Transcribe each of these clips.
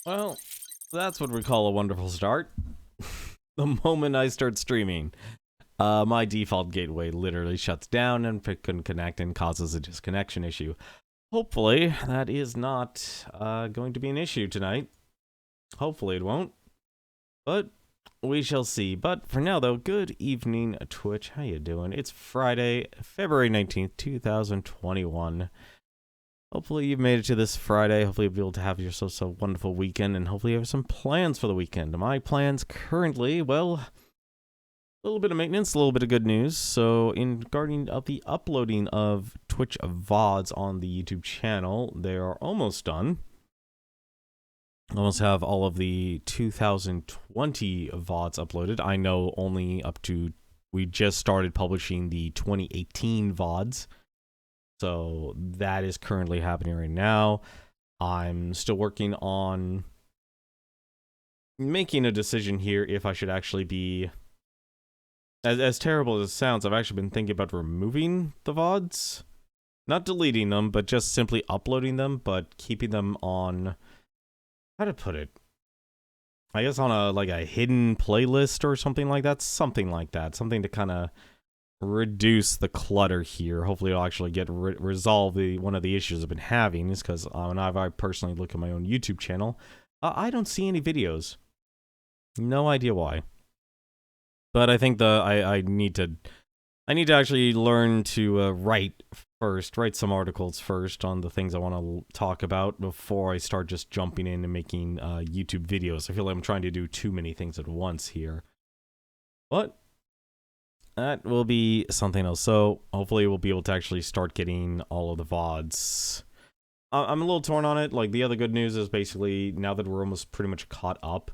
Well, that's what we call a wonderful start. The moment I start streaming, my default gateway literally shuts down and couldn't connect and causes a disconnection issue. Hopefully, that is not going to be an issue tonight. Hopefully it won't. But we shall see. But for now, though, good evening, Twitch. How you doing? It's Friday, February 19th, 2021. Hopefully you've made it to this Friday. Hopefully you'll be able to have yourself a wonderful weekend, and hopefully you have some plans for the weekend. My plans currently, well, a little bit of maintenance, a little bit of good news. So in regarding of the uploading of Twitch VODs on the YouTube channel, they are almost done. Almost have all of the 2020 VODs uploaded. I know only up to, we just started publishing the 2018 VODs. So that is currently happening right now. I'm still working on making a decision here if I should actually be, as terrible as it sounds, I've actually been thinking about removing the VODs. Not deleting them, but just simply uploading them, but keeping them on, how to put it? I guess on a hidden playlist or something like that. Something to kind of reduce the clutter here. Hopefully it'll actually get resolve one of the issues I've been having, is because when I personally look at my own YouTube channel, I don't see any videos. No idea why. But I think I need to actually learn to write some articles first on the things I want to talk about before I start just jumping in and making YouTube videos. I feel like I'm trying to do too many things at once here. But that will be something else. So hopefully we'll be able to actually start getting all of the VODs. I'm a little torn on it. Like, the other good news is basically now that we're almost pretty much caught up,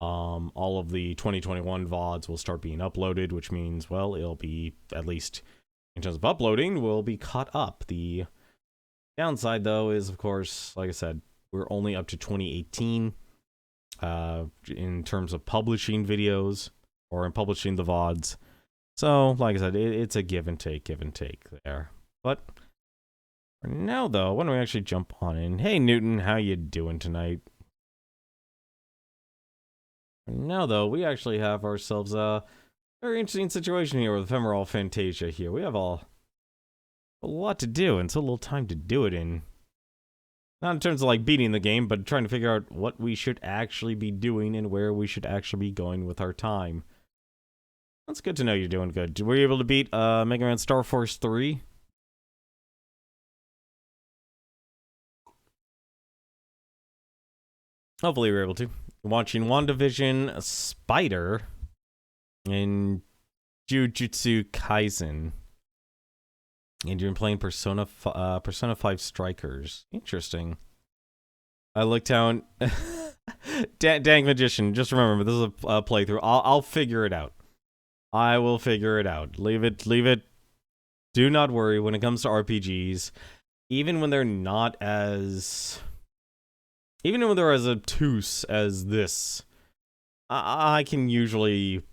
all of the 2021 VODs will start being uploaded, which means, well, it'll be, at least in terms of uploading, we'll be caught up. The downside, though, is, of course, like I said, we're only up to 2018 in terms of publishing videos or in publishing the VODs. So, like I said, it's a give and take there. But for now, though, why don't we actually jump on in? Hey, Newton, how you doing tonight? For now, though, we actually have ourselves a very interesting situation here with Ephemeral Fantasia here. We have a lot to do, and so little time to do it in. Not in terms of, like, beating the game, but trying to figure out what we should actually be doing and where we should actually be going with our time. That's good to know you're doing good. Were you able to beat Mega Man Star Force 3? Hopefully you were able to. Watching WandaVision, Spider, and Jujutsu Kaisen. And you're playing Persona 5 Strikers. Interesting. I looked down. Dang Magician, just remember, this is a playthrough. I'll figure it out. I will figure it out. Leave it. Do not worry when it comes to RPGs. Even when they're not as... Even when they're as obtuse as this, I can usually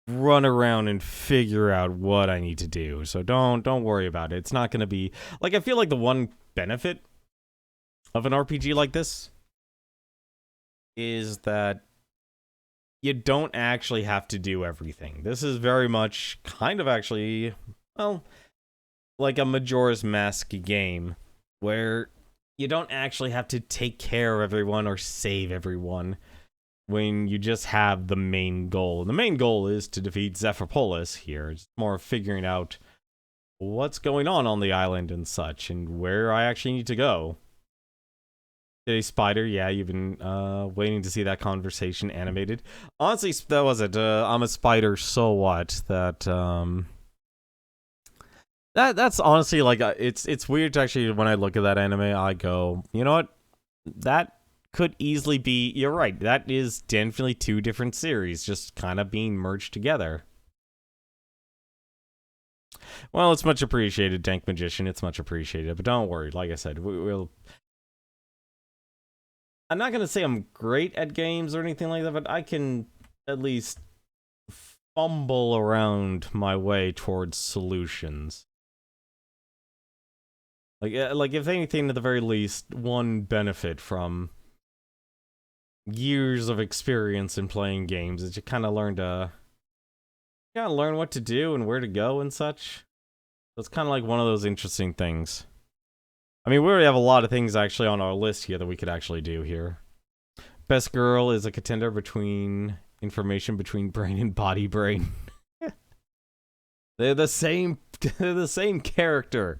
run around and figure out what I need to do. So don't worry about it. It's not going to be... Like, I feel like the one benefit of an RPG like this is that you don't actually have to do everything. This is very much kind of actually, well, like a Majora's Mask game where you don't actually have to take care of everyone or save everyone when you just have the main goal. And the main goal is to defeat Zephyropolis here. It's more figuring out what's going on the island and such, and where I actually need to go. Hey, Spider, yeah, you've been waiting to see that conversation animated. Honestly, that was it. I'm a spider, so what? That's honestly, like, it's weird to actually, when I look at that anime, I go, you know what? That could easily be, you're right, that is definitely two different series, just kind of being merged together. Well, it's much appreciated, Dank Magician, it's much appreciated, but don't worry, like I said, we'll... I'm not going to say I'm great at games or anything like that, but I can at least fumble around my way towards solutions. Like if anything, at the very least, one benefit from years of experience in playing games is you kind of learn what to do and where to go and such. So it's kind of like one of those interesting things. I mean, we already have a lot of things actually on our list here that we could actually do here. Best girl is a contender between information between brain and body brain. They're the same character.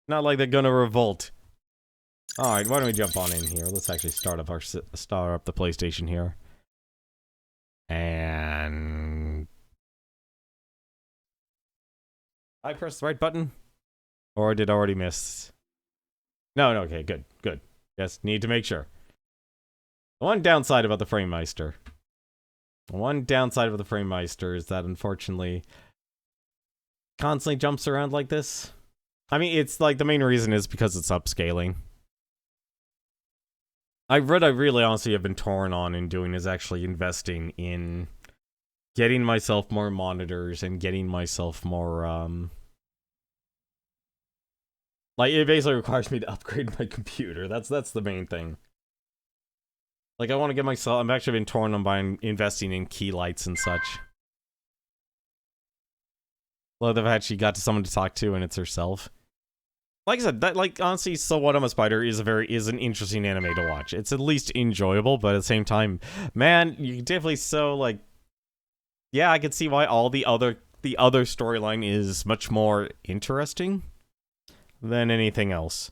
Not like they're gonna revolt. Alright, why don't we jump on in here? Let's actually start up the PlayStation here. And I pressed the right button? Or did I already miss? No, okay, good. Yes, need to make sure. One downside about the Framemeister. Is that unfortunately constantly jumps around like this. I mean, it's like the main reason is because it's upscaling. I really honestly have been torn on in doing is actually investing in getting myself more monitors and getting myself more, like, it basically requires me to upgrade my computer. That's the main thing. Like, I want to get myself, I've actually been torn on by investing in key lights and such. Well, I've actually got to someone to talk to, and it's herself. Like I said, that, like, honestly, So What I'm a Spider is an interesting anime to watch. It's at least enjoyable, but at the same time, man, you can definitely like, yeah, I can see why all the other storyline is much more interesting than anything else.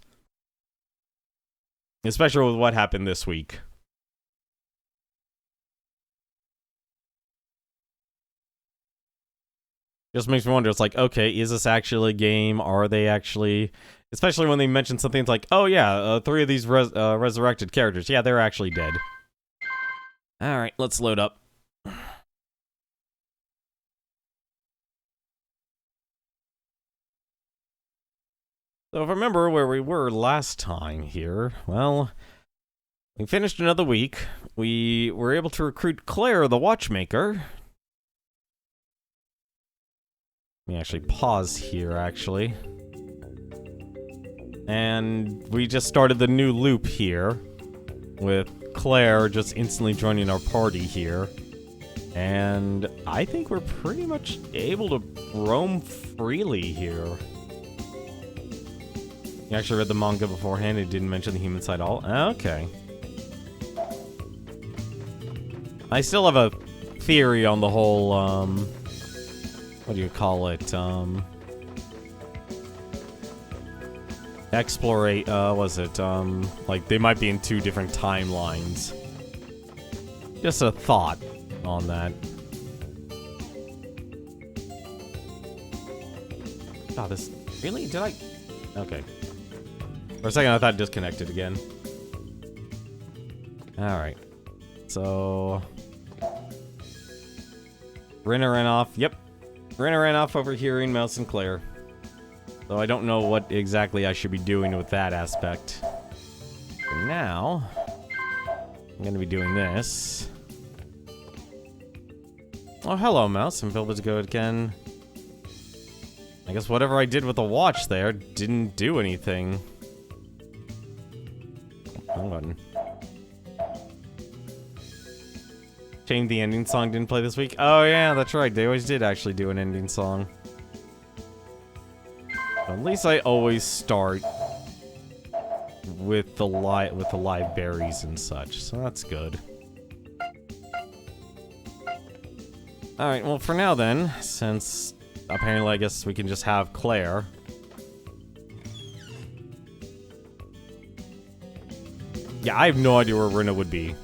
Especially with what happened this week. Just makes me wonder, it's like, okay, is this actually a game? Are they actually... Especially when they mention something like, oh yeah, 3 of these resurrected characters. Yeah, they're actually dead. Alright, let's load up. So if I remember where we were last time here, well, we finished another week. We were able to recruit Claire, the watchmaker. Let me actually pause here, actually. And we just started the new loop here, with Claire just instantly joining our party here. And I think we're pretty much able to roam freely here. You actually read the manga beforehand, it didn't mention the human side at all? Okay. I still have a theory on the whole, what do you call it, explorate, was it, like, they might be in 2 different timelines. Just a thought on that. God, this, really? Did I? Okay. For a second, I thought it disconnected again. Alright. So... Rinna ran off. Yep. Rinna ran off overhearing Mouse and Claire. So I don't know what exactly I should be doing with that aspect. For now, I'm gonna be doing this. Oh, hello, Mouse. I'm able to go again. I guess whatever I did with the watch there didn't do anything. Wrong button. Shame the ending song didn't play this week. Oh yeah, that's right. They always did actually do an ending song. At least I always start with the live berries and such, so that's good. Alright, well for now then, since apparently I guess we can just have Claire. Yeah, I have no idea where Rinna would be.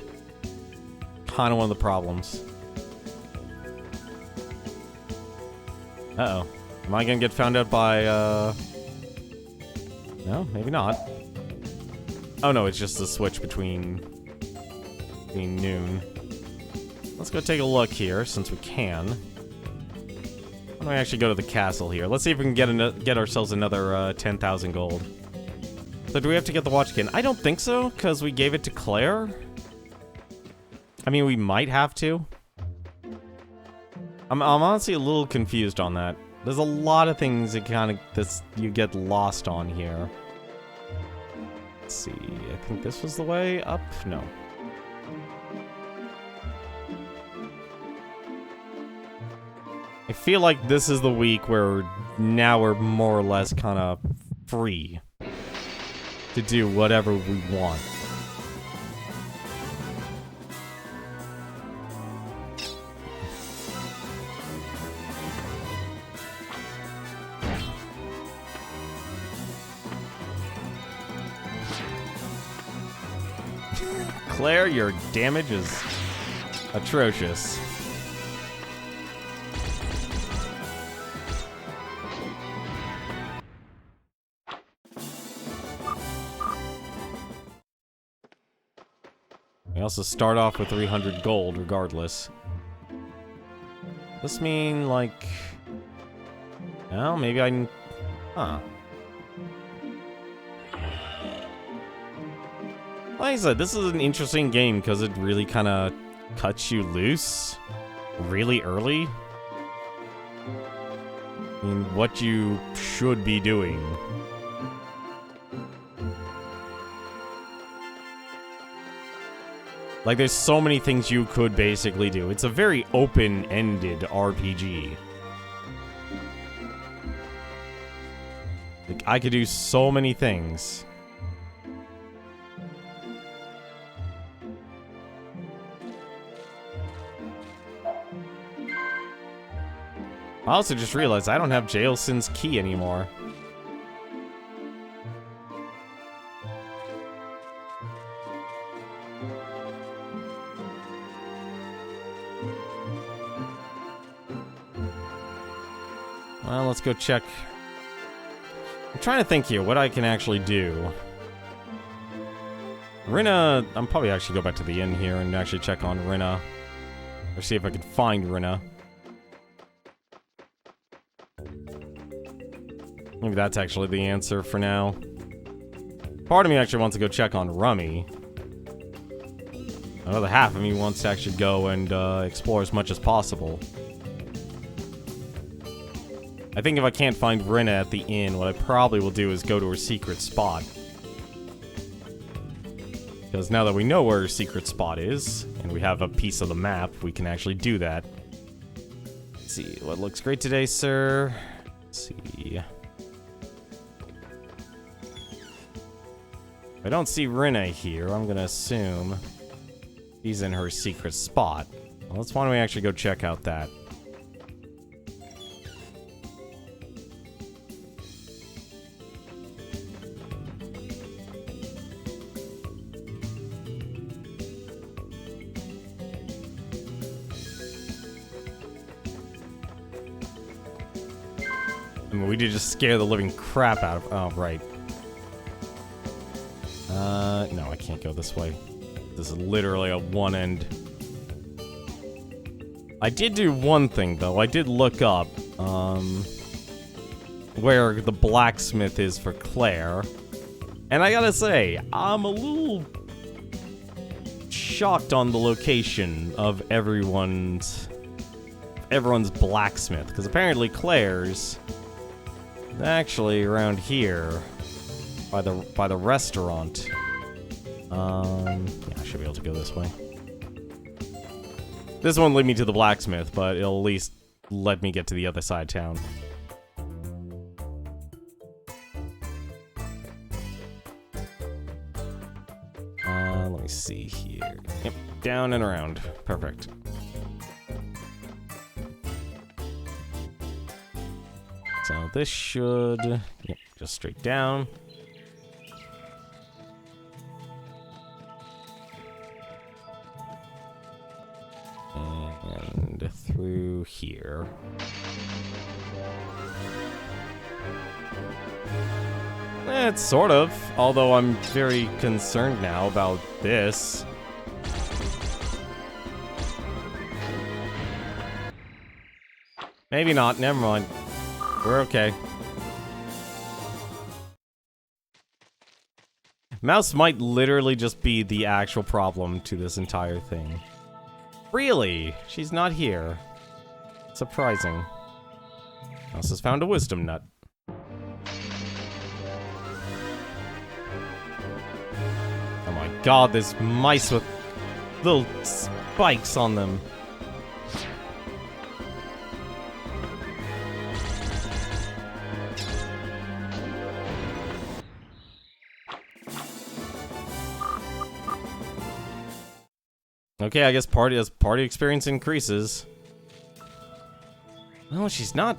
Kinda one of the problems. Uh-oh. Am I gonna get found out by, No, maybe not. Oh no, it's just the switch between noon. Let's go take a look here, since we can. Why don't we actually go to the castle here? Let's see if we can get ourselves another, 10,000 gold. So do we have to get the watch again? I don't think so, because we gave it to Claire. I mean, we might have to. I'm honestly a little confused on that. There's a lot of things that you get lost on here. Let's see. I think this was the way up. No. I feel like this is the week where now we're more or less kind of free to do whatever we want. Claire, your damage is atrocious. We also start off with 300 gold, regardless. This mean, like... Well, maybe I can... Huh. Like I said, this is an interesting game because it really kind of cuts you loose really early in what you should be doing. Like, there's so many things you could basically do. It's a very open-ended RPG. Like, I could do so many things. I also just realized I don't have Jailson's key anymore. Well, let's go check. I'm trying to think here what I can actually do. Rinna, I'm probably actually go back to the inn here and actually check on Rinna. Or see if I can find Rinna. Maybe that's actually the answer for now. Part of me actually wants to go check on Rummy. Another half of me wants to actually go and explore as much as possible. I think if I can't find Rinna at the inn, what I probably will do is go to her secret spot. Because now that we know where her secret spot is, and we have a piece of the map, we can actually do that. Let's see, what looks great today, sir? Let's see. If I don't see Rinna here, I'm gonna assume she's in her why don't we actually go check out that? I mean, we did just scare the living crap out of... Oh, right. No, I can't go this way. This is literally a one end. I did do one thing, though. I did look up, where the blacksmith is for Claire. And I gotta say, I'm a little shocked on the location of everyone's blacksmith. Because apparently Claire's actually around here by the restaurant. Yeah, I should be able to go this way. This won't lead me to the blacksmith, but it'll at least let me get to the other side of town. Let me see here. Yep, down and around. Perfect. So this should... Yep, just straight down. And through here. It's sort of, although I'm very concerned now about this. Maybe not, never mind. We're okay. Mouse might literally just be the actual problem to this entire thing. Really? She's not here. Surprising. Mouse has found a wisdom nut. Oh my god, there's mice with little spikes on them. Okay, I guess party experience increases. No, she's not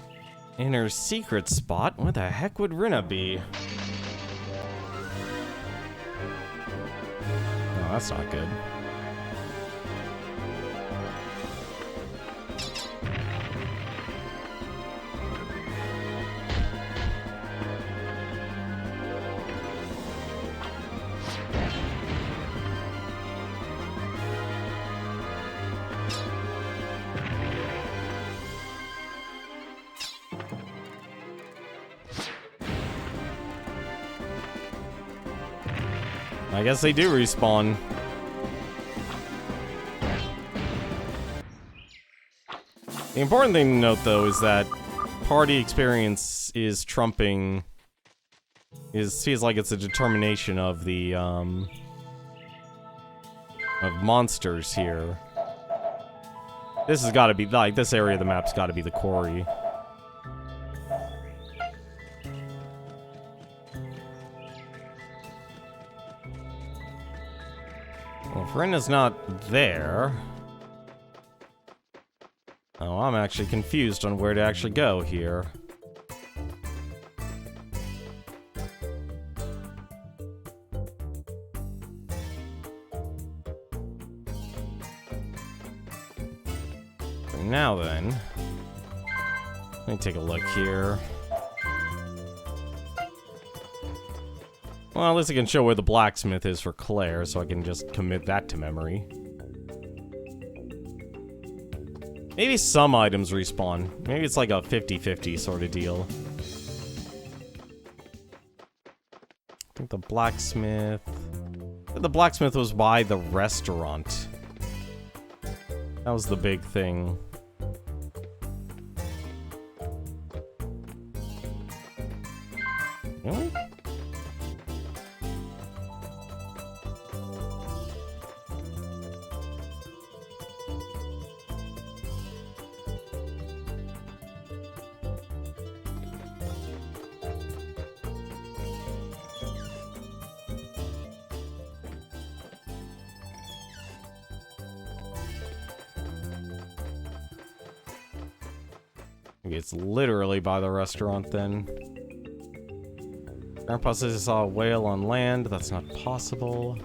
in her secret spot. Where the heck would Rina be? Oh, that's not good. I guess they do respawn. The important thing to note, though, is that party experience is trumping... feels like it's a determination of the, of monsters here. This has gotta be, like, this area of the map's gotta be the quarry. Well, if Rena's not there... Oh, I'm actually confused on where to actually go here. Now then... Let me take a look here. Well, at least I can show where the blacksmith is for Claire, so I can just commit that to memory. Maybe some items respawn. Maybe it's like a 50-50 sort of deal. I think the blacksmith... The blacksmith was by the restaurant. That was the big thing. Really? It's literally by the restaurant then. Grandpa says he saw a whale on land. That's not possible.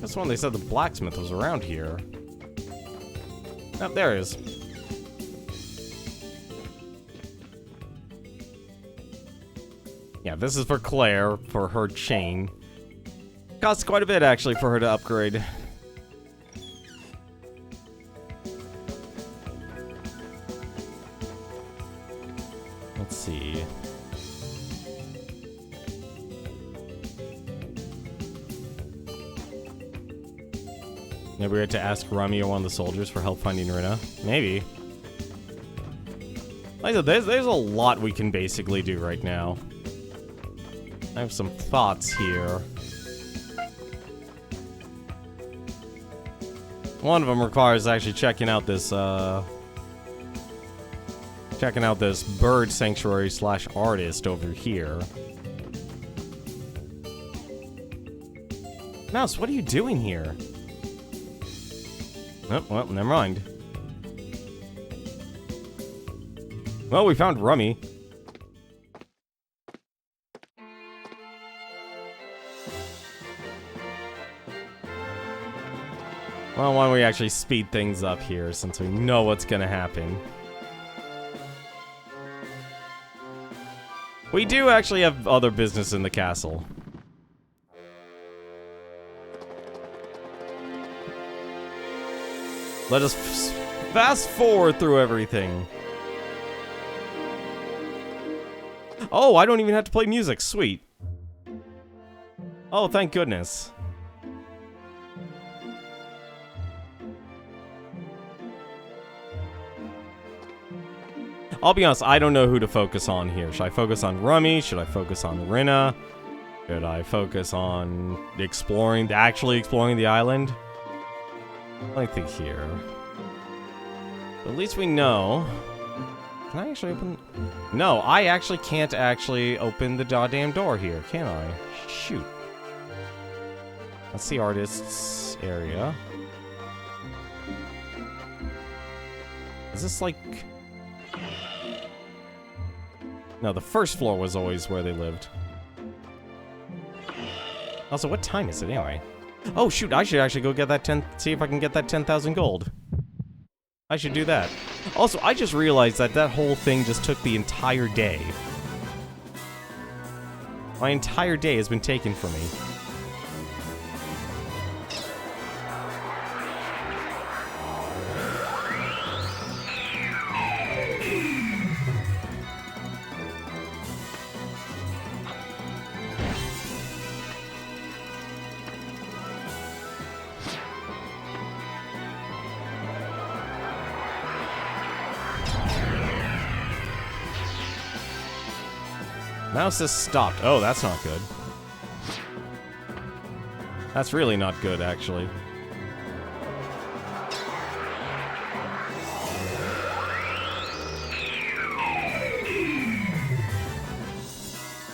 This one they said the blacksmith was around here. Oh, there he is. Yeah, this is for Claire, for her chain. Costs quite a bit, actually, for her to upgrade. Let's see. Maybe we had to ask Rummy or one of the soldiers for help finding Rina. Maybe. Like I said, there's a lot we can basically do right now. I have some thoughts here. One of them requires actually checking out this bird sanctuary / artist over here. Mouse, what are you doing here? Oh, well, never mind. Well, we found Rummy. Well, why don't we actually speed things up here, since we know what's gonna happen. We do actually have other business in the castle. Let us fast forward through everything. Oh, I don't even have to play music. Sweet. Oh, thank goodness. I'll be honest, I don't know who to focus on here. Should I focus on Rummy? Should I focus on Rinna? Should I focus on actually exploring the island? I think here. But at least we know. Can I actually open? No, I actually can't actually open the goddamn door here, can I? Shoot. That's the artist's area. Is this like... No, the first floor was always where they lived. Also, what time is it anyway? Oh shoot, I should actually go get that see if I can get that 10,000 gold. I should do that. Also, I just realized that that whole thing just took the entire day. My entire day has been taken from me. Mouse has stopped. Oh, that's not good. That's really not good, actually.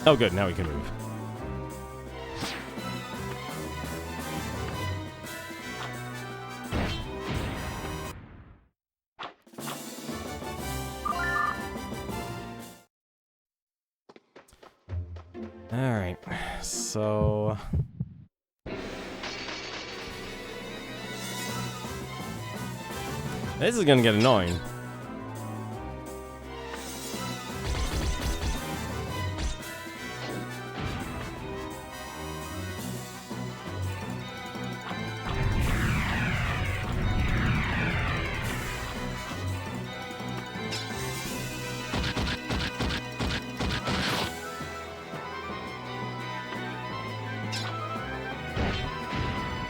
Oh, good. Now we can move. Alright, so... This is gonna get annoying.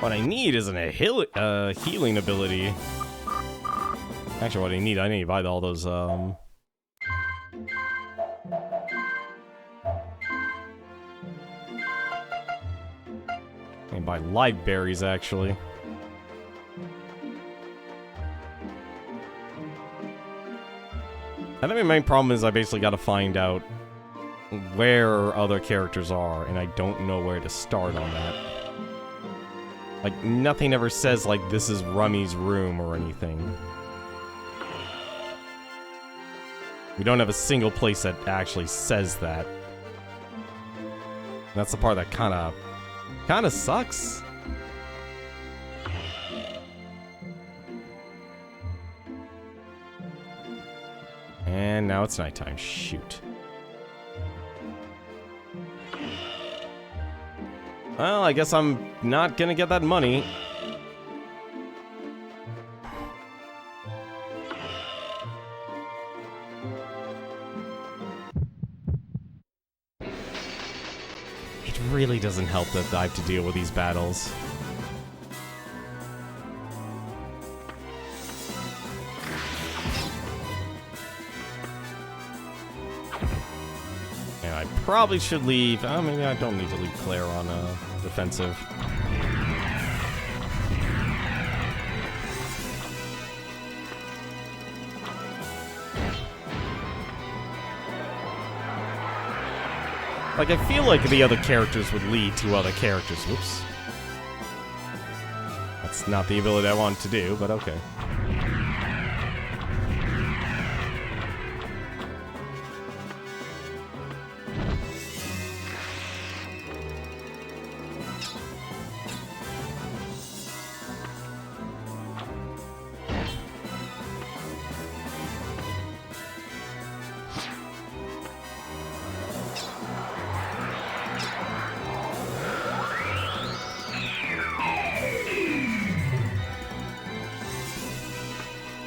What I need isn't a healing ability. Actually, what I need to buy all those, I can buy live berries, actually. I think my main problem is I basically gotta find out where other characters are, and I don't know where to start on that. Like, nothing ever says, like, this is Rummy's room or anything. We don't have a single place that actually says that. That's the part that kinda sucks. And now it's nighttime. Shoot. Well, I guess I'm not gonna get that money. It really doesn't help that I have to deal with these battles. And I probably should leave. Maybe I don't need to leave Claire on defensive. Like, I feel like the other characters would lead to other characters. Whoops. That's not the ability I wanted to do, but okay.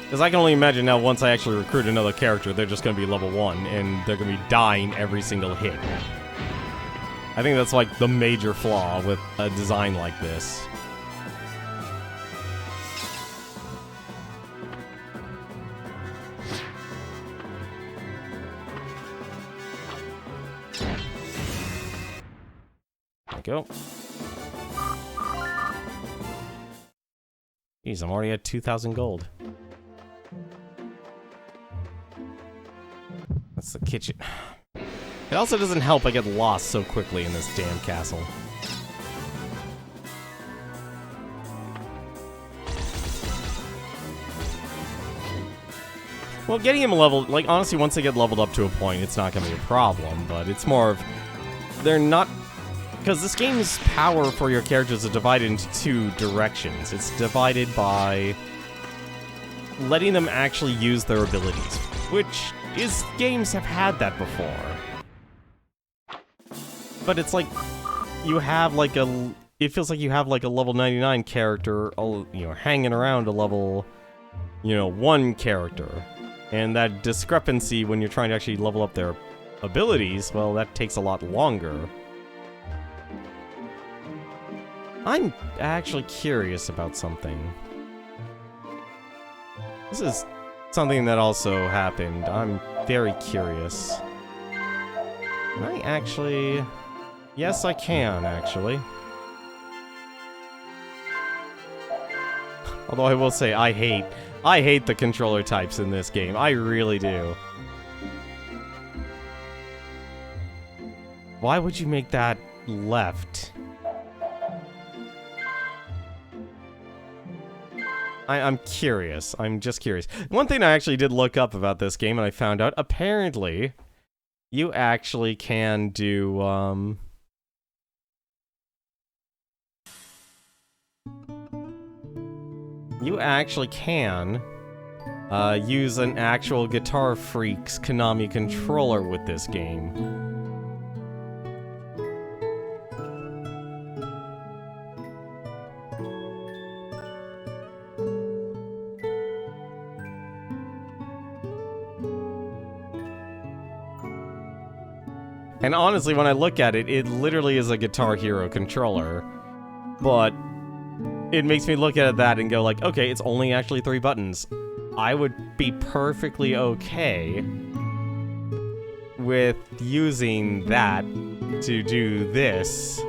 Because I can only imagine now, once I actually recruit another character, they're just going to be level 1, and they're going to be dying every single hit. I think that's like the major flaw with a design like this. There we go. Jeez, I'm already at 2,000 gold. That's the kitchen. It also doesn't help I get lost so quickly in this damn castle. Well, getting him leveled, like, honestly, once they get leveled up to a point, it's not going to be a problem, but it's more of, they're not, because this game's power for your characters is divided into two directions. It's divided by letting them actually use their abilities, which games have had that before. But it's like, you have like it feels like you have like a level 99 character, you know, hanging around a level, you know, 1 character. And that discrepancy when you're trying to actually level up their abilities, well, that takes a lot longer. I'm actually curious about something. This is something that also happened. I'm very curious. Can I actually... Yes, I can, actually. Although I will say, I hate the controller types in this game. I really do. Why would you make that left? I'm curious. I'm just curious. One thing I actually did look up about this game, and I found out, apparently, you actually can do, you actually can use an actual Guitar Freak's Konami controller with this game. And honestly, when I look at it, it literally is a Guitar Hero controller. But it makes me look at that and go like, okay, it's only actually 3 buttons. I would be perfectly okay with using that to do this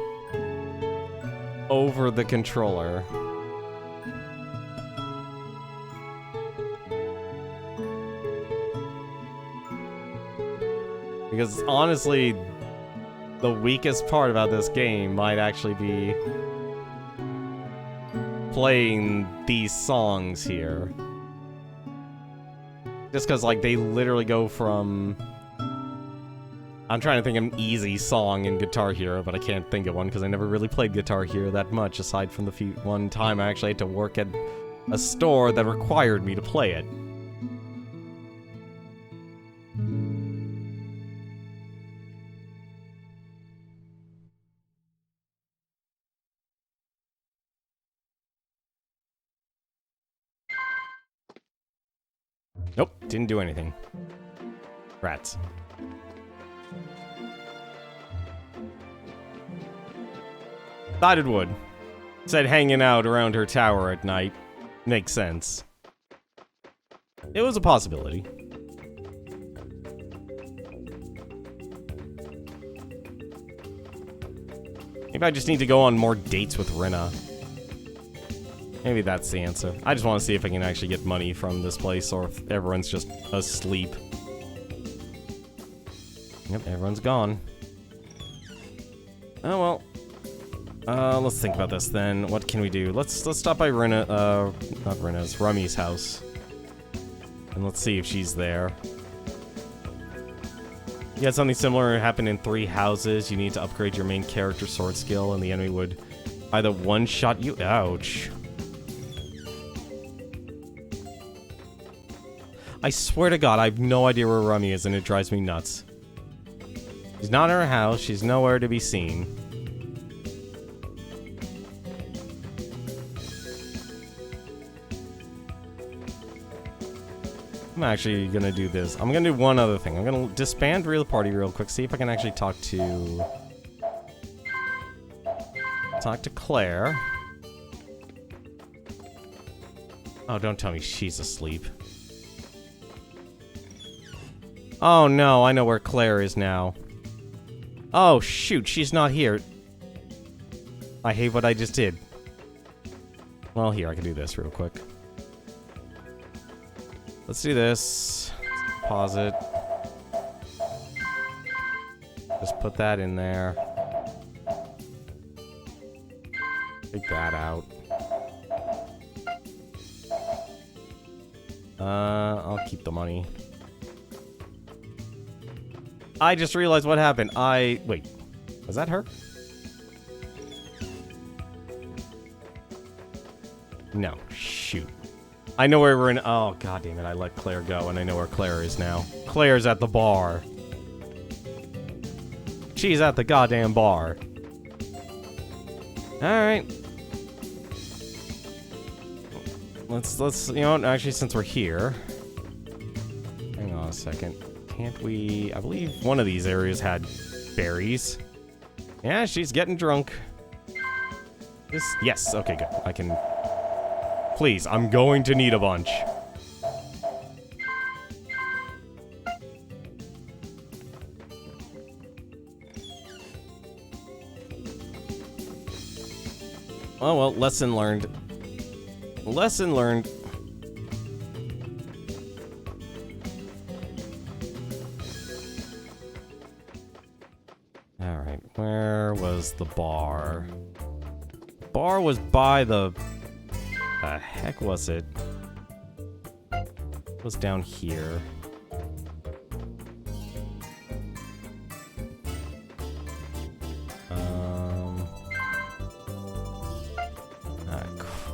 over the controller. Because honestly, the weakest part about this game might actually be playing these songs here. Just because, like, they literally go from... I'm trying to think of an easy song in Guitar Hero, but I can't think of one because I never really played Guitar Hero that much, aside from the one time I actually had to work at a store that required me to play it. Nope, didn't do anything. Rats. Thought it would. Said hanging out around her tower at night. Makes sense. It was a possibility. Maybe I just need to go on more dates with Rinna. Maybe that's the answer. I just want to see if I can actually get money from this place, or if everyone's just asleep. Yep, everyone's gone. Oh well. Let's think about this then. What can we do? Let's stop by Rinna, not Rinna's, Rummy's house. And let's see if she's there. You had something similar happen in 3 houses. You need to upgrade your main character sword skill, and the enemy would either one-shot you. Ouch. I swear to God, I have no idea where Rummy is, and it drives me nuts. She's not in her house. She's nowhere to be seen. I'm actually gonna do this. I'm gonna do one other thing. I'm gonna disband the party real quick, see if I can actually talk to talk to Claire. Oh, don't tell me she's asleep. Oh no, I know where Claire is now. Oh shoot, she's not here. I hate what I just did. Well, here, I can do this real quick. Let's do this. Pause it. Just put that in there. Take that out. I'll keep the money. I just realized what happened. Wait. Was that her? No. Shoot. I know where we're in. Oh, god damn it. I let Claire go, and I know where Claire is now. Claire's at the bar. She's at the goddamn bar. Alright. Let's, you know, actually, since we're here. Hang on a second. Can't we... I believe one of these areas had berries. Yeah, she's getting drunk. Yes, okay, good. I can... Please, I'm going to need a bunch. Oh, well, lesson learned. Lesson learned. Alright, where was the bar? Bar was by the... The heck was it? It was down here.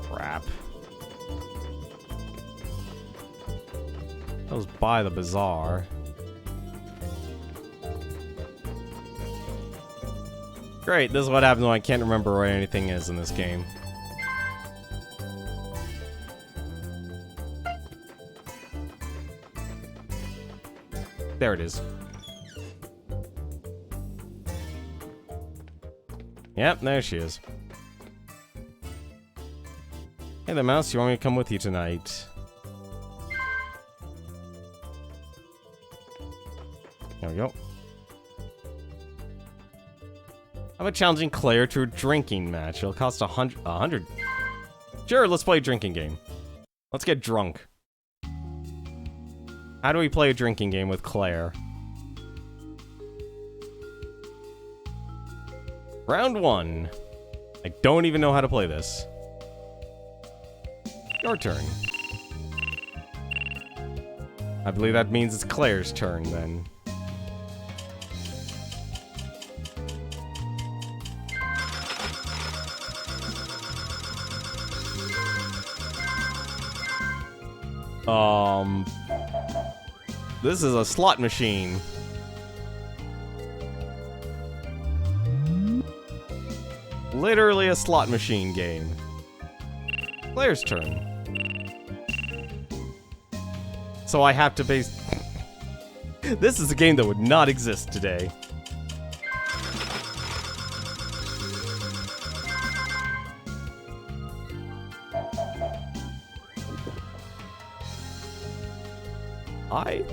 Crap. That was by the bazaar. Great, this is what happens when I can't remember where anything is in this game. There it is. Yep, there she is. Hey there, Mouse. You want me to come with you tonight? There we go. How about challenging Claire to a drinking match? It'll cost 100. Sure, let's play a drinking game. Let's get drunk. How do we play a drinking game with Claire? Round 1. I don't even know how to play this. Your turn. I believe that means it's Claire's turn, then. This is a slot machine. Literally a slot machine game. Claire's turn. So I have to base... This is a game that would not exist today.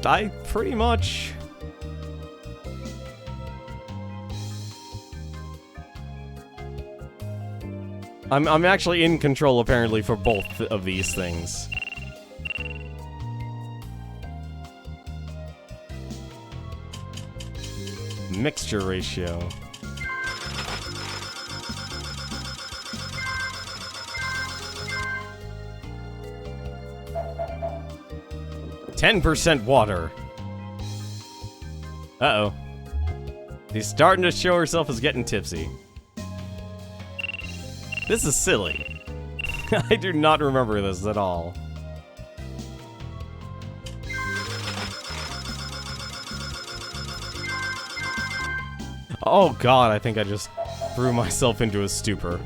I pretty much... I'm actually in control, apparently, for both of these things. Mixture ratio. %% water. Uh-oh. She's starting to show herself as getting tipsy. This is silly. I do not remember this at all. Oh god, I think I just threw myself into a stupor.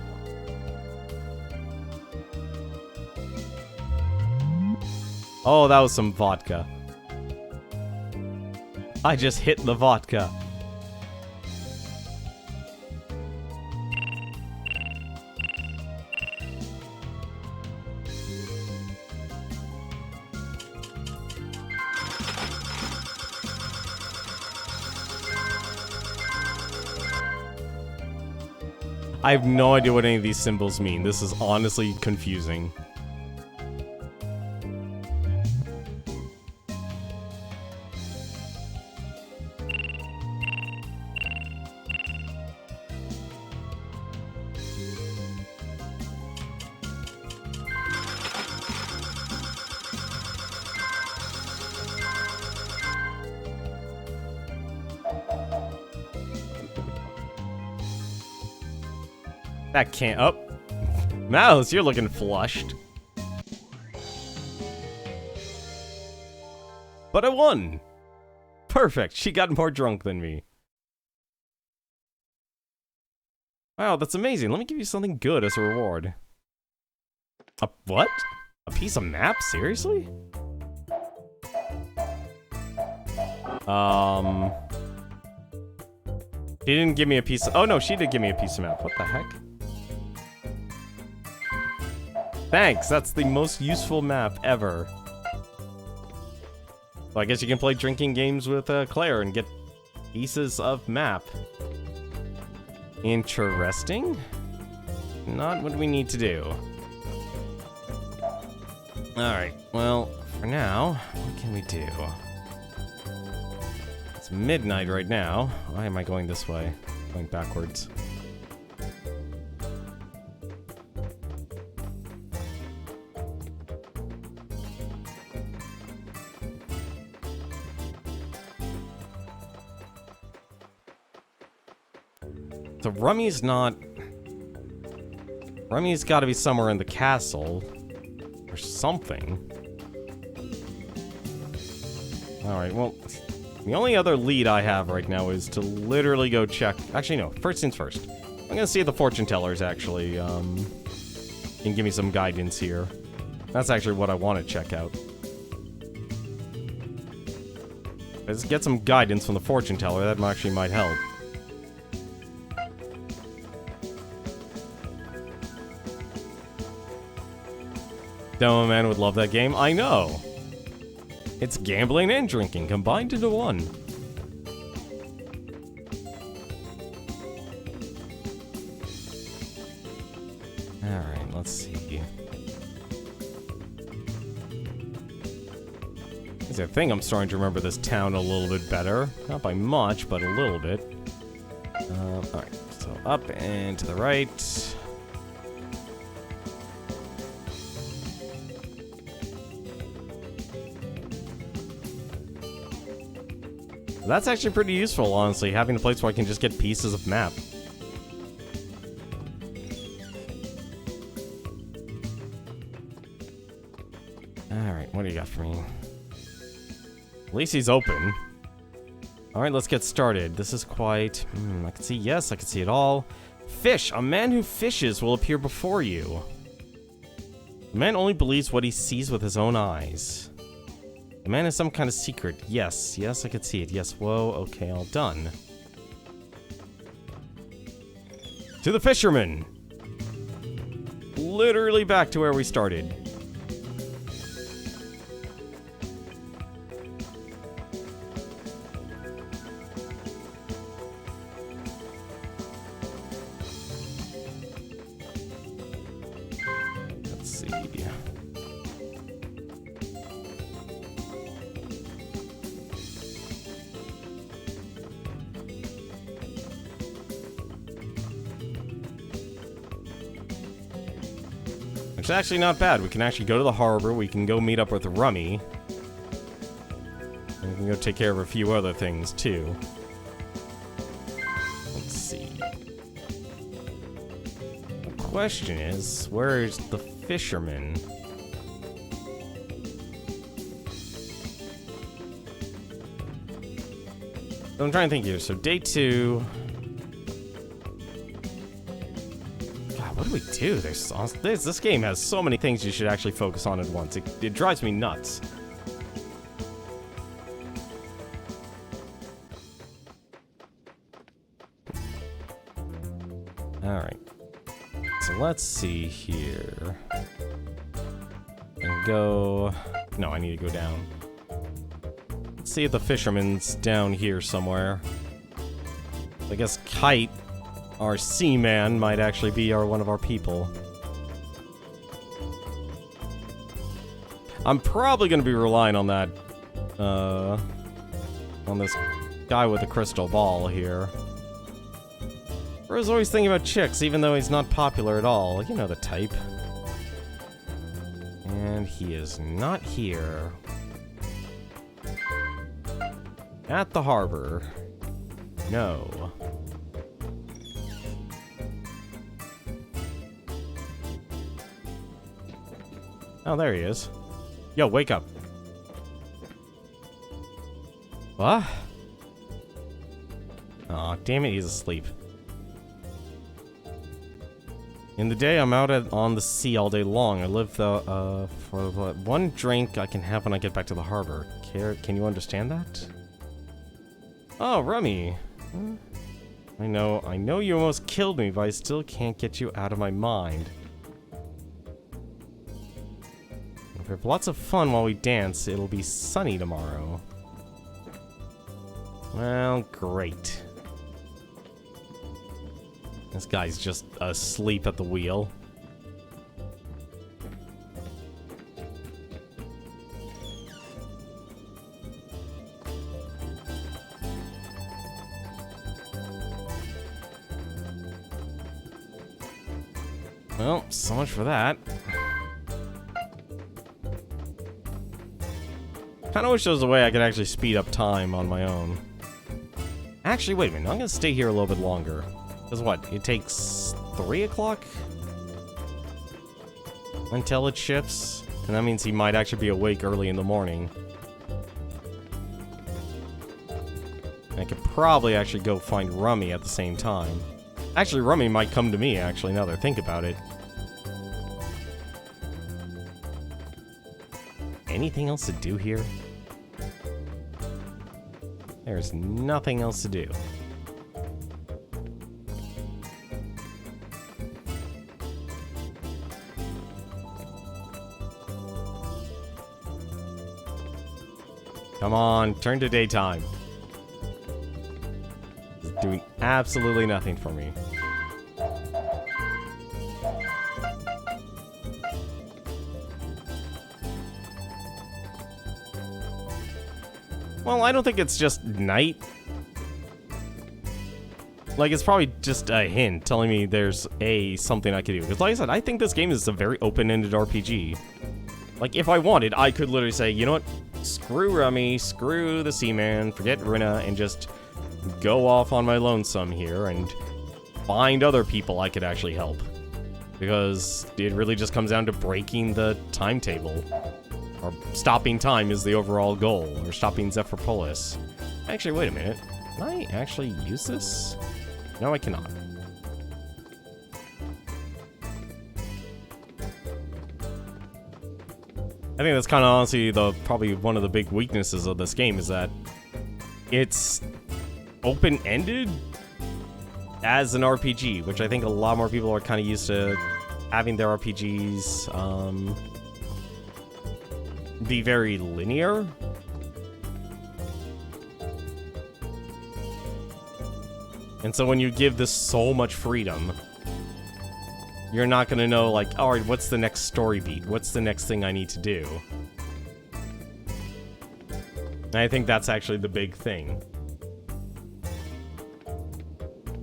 Oh, that was some vodka. I just hit the vodka. I have no idea what any of these symbols mean. This is honestly confusing. That can't... Oh. Mouse, you're looking flushed. But I won! Perfect, she got more drunk than me. Wow, that's amazing. Let me give you something good as a reward. A what? A piece of map? Seriously? She didn't give me a piece of... Oh no, she did give me a piece of map. What the heck? Thanks, that's the most useful map ever. Well, I guess you can play drinking games with Claire and get pieces of map. Interesting. Not what we need to do. Alright, well, for now, what can we do? It's midnight right now. Why am I going this way? Going backwards. So Rummy's not... Rummy's gotta be somewhere in the castle. Or something. Alright, well... The only other lead I have right now is to literally go check... Actually, no. First things first. I'm gonna see if the fortune tellers actually, can give me some guidance here. That's actually what I want to check out. Let's get some guidance from the fortune teller. That actually might help. Demo Man would love that game. I know. It's gambling and drinking combined into one. Alright, let's see. I think I'm starting to remember this town a little bit better. Not by much, but a little bit. Alright, so up and to the right. That's actually pretty useful, honestly, having a place where I can just get pieces of map. Alright, what do you got for me? At least he's open. Alright, let's get started. This is quite... I can see, yes, I can see it all. Fish! A man who fishes will appear before you. The man only believes what he sees with his own eyes. The man has some kind of secret. Yes, yes, I could see it. Yes, whoa, okay, all done. To the fisherman! Literally back to where we started. Let's see. Which is actually not bad. We can actually go to the harbor. We can go meet up with Rummy. And we can go take care of a few other things, too. Let's see. The question is, where's the fisherman? So I'm trying to think here. So day 2... What do we do? This game has so many things you should actually focus on at once. It drives me nuts. Alright. So let's see here. And go... No, I need to go down. Let's see if the fisherman's down here somewhere. I guess Kite our seaman might actually be one of our people. I'm probably going to be relying on that, on this guy with the crystal ball here. Bro's always thinking about chicks, even though he's not popular at all. You know the type. And he is not here. At the harbor. No. Oh, there he is. Yo, wake up. What? Aw, damn it, he's asleep. In the day, I'm out on the sea all day long. I live for one drink I can have when I get back to the harbor. Can you understand that? Oh, Rummy. I know you almost killed me, but I still can't get you out of my mind. If we have lots of fun while we dance, it'll be sunny tomorrow. Well, great. This guy's just asleep at the wheel. Well, so much for that. Kinda wish there was a way I could actually speed up time on my own. Actually, wait a minute. I'm gonna stay here a little bit longer. Because what? It takes 3 o'clock? Until it shifts? And that means he might actually be awake early in the morning. I could probably actually go find Rummy at the same time. Actually, Rummy might come to me, actually, now that I think about it. Anything else to do here? There's nothing else to do. Come on, turn to daytime. It's doing absolutely nothing for me. Well, I don't think it's just night. Like, it's probably just a hint telling me there's something I could do. Because like I said, I think this game is a very open-ended RPG. Like, if I wanted, I could literally say, you know what? Screw Rummy, screw the Seaman, forget Rina, and just go off on my lonesome here and find other people I could actually help. Because it really just comes down to breaking the timetable. Or stopping time is the overall goal, or stopping Zephyropolis. Actually, wait a minute. Can I actually use this? No, I cannot. I think that's kind of honestly probably one of the big weaknesses of this game is that it's open-ended as an RPG, which I think a lot more people are kind of used to having their RPGs be very linear. And so when you give this so much freedom, you're not going to know, like, alright, what's the next story beat? What's the next thing I need to do? And I think that's actually the big thing.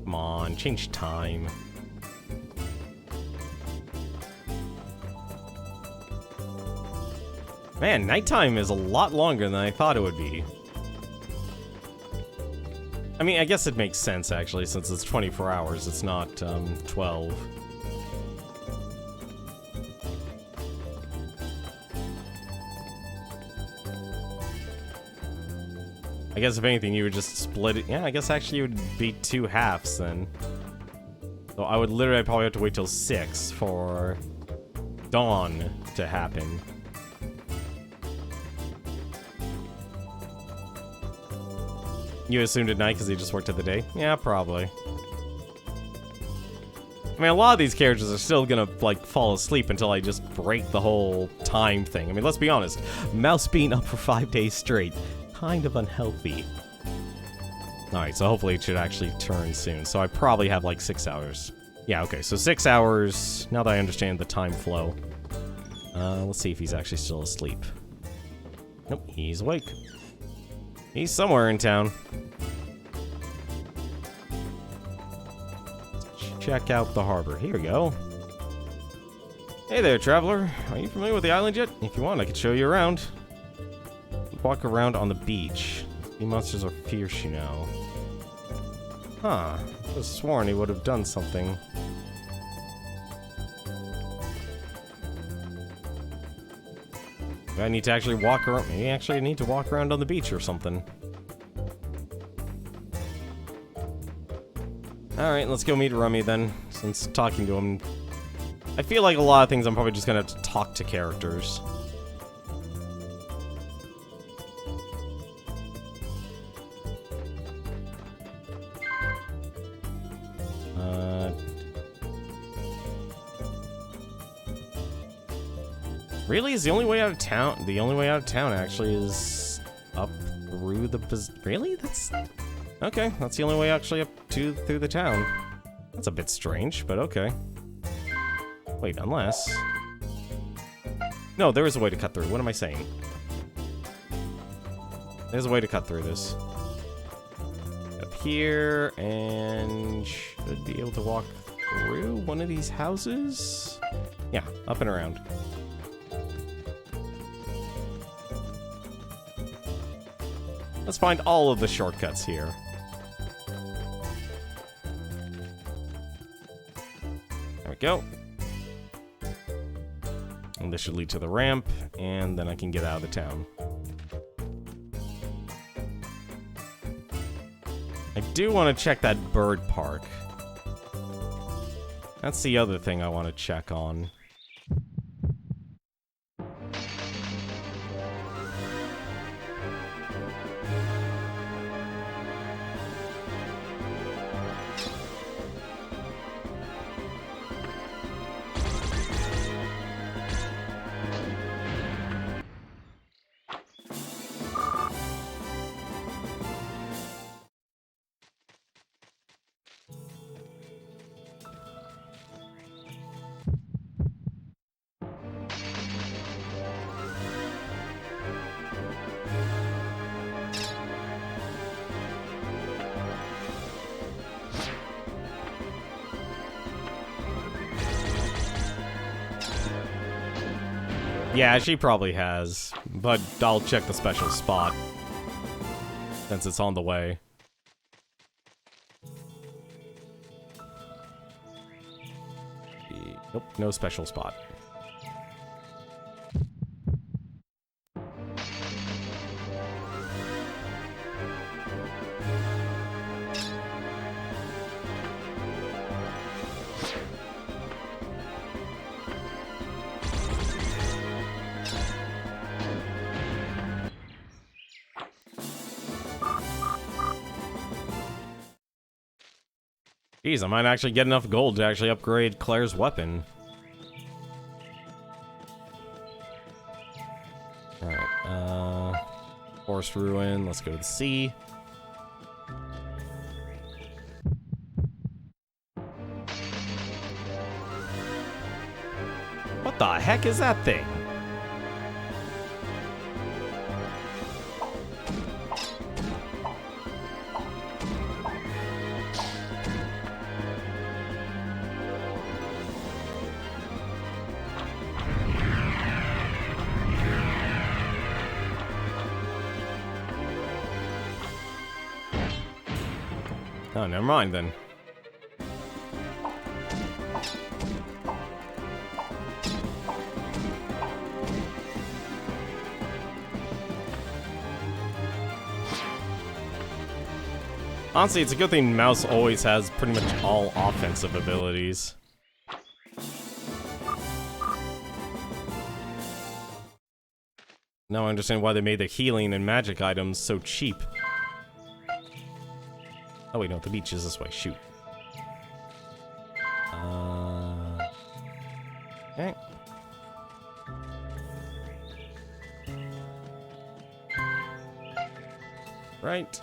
Come on, change time. Man, nighttime is a lot longer than I thought it would be. I mean, I guess it makes sense, actually, since it's 24 hours, it's not, 12. I guess if anything, you would just split it. Yeah, I guess actually it would be 2 halves, then. So I would literally probably have to wait till 6 for dawn to happen. You assumed at night because he just worked at the day? Yeah, probably. I mean, a lot of these characters are still gonna, like, fall asleep until I just break the whole time thing. I mean, let's be honest. Mouse being up for 5 days straight. Kind of unhealthy. Alright, so hopefully it should actually turn soon. So I probably have like 6 hours. Yeah, okay, so 6 hours, now that I understand the time flow. Let's see if he's actually still asleep. Nope, he's awake. He's somewhere in town. Let's check out the harbor. Here we go. Hey there, traveler. Are you familiar with the island yet? If you want, I could show you around. Walk around on the beach. Sea monsters are fierce, you know. Huh. I could have sworn he would have done something. I need to actually walk around. Maybe actually I need to walk around on the beach or something. Alright, let's go meet Rummy then, since talking to him... I feel like a lot of things I'm probably just gonna have to talk to characters. Really? Is the only way out of town? The only way out of town actually is up through the... Really? That's... Okay, that's the only way actually up to through the town. That's a bit strange, but okay. Wait, unless... No, there is a way to cut through. What am I saying? There's a way to cut through this. Up here, and should be able to walk through one of these houses? Yeah, up and around. Let's find all of the shortcuts here. There we go. And this should lead to the ramp, and then I can get out of the town. I do want to check that bird park. That's the other thing I want to check on. Yeah, she probably has, but I'll check the special spot since it's on the way. Nope, no special spot. Jeez, I might actually get enough gold to actually upgrade Claire's weapon. Alright, Forest Ruin, let's go to the sea. What the heck is that thing? Oh, never mind then. Honestly, it's a good thing Mouse always has pretty much all offensive abilities. Now I understand why they made the healing and magic items so cheap. Oh wait, no, the beach is this way. Shoot. Okay. Right.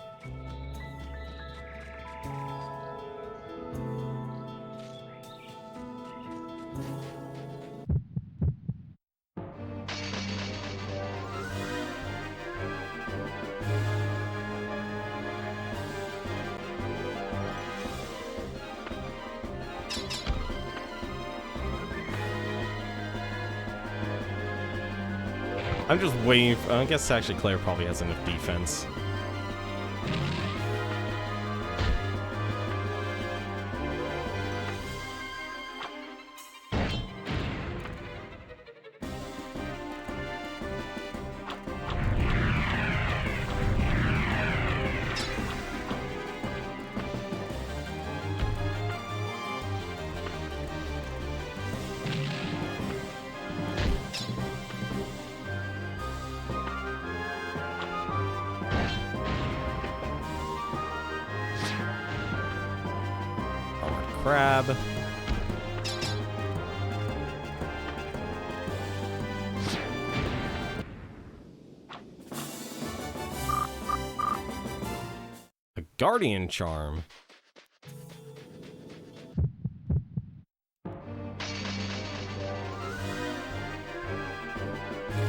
I'm just waiting for, I guess actually Claire probably has enough defense. Crab. A guardian charm.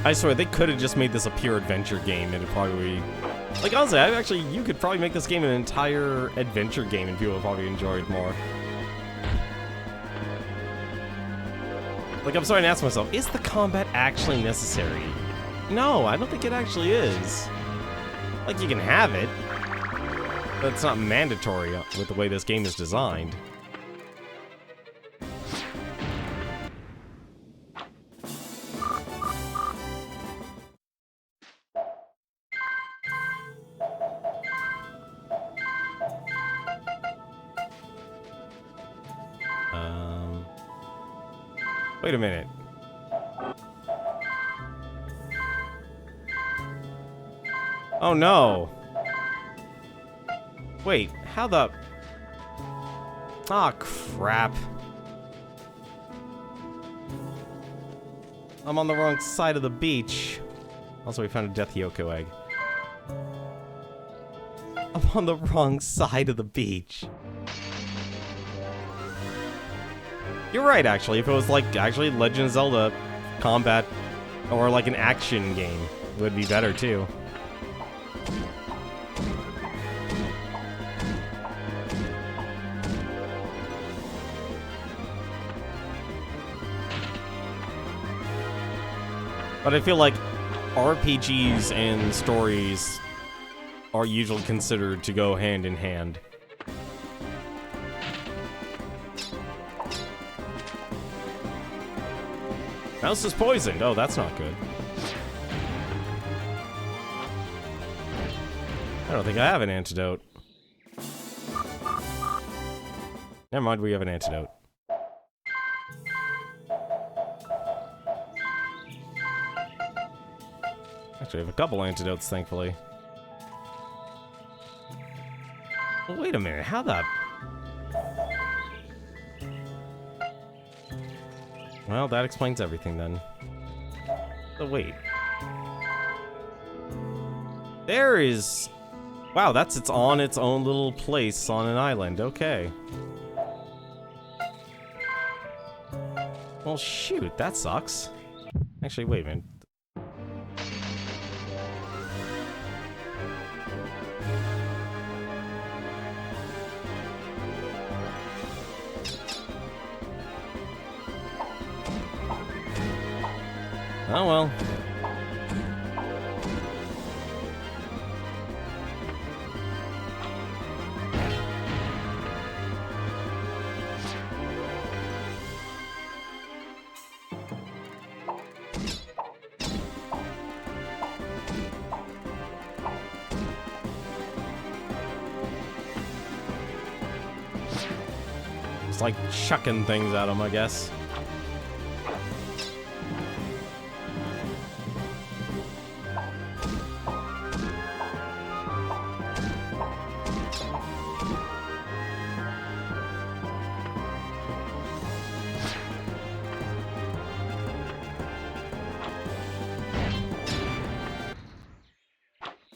I swear, they could have just made this a pure adventure game and it'd probably... Like, honestly, you could probably make this game an entire adventure game and people would probably enjoy it more. Like, I'm starting to ask myself, is the combat actually necessary? No, I don't think it actually is. Like, you can have it, but it's not mandatory with the way this game is designed. Wait a minute. Oh no. Wait, how the... Ah, crap. I'm on the wrong side of the beach. Also, we found a Death Yoko egg. I'm on the wrong side of the beach. You're right, actually. If it was like actually Legend of Zelda combat or like an action game, it would be better too. But I feel like RPGs and stories are usually considered to go hand in hand. Mouse is poisoned. Oh, that's not good. I don't think I have an antidote. Never mind, we have an antidote. Actually, I have a couple antidotes, thankfully. Well, wait a minute, how the... Well, that explains everything then. Oh, wait. There is... Wow, it's on its own little place on an island. Okay. Well, shoot, that sucks. Actually, wait a minute. Oh well. It's like chucking things at him, I guess.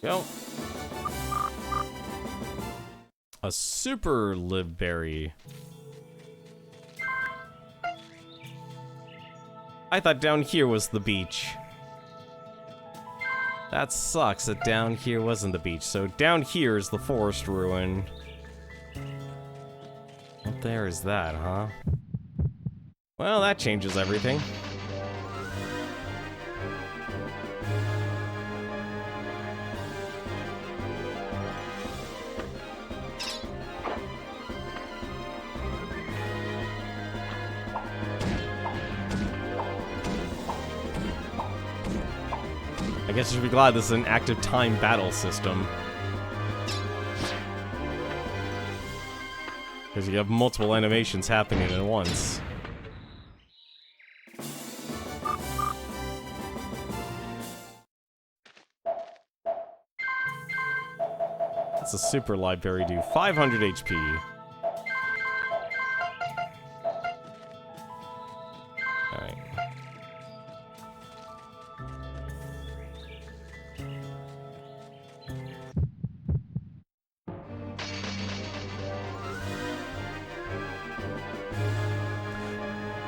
Go. A super live berry. I thought down here was the beach. That sucks that down here wasn't the beach. So down here is the forest ruin. Up there is that, huh? Well, that changes everything. I guess you should be glad this is an active time battle system. Because you have multiple animations happening at once. That's a super library do. 500 HP. Alright.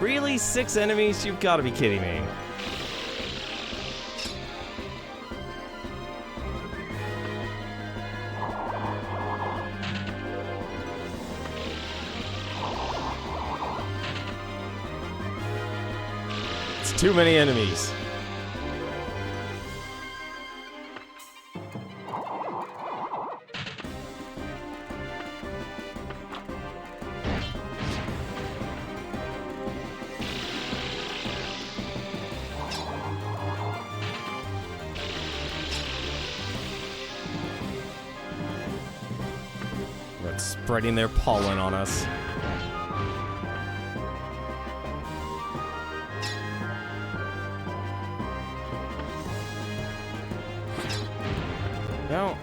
Really? 6 enemies? You've got to be kidding me. It's too many enemies. Spreading their pollen on us. No.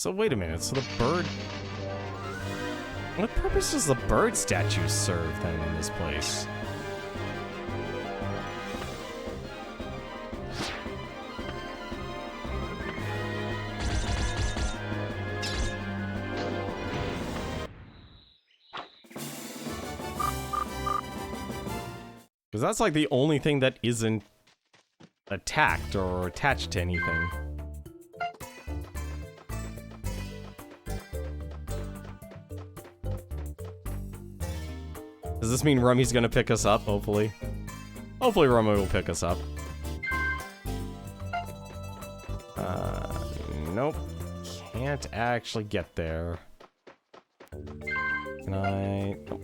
So wait a minute, so the bird... What purpose does the bird statue serve then in this place? Because that's like the only thing that isn't attacked or attached to anything. Does this mean Rummy's gonna pick us up, hopefully? Hopefully Rummy will pick us up. Nope. Can't actually get there. Can I... Oh,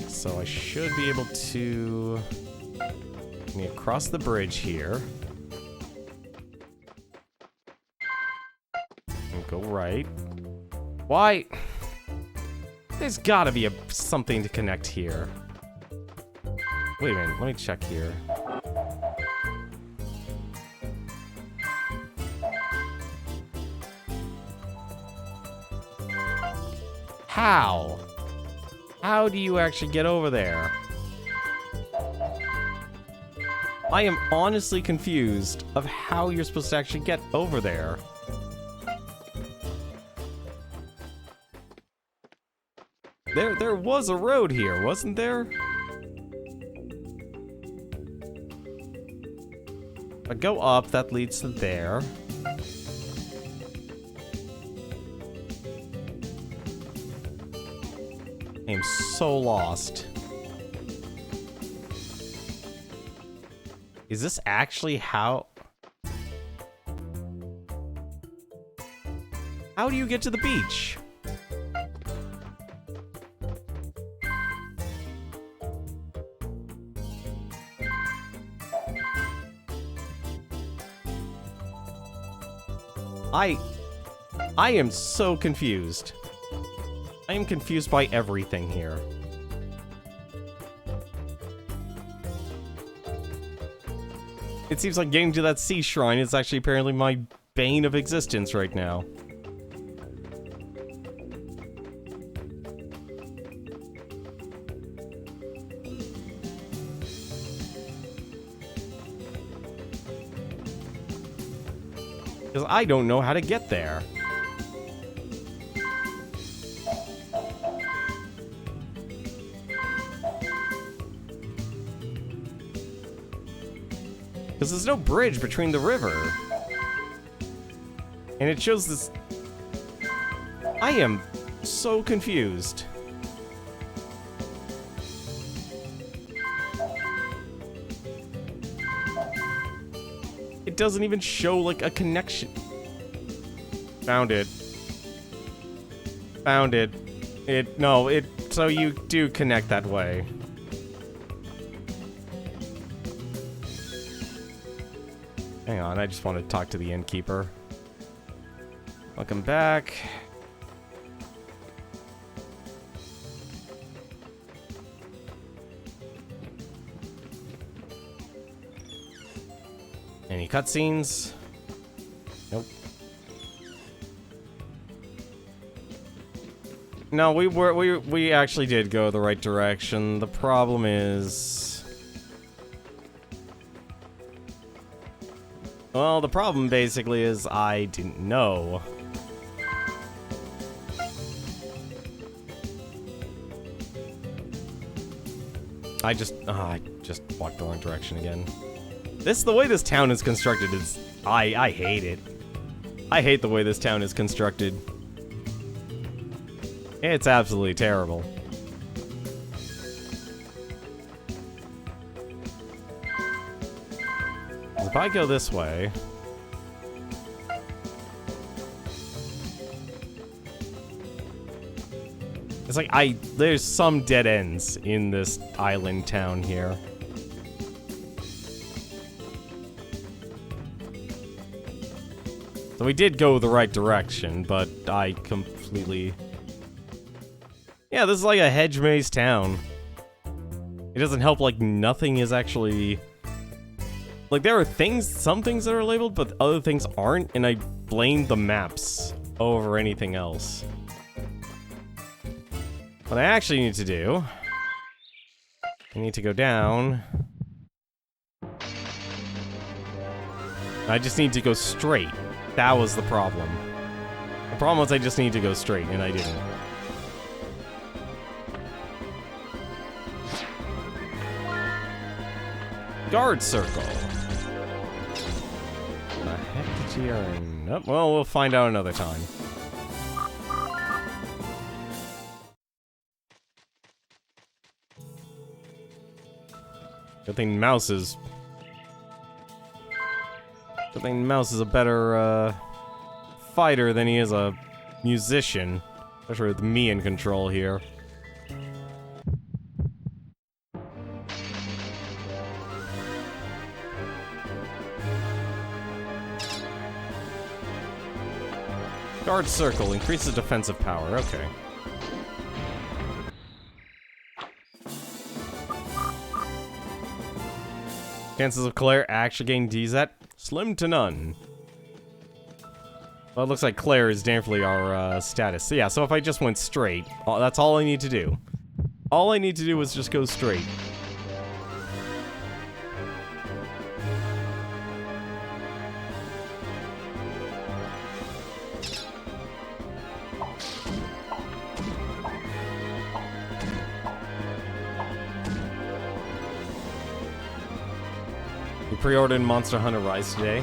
So I should be able to... Get me across the bridge here. Go right. Why? There's gotta be something to connect here. Wait a minute, let me check here. How? How do you actually get over there? I am honestly confused of how you're supposed to actually get over there. There was a road here, wasn't there? If I go up, that leads to there. I'm so lost. Is this actually how... How do you get to the beach? I am so confused. I am confused by everything here. It seems like getting to that sea shrine is actually apparently my bane of existence right now. Because I don't know how to get there. Because there's no bridge between the river. And it shows this... I am so confused. It doesn't even show, like, a connection. Found it. Found it. So you do connect that way. Hang on, I just want to talk to the innkeeper. Welcome back. Any cutscenes? Nope. No, we actually did go the right direction. The problem is, well, the problem basically is I didn't know. I just walked the wrong direction again. The way this town is constructed is, I hate it. I hate the way this town is constructed. It's absolutely terrible. If I go this way... It's like, there's some dead ends in this island town here. So we did go the right direction, but I completely... Yeah, this is like a hedge maze town. It doesn't help, like, nothing is actually... Like, there are some things that are labeled, but other things aren't, and I blame the maps over anything else. What I actually need to do... I need to go down. I just need to go straight. That was the problem. The problem was I just need to go straight, and I didn't. Guard circle. What the heck did you earn? Oh, well, we'll find out another time. Good thing Mouse is a better fighter than he is a musician. Especially with me in control here. Guard circle increases defensive power. Okay. Chances of Claire actually getting DZ? Slim to none. Well, it looks like Claire is definitely our status. So yeah, so if I just went straight, that's all I need to do. All I need to do is just go straight. Pre-ordered Monster Hunter Rise today.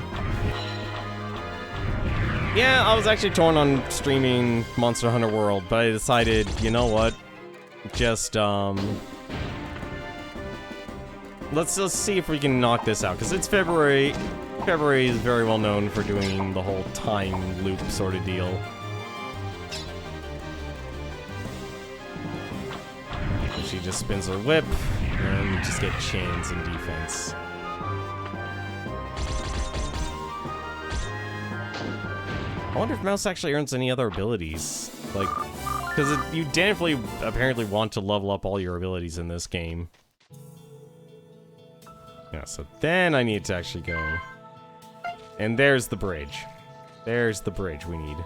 Yeah, I was actually torn on streaming Monster Hunter World, but I decided, you know what? Just, let's just see if we can knock this out, because it's February. February is very well known for doing the whole time loop sort of deal. She just spins her whip, and just get chains in defense. I wonder if Mouse actually earns any other abilities. Like, because you definitely apparently want to level up all your abilities in this game. Yeah, so then I need to actually go. And there's the bridge. There's the bridge we need.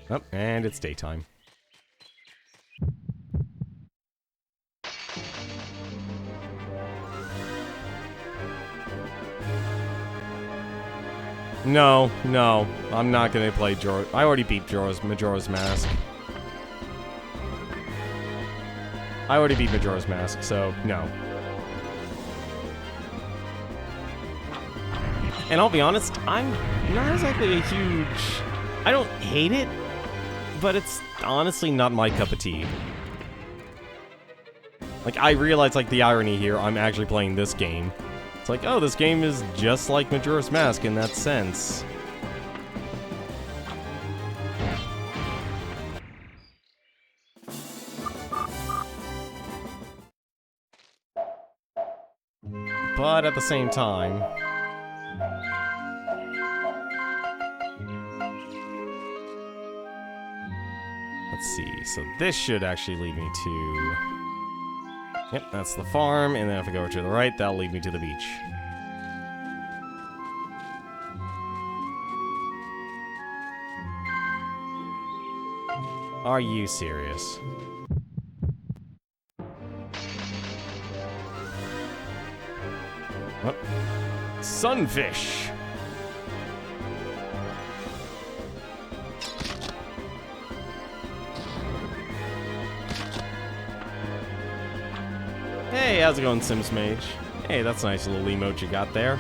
Oh, and it's daytime. No, I'm not gonna play Jor. I already beat Majora's Mask. I already beat Majora's Mask, so no. And I'll be honest, I'm not exactly a huge... I don't hate it, but it's honestly not my cup of tea. Like, I realize, like, the irony here, I'm actually playing this game. It's like, oh, this game is just like Majora's Mask in that sense. But at the same time... Let's see, so this should actually lead me to... Yep, that's the farm, and then if I go over to the right, that'll lead me to the beach. Are you serious? Oh. Sunfish! Hey, how's it going, Sims Mage? Hey, that's a nice little emote you got there.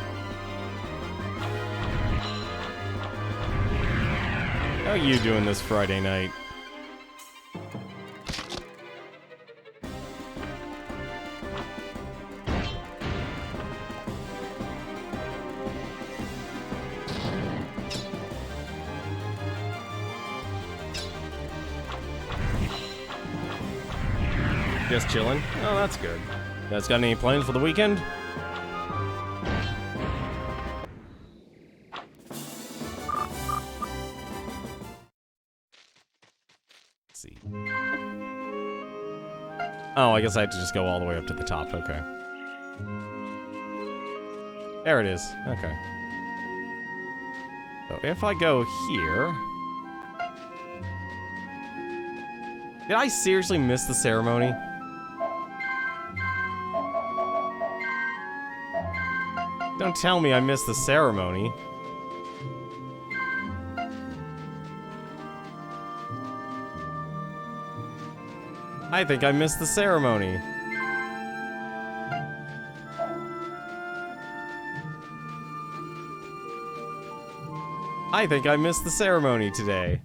How are you doing this Friday night? Just chilling? Oh, that's good. You guys got any plans for the weekend? Let's see. Oh, I guess I have to just go all the way up to the top. Okay. There it is. Okay. So if I go here... Did I seriously miss the ceremony? Don't tell me I missed the ceremony. I think I missed the ceremony. I think I missed the ceremony today.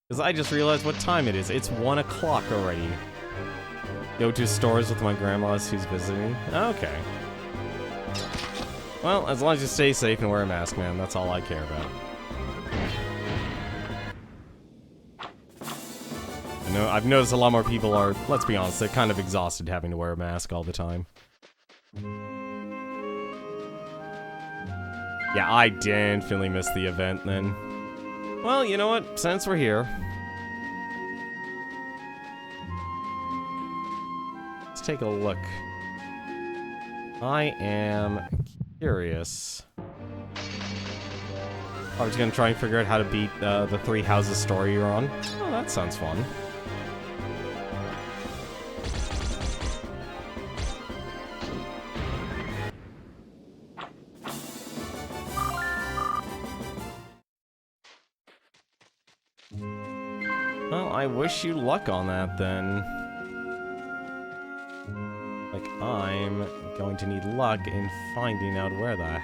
Because I just realized what time it is. It's 1 o'clock already. Go to stores with my grandma who's visiting. Okay. Well, as long as you stay safe and wear a mask, man, that's all I care about. I know, I've noticed a lot more people are, let's be honest, they're kind of exhausted having to wear a mask all the time. Yeah, I definitely missed the event then. Well, you know what? Since we're here... Let's take a look. I am curious. I was gonna try and figure out how to beat the 3 houses story you're on. Oh, that sounds fun. Well, I wish you luck on that then. Like, I'm going to need luck in finding out where that...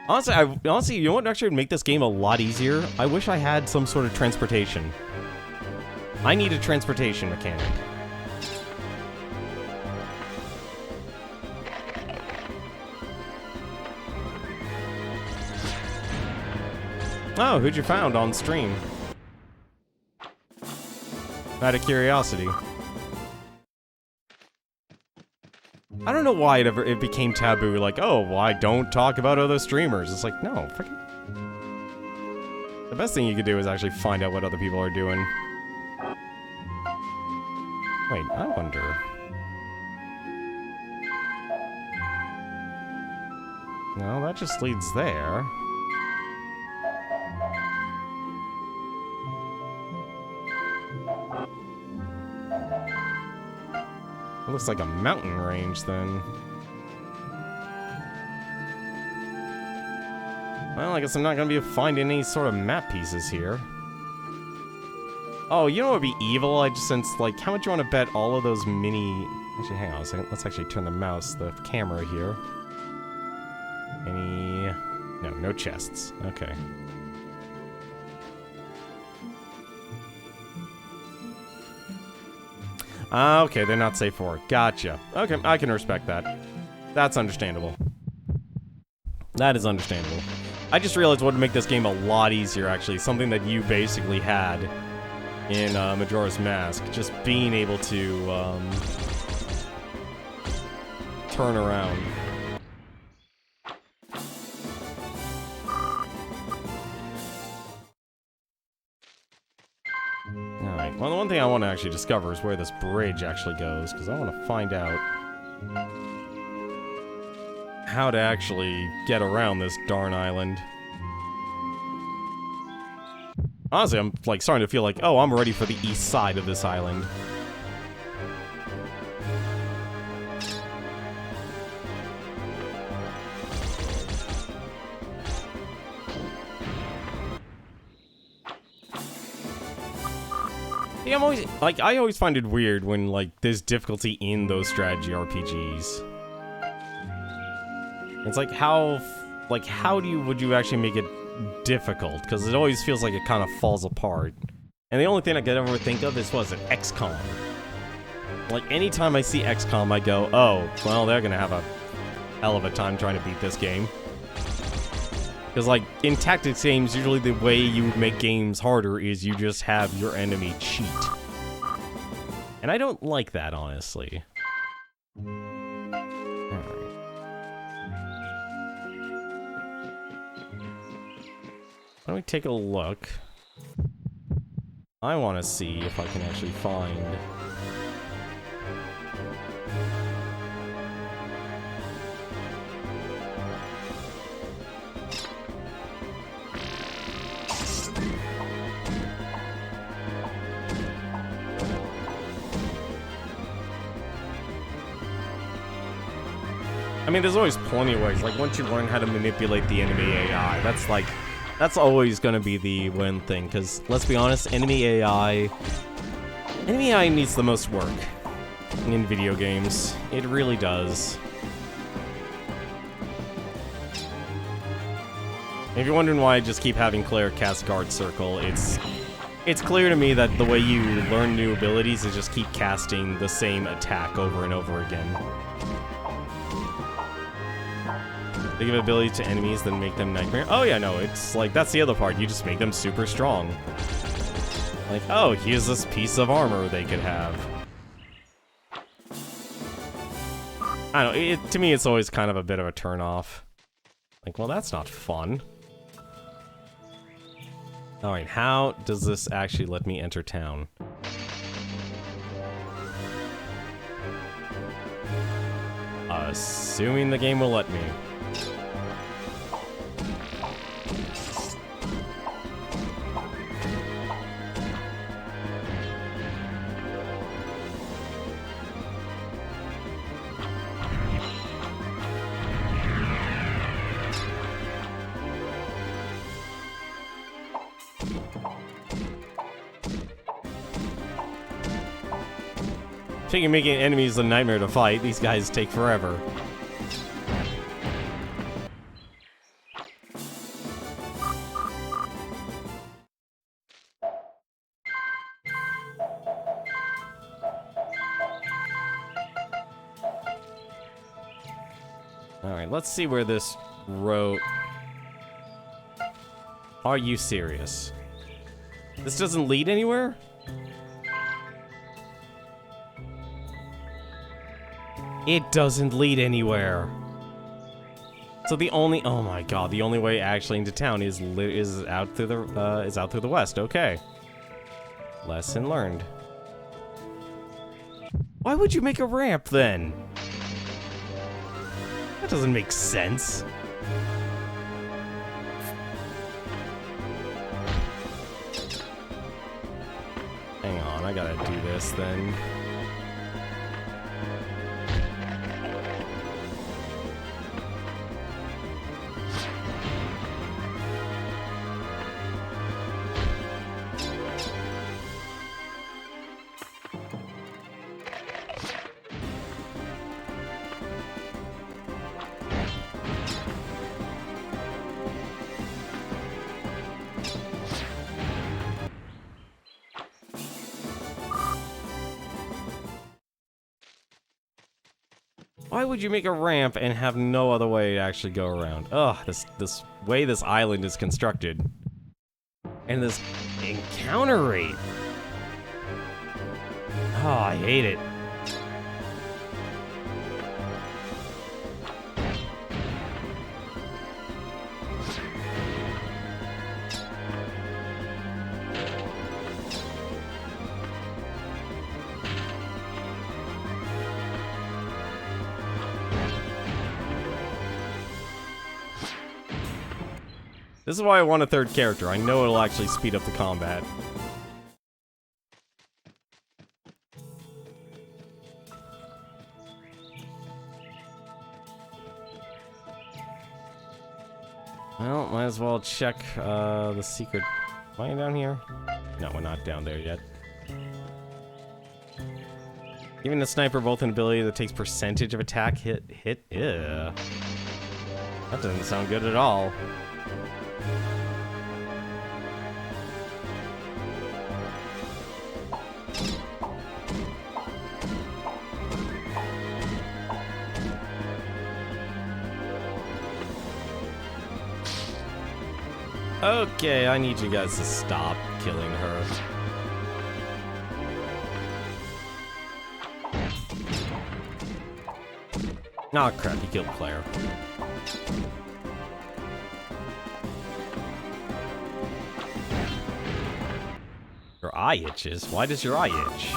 Honestly, you know what actually would make this game a lot easier? I wish I had some sort of transportation. I need a transportation mechanic. Oh, who'd you found on stream? Out of curiosity. I don't know why it became taboo, like, oh, why don't talk about other streamers? It's like, no, freaking... The best thing you could do is actually find out what other people are doing. Wait, I wonder... No, that just leads there. It looks like a mountain range, then. Well, I guess I'm not gonna be finding any sort of map pieces here. Oh, you know what would be evil? I just sensed, like, how much you want to bet all of those mini... Actually, hang on a second. Let's actually turn the camera here. Any No, no chests. Okay. Okay, they're not safe for work. Gotcha. Okay, I can respect that. That's understandable. That is understandable. I just realized what would make this game a lot easier, actually. Something that you basically had in Majora's Mask. Just being able to turn around. Alright, well, the one thing I want to actually discover is where this bridge actually goes, because I want to find out how to actually get around this darn island. Honestly, I'm like starting to feel like, oh, I'm ready for the east side of this island. Yeah, I'm always like, I always find it weird when like there's difficulty in those strategy RPGs. It's like how would you actually make it difficult? Because it always feels like it kind of falls apart. And the only thing I could ever think of is, was it XCOM? Like, anytime I see XCOM, I go, oh, well, they're gonna have a hell of a time trying to beat this game. Because, like, in tactics games, usually the way you make games harder is you just have your enemy cheat. And I don't like that, honestly. Let me take a look. I want to see if I can actually find... I mean, there's always plenty of ways. Like, once you learn how to manipulate the enemy AI, that's always gonna be the win thing, because, let's be honest, enemy AI needs the most work in video games. It really does. If you're wondering why I just keep having Claire cast Guard Circle, it's clear to me that the way you learn new abilities is just keep casting the same attack over and over again. They give ability to enemies, then make them nightmare. Oh yeah, no, it's like, that's the other part. You just make them super strong. Like, oh, here's this piece of armor they could have. I don't know, to me it's always kind of a bit of a turn-off. Like, well, that's not fun. Alright, how does this actually let me enter town? Assuming the game will let me. Figure making enemies a nightmare to fight. These guys take forever. Alright, let's see where this road... Are you serious? This doesn't lead anywhere? It doesn't lead anywhere. So the only, oh my god, the only way actually into town is out through the west. Okay. Lesson learned. Why would you make a ramp then? That doesn't make sense. Hang on, I gotta do this then. Why would you make a ramp and have no other way to actually go around? Ugh, this way this island is constructed. And this encounter rate. Oh, I hate it. This is why I want a third character. I know it'll actually speed up the combat. Well, might as well check the secret. Am I down here? No, we're not down there yet. Giving the sniper bolt an ability that takes percentage of attack hit. Ew. That doesn't sound good at all. Okay, I need you guys to stop killing her. Aw, crap, you killed the player. Your eye itches? Why does your eye itch?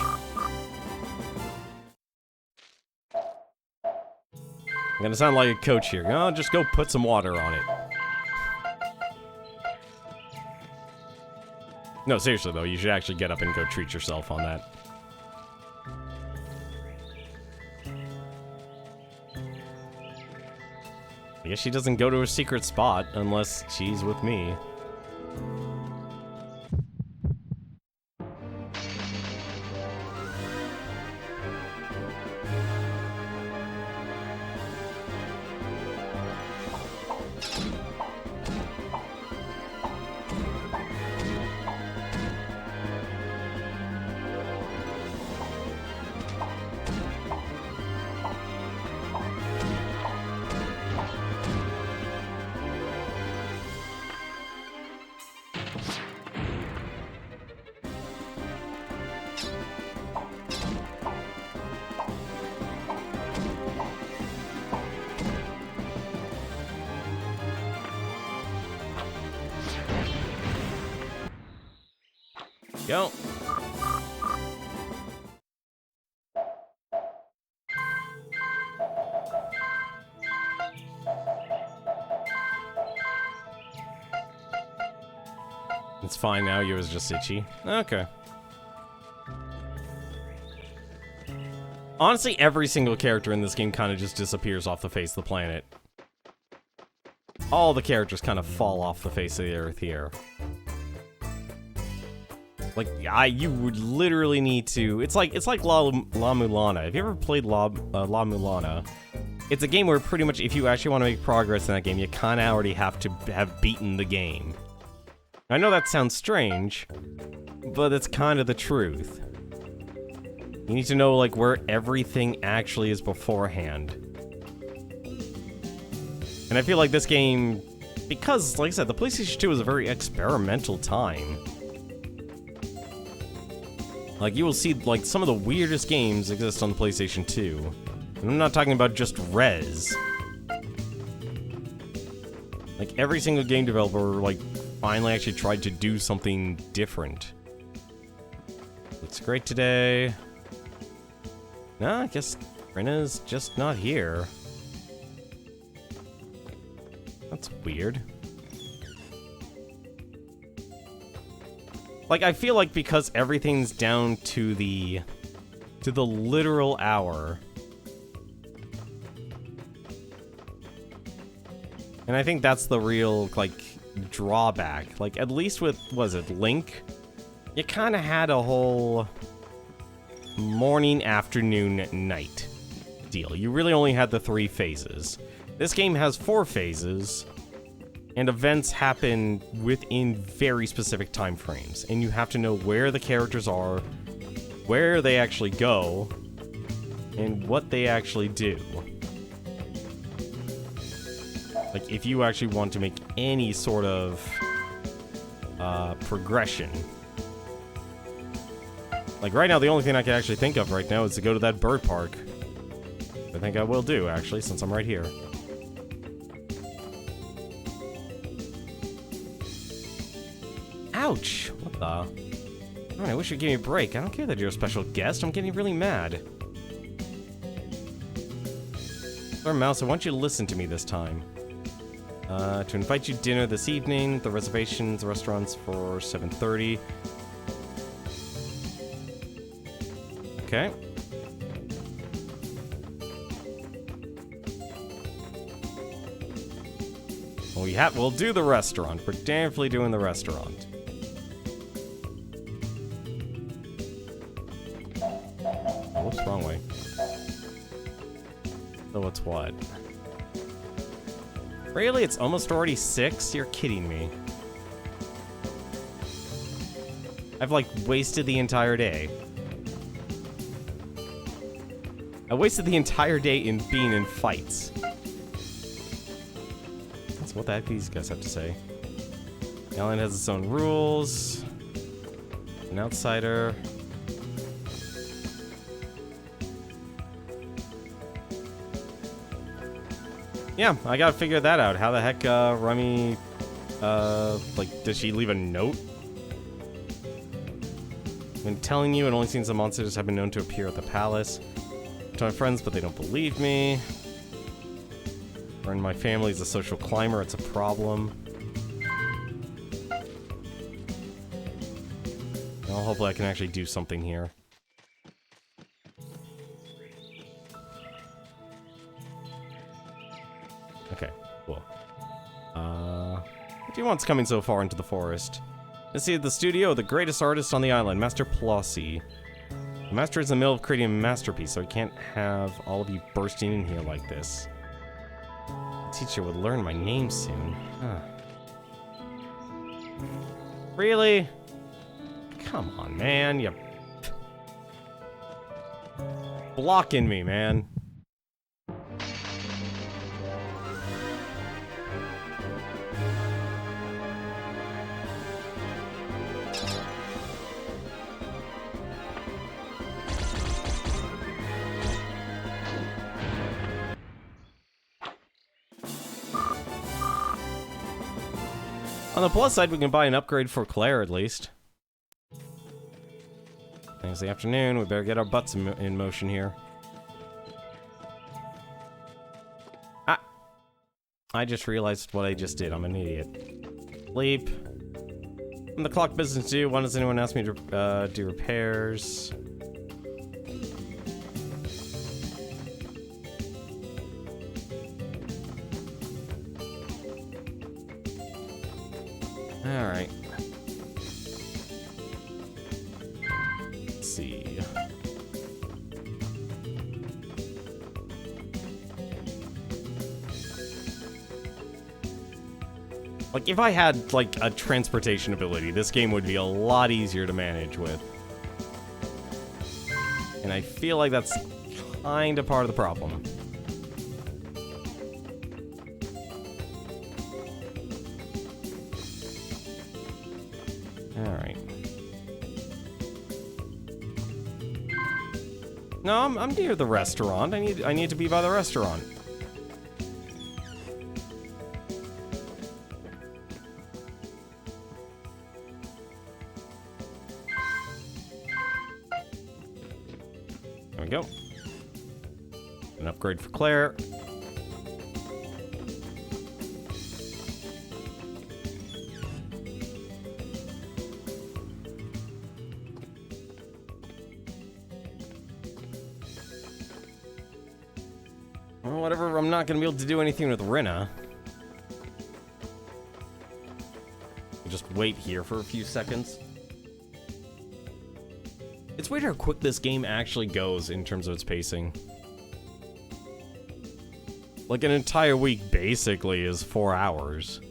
I'm gonna sound like a coach here. Oh, just go put some water on it. No, seriously though, you should actually get up and go treat yourself on that. I guess she doesn't go to a secret spot unless she's with me. Go. It's fine now, you was just itchy. Okay. Honestly, every single character in this game kind of just disappears off the face of the planet. All the characters kind of fall off the face of the earth here. Like, you would literally need to... It's like La Mulana. Have you ever played La Mulana? It's a game where pretty much if you actually want to make progress in that game, you kind of already have to have beaten the game. I know that sounds strange, but it's kind of the truth. You need to know, like, where everything actually is beforehand. And I feel like this game... Because, like I said, the PlayStation 2 was a very experimental time. Like, you will see, like, some of the weirdest games exist on the PlayStation 2. And I'm not talking about just Rez. Like, every single game developer, like, finally actually tried to do something different. Looks great today. Nah, I guess Rena's just not here. That's weird. Like, I feel like because everything's down to the literal hour. And I think that's the real, like, drawback. Like, at least with, was it Link? You kind of had a whole morning, afternoon, night deal. You really only had the 3 phases. This game has 4 phases. And events happen within very specific time frames. And you have to know where the characters are, where they actually go, and what they actually do. Like, if you actually want to make any sort of progression. Like, right now, the only thing I can actually think of right now is to go to that bird park. I think I will do, actually, since I'm right here. Ouch! What the? Man, I wish you'd give me a break. I don't care that you're a special guest. I'm getting really mad. Sir Mouse, I want you to listen to me this time. To invite you to dinner this evening. The reservations, restaurants for 7:30. Okay. We'll do the restaurant. We're definitely doing the restaurant. Oh, what's wrong way? So what's what? Really? It's almost already 6? You're kidding me. I've, like, wasted the entire day. I wasted the entire day in being in fights. That's what the heck these guys have to say. The island has its own rules. An outsider. Yeah, I gotta figure that out. How the heck, Rummy, like, did she leave a note? When telling you, it only seems the monsters have been known to appear at the palace. To my friends, but they don't believe me. Or in my family is a social climber, it's a problem. Well, hopefully I can actually do something here. Okay, cool. What do you want's coming so far into the forest? Let's see at the studio, the greatest artist on the island, Master Plossi. The master is in the middle of creating a masterpiece, so I can't have all of you bursting in here like this. The teacher would learn my name soon. Huh. Really? Come on, man. You're blocking me, man. On the plus side, we can buy an upgrade for Claire, at least. It's the afternoon, we better get our butts in motion here. Ah! I just realized what I just did. I'm an idiot. Sleep. When the clock business due, when does anyone ask me to do repairs? Alright. Let's see. Like, if I had, like, a transportation ability, this game would be a lot easier to manage with. And I feel like that's kind of part of the problem. Alright. No, I'm near the restaurant. I need to be by the restaurant. There we go. An upgrade for Claire. Well, whatever, I'm not gonna be able to do anything with Rinna. Just wait here for a few seconds. It's weird how quick this game actually goes in terms of its pacing. Like, an entire week basically is 4 hours.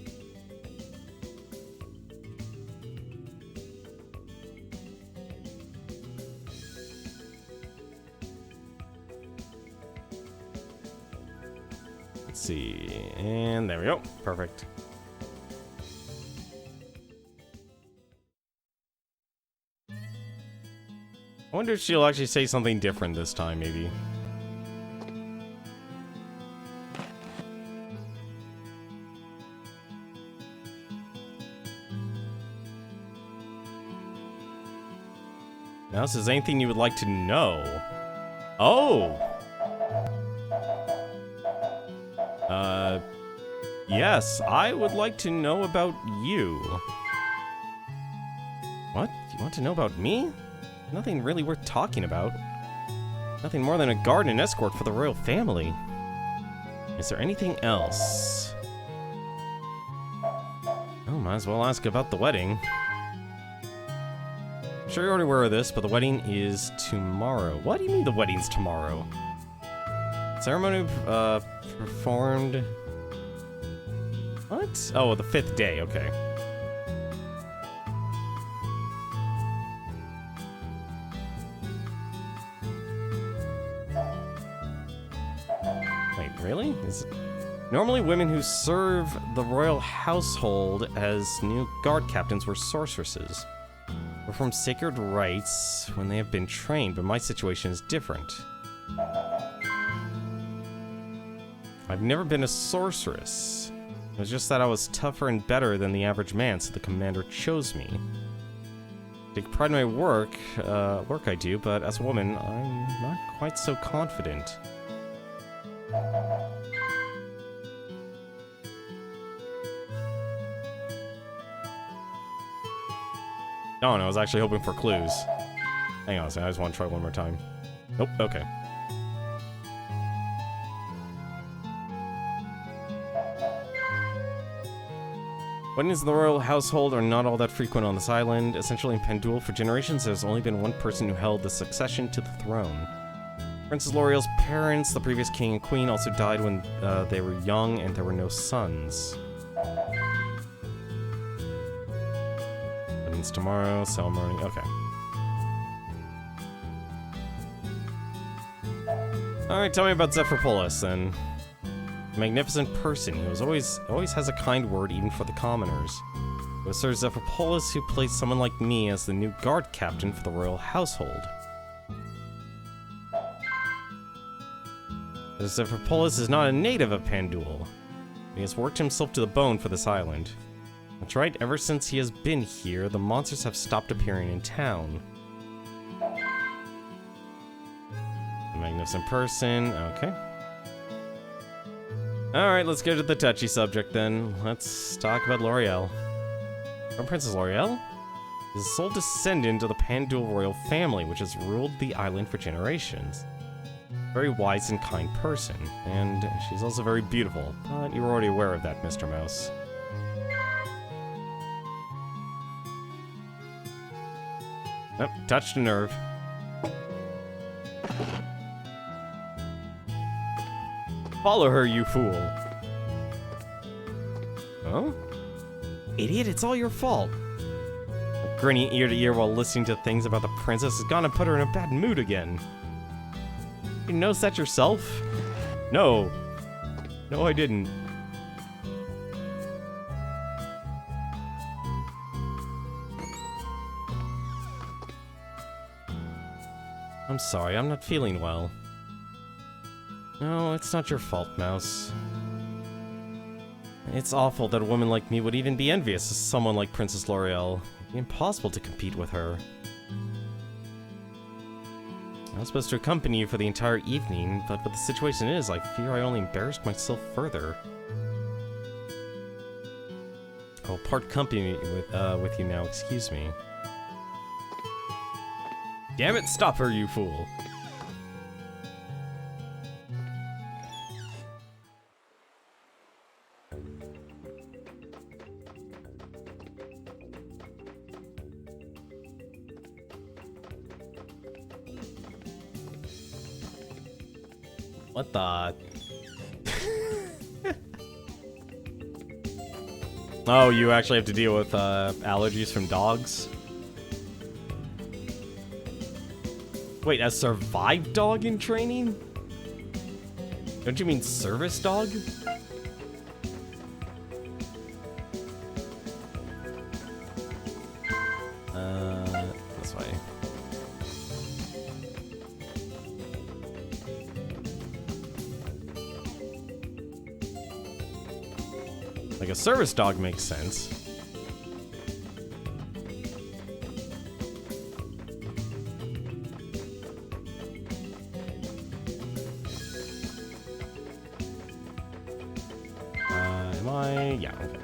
Let's see. And there we go. Perfect. I wonder if she'll actually say something different this time, maybe. Now, is there anything you would like to know? Oh! Yes, I would like to know about you. What? You want to know about me? Nothing really worth talking about. Nothing more than a guard and escort for the royal family. Is there anything else? Oh, might as well ask about the wedding. I'm sure you're already aware of this, but the wedding is tomorrow. What do you mean the wedding's tomorrow? Ceremony performed... What? Oh, the 5th day, okay. Wait, really? Is it... Normally women who serve the royal household as new guard captains were sorceresses. Perform sacred rites when they have been trained, but my situation is different. I've never been a sorceress. It was just that I was tougher and better than the average man, so the commander chose me. I take pride in my work I do, but as a woman, I'm not quite so confident. Oh no, I was actually hoping for clues. Hang on a second, I just want to try one more time. Nope, okay. Weddings in the royal household are not all that frequent on this island. Essentially in Pandul, for generations, there's only been one person who held the succession to the throne. Princess L'Oreal's parents, the previous king and queen, also died when they were young and there were no sons. Weddings tomorrow, ceremony, okay. Alright, tell me about Zephyropolis, then. Magnificent person. He was always has a kind word even for the commoners. It was Sir Zephyropolis who placed someone like me as the new guard captain for the royal household. Zephyropolis is not a native of Pandul. He has worked himself to the bone for this island. That's right, ever since he has been here, the monsters have stopped appearing in town. A magnificent person, okay. Alright, let's go to the touchy subject then. Let's talk about L'Oreal. From Princess L'Oreal is the sole descendant of the Pandul royal family, which has ruled the island for generations. Very wise and kind person, and she's also very beautiful, but you're already aware of that, Mr. Mouse. Nope, touched a nerve. Follow her, you fool. Oh? Idiot, it's all your fault. Grinning ear to ear while listening to things about the princess has gone and put her in a bad mood again. You noticed that yourself? No. No, I didn't. I'm sorry, I'm not feeling well. No, it's not your fault, Mouse. It's awful that a woman like me would even be envious of someone like Princess L'Oreal. It'd be impossible to compete with her. I was supposed to accompany you for the entire evening, but what the situation is, I fear I only embarrassed myself further. I'll part company with you now, excuse me. Damn it, stop her, you fool! What the... Oh, you actually have to deal with allergies from dogs? Wait, a survived dog in training? Don't you mean service dog? This way. Like a service dog makes sense. Am I? Yeah, okay.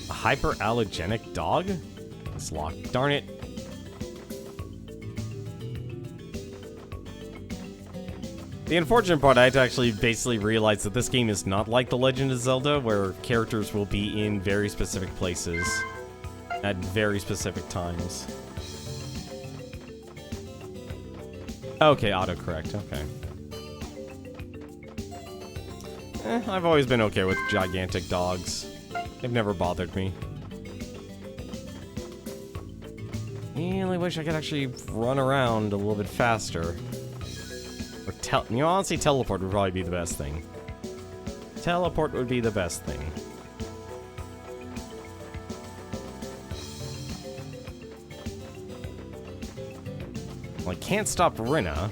Hyperallergenic dog? It's locked. Darn it. The unfortunate part, I had to actually basically realize that this game is not like The Legend of Zelda, where characters will be in very specific places at very specific times. Okay, autocorrect. Okay. I've always been okay with gigantic dogs. They've never bothered me. Really wish I could actually run around a little bit faster. Or honestly, teleport would probably be the best thing. Teleport would be the best thing. Well, I can't stop Rinna.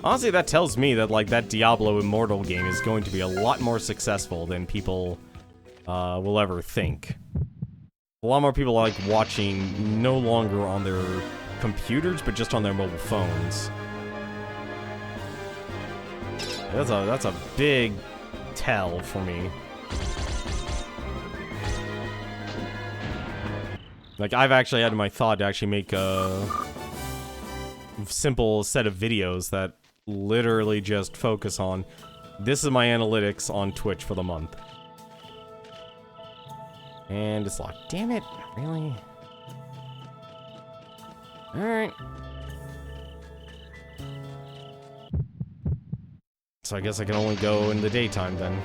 Honestly, that tells me that, like, that Diablo Immortal game is going to be a lot more successful than people will ever think. A lot more people like watching no longer on their computers, but just on their mobile phones. That's a big tell for me. Like, I've actually had my thought to actually make a simple set of videos that literally just focus on, this is my analytics on Twitch for the month. And it's locked. Damn it. Really? Alright. So I guess I can only go in the daytime then.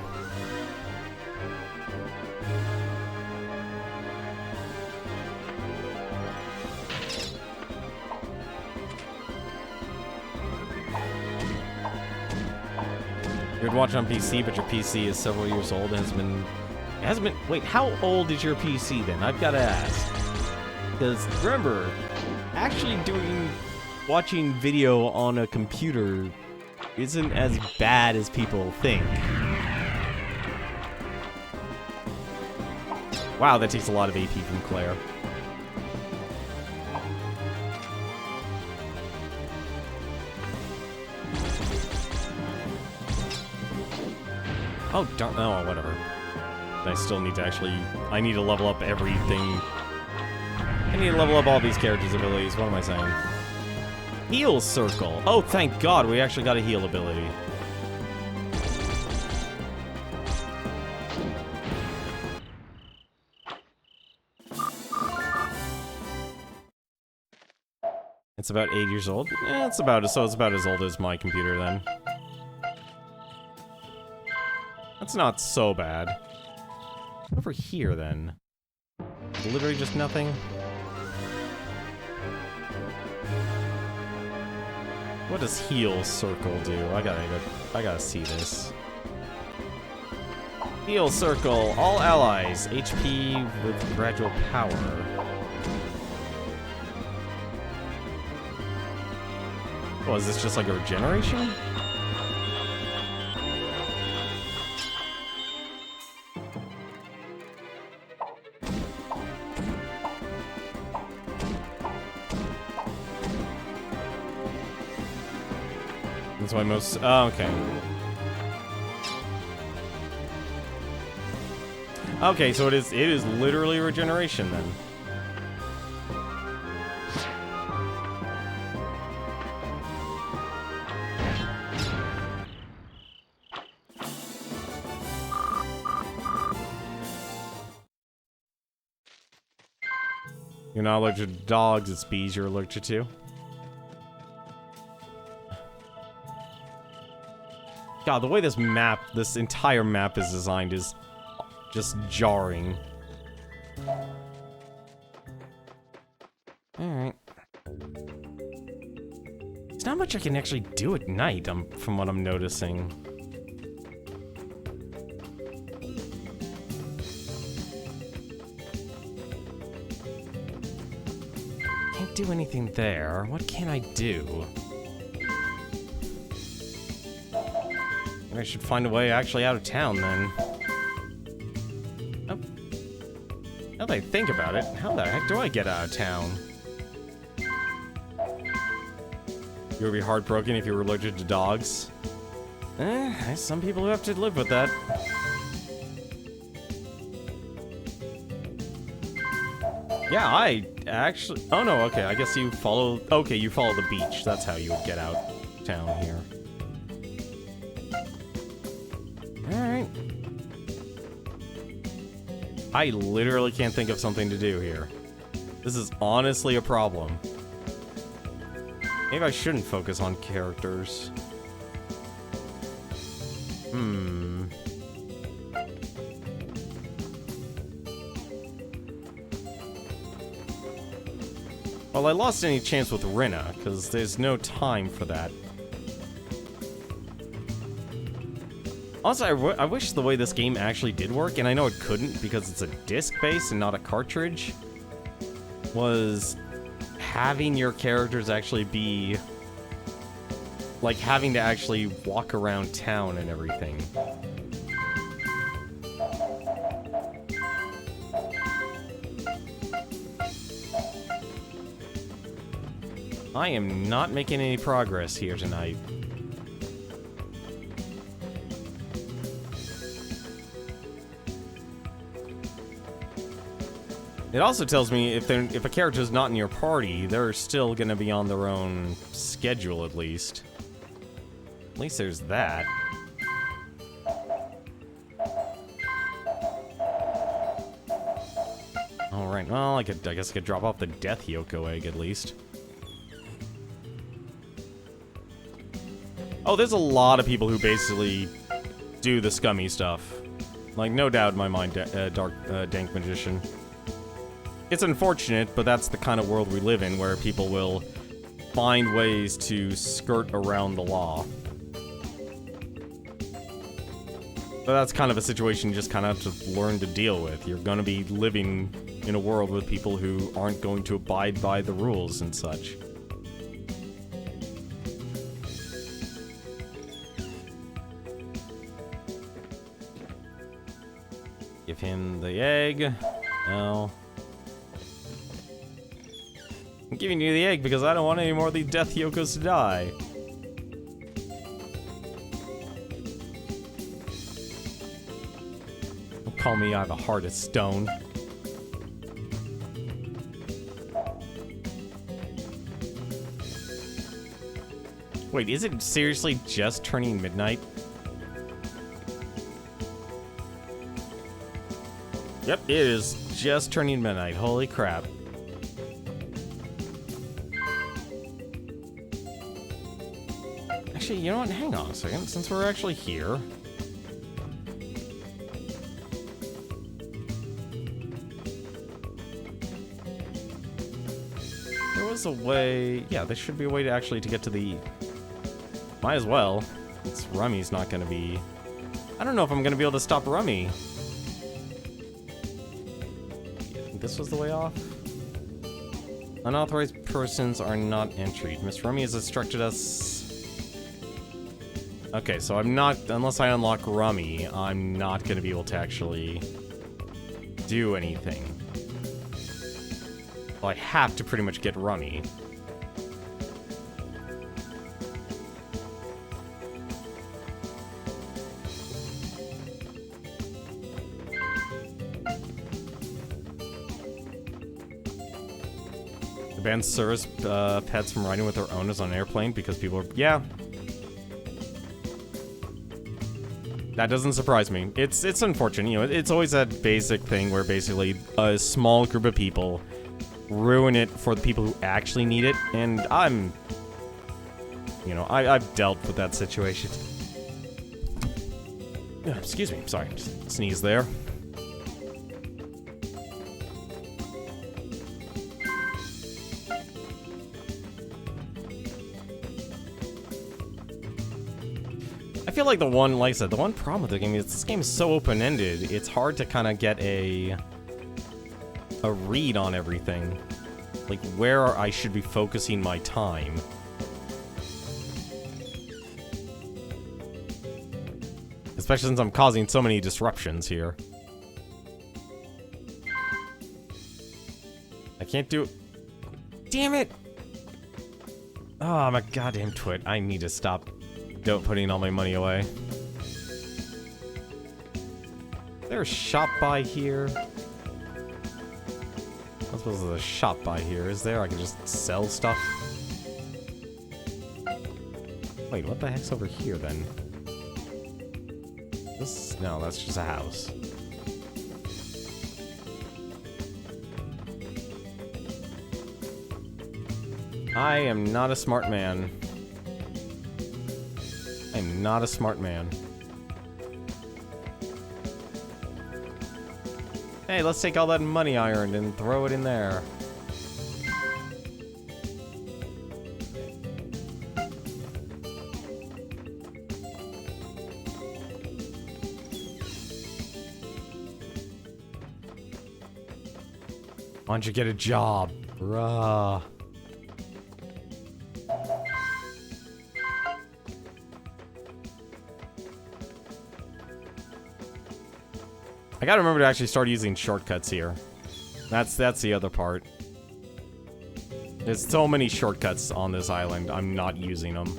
You'd watch on PC, but your PC is several years old and hasn't been. Wait, how old is your PC then? I've got to ask. Because remember, actually watching video on a computer isn't as bad as people think. Wow, that takes a lot of AP from Claire. Oh, darn. Oh, whatever. I still need to I need to level up everything. I need to level up all these characters' abilities. What am I saying? Heal Circle. Oh, thank God, we actually got a heal ability. It's about 8 years old? Yeah, it's about as old as my computer then. That's not so bad. Over here, then. Literally just nothing. What does Heal Circle do? I gotta see this. Heal Circle. All allies. HP with gradual power. Oh, is this just like a regeneration? That's why most. Oh, okay. Okay, so it is literally regeneration then. You're not allergic to dogs, it's bees you're allergic to. God, the way this entire map is designed is just jarring. Alright. There's not much I can actually do at night, from what I'm noticing. Can't do anything there. What can I do? Maybe I should find a way actually out of town then. Oh. Now that I think about it, how the heck do I get out of town? You would be heartbroken if you were allergic to dogs? There's some people who have to live with that. Yeah, I actually... Oh no, okay, I guess you follow... Okay, you follow the beach. That's how you would get out town here. Alright. I literally can't think of something to do here. This is honestly a problem. Maybe I shouldn't focus on characters. Well, I lost any chance with Rinna, because there's no time for that. Also, I wish the way this game actually did work, and I know it couldn't because it's a disc base and not a cartridge, was having your characters actually be like having to actually walk around town and everything. I am not making any progress here tonight. It also tells me if a character is not in your party, they're still going to be on their own schedule, at least. At least there's that. Alright, well, I guess I could drop off the Death Yoko egg, at least. Oh, there's a lot of people who basically do the scummy stuff. Like, no doubt in my mind, Dank Magician. It's unfortunate, but that's the kind of world we live in, where people will find ways to skirt around the law. But that's kind of a situation you just kind of have to learn to deal with. You're going to be living in a world with people who aren't going to abide by the rules and such. Give him the egg. No. I'm giving you the egg because I don't want any more of these Death Yokos to die. Don't call me I have a heart of stone. Wait, is it seriously just turning midnight? Yep, it is just turning midnight. Holy crap. Actually, you know what? Hang on a second. Since we're actually here... There was a way... Yeah, there should be a way to actually get to the... Might as well. It's Rummy's not gonna be... I don't know if I'm gonna be able to stop Rummy. This was the way off? Unauthorized persons are not entered. Miss Rummy has instructed us... Okay, so I'm not... Unless I unlock Rummy, I'm not going to be able to actually do anything. Well, I have to pretty much get Rummy. Ban service pets from riding with their owners on an airplane because people are... Yeah. That doesn't surprise me. It's unfortunate, you know, it's always that basic thing where basically a small group of people ruin it for the people who actually need it, and I'm... You know, I've dealt with that situation. Excuse me, sorry, just sneeze there. I feel like like I said, the one problem with the game is this game is so open-ended, it's hard to kind of get a read on everything. Like, where I should be focusing my time. Especially since I'm causing so many disruptions here. I can't do... Damn it! Oh, my goddamn twit. I need to stop putting all my money away. Is there a shop by here? I suppose there's a shop by here. Is there? I can just sell stuff? Wait, what the heck's over here then? This? No, that's just a house. I am not a smart man. I am not a smart man. Hey, let's take all that money I earned and throw it in there. Why don't you get a job? Bruh. I gotta remember to actually start using shortcuts here. That's the other part. There's so many shortcuts on this island, I'm not using them.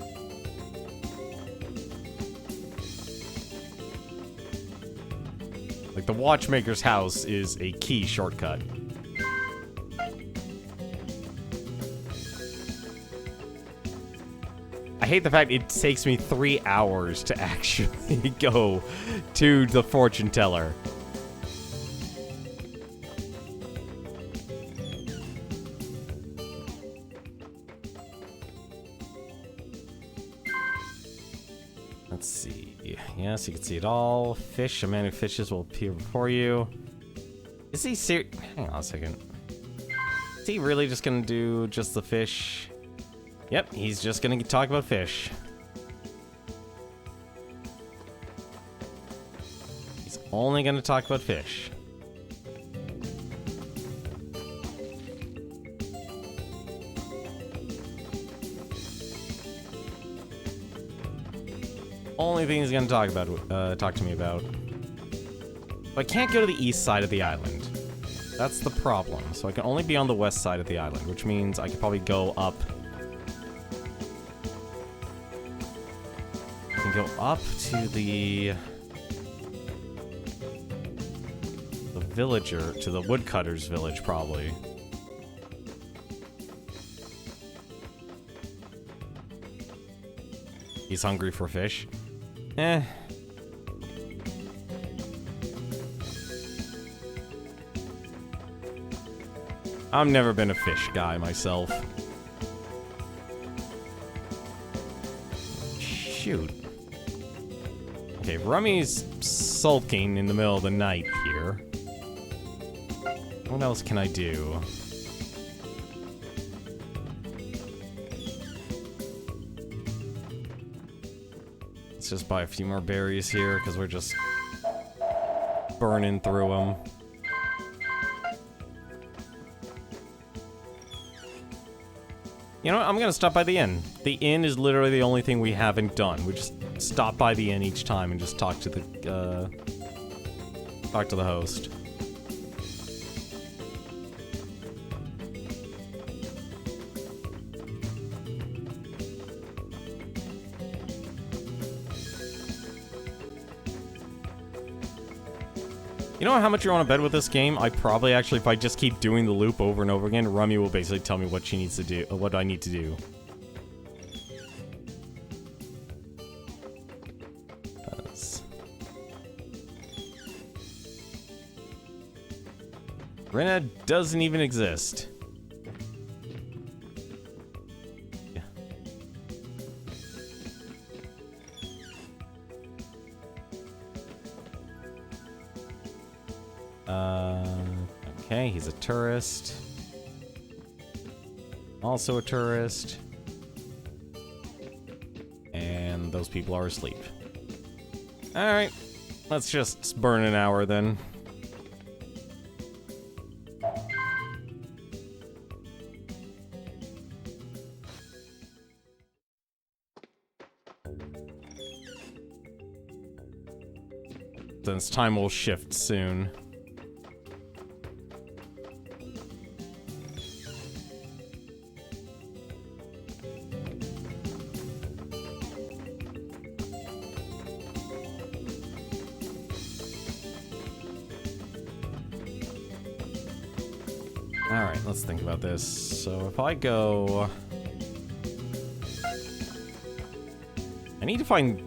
Like, the watchmaker's house is a key shortcut. I hate the fact it takes me 3 hours to actually go to the fortune teller. Let's see. Yes, you can see it all. Fish, a man who fishes will appear before you. Is he serious? Hang on a second. Is he really just gonna do just the fish? Yep, he's just gonna talk about fish. He's only gonna talk about fish. Only thing he's gonna talk to me about. But I can't go to the east side of the island. That's the problem. So I can only be on the west side of the island, which means I could probably go up. I can go up to the villager, to the woodcutter's village, probably. He's hungry for fish. Eh. I've never been a fish guy myself. Shoot. Okay, Rummy's sulking in the middle of the night here. What else can I do? Let's just buy a few more berries here, because we're just burning through them. You know what? I'm gonna stop by the inn. The inn is literally the only thing we haven't done. We just stop by the inn each time and just talk to the host. You know how much you're on a bed with this game? I probably actually, if I just keep doing the loop over and over again, Rummy will basically tell me what she needs to do, what I need to do. Rena doesn't even exist. Okay, he's a tourist. Also a tourist. And those people are asleep. Alright, let's just burn an hour then. Since time will shift soon. Alright, let's think about this. So if I go... I need to find...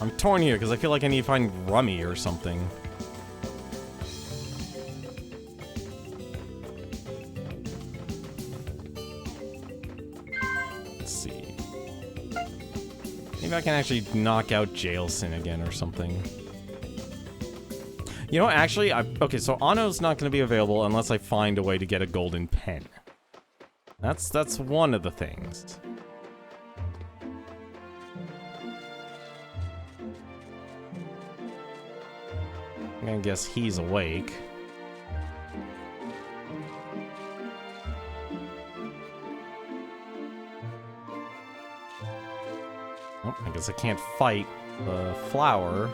I'm torn here, because I feel like I need to find Rummy or something. Let's see. Maybe I can actually knock out Jailson again or something. You know, actually, okay, so Anno's not going to be available unless I find a way to get a golden pen. That's one of the things. I'm gonna guess he's awake. Oh, I guess I can't fight the flower.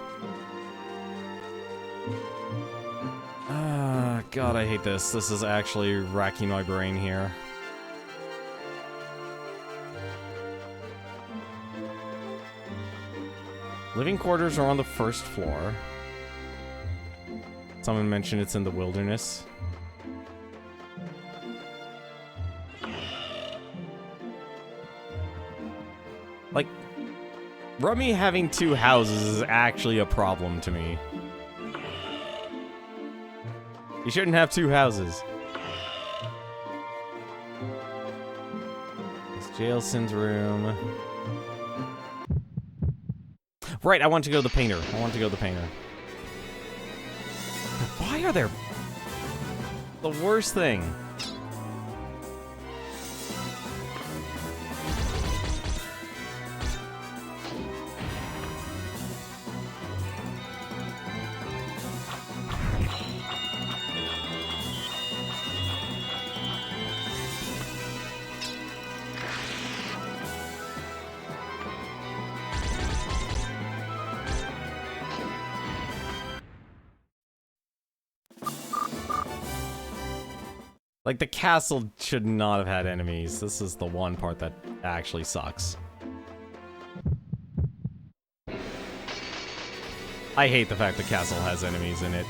Ah, God, I hate this. This is actually racking my brain here. Living quarters are on the first floor. Someone mentioned it's in the wilderness. Like, Rummy having two houses is actually a problem to me. You shouldn't have two houses. It's Jailson's room. Right, I want to go to the painter. Why are there... The worst thing. Like, the castle should not have had enemies. This is the one part that actually sucks. I hate the fact the castle has enemies in it.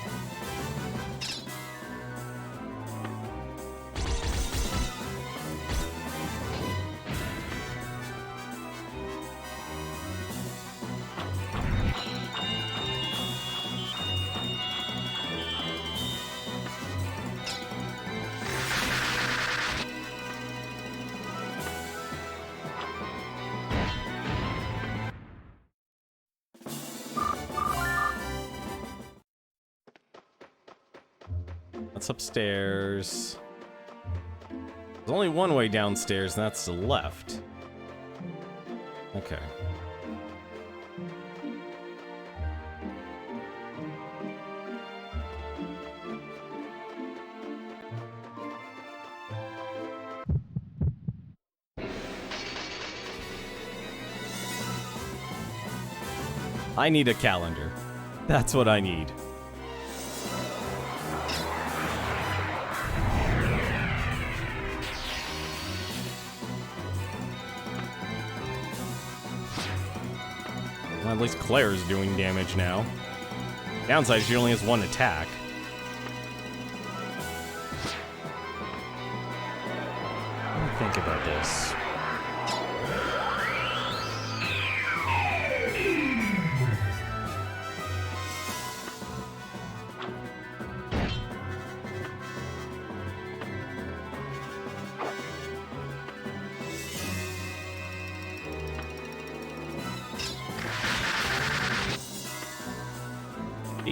That's upstairs. There's only one way downstairs, and that's the left. Okay. I need a calendar. That's what I need. Well, at least Claire's doing damage now. Downside, she only has one attack. Let me think about this.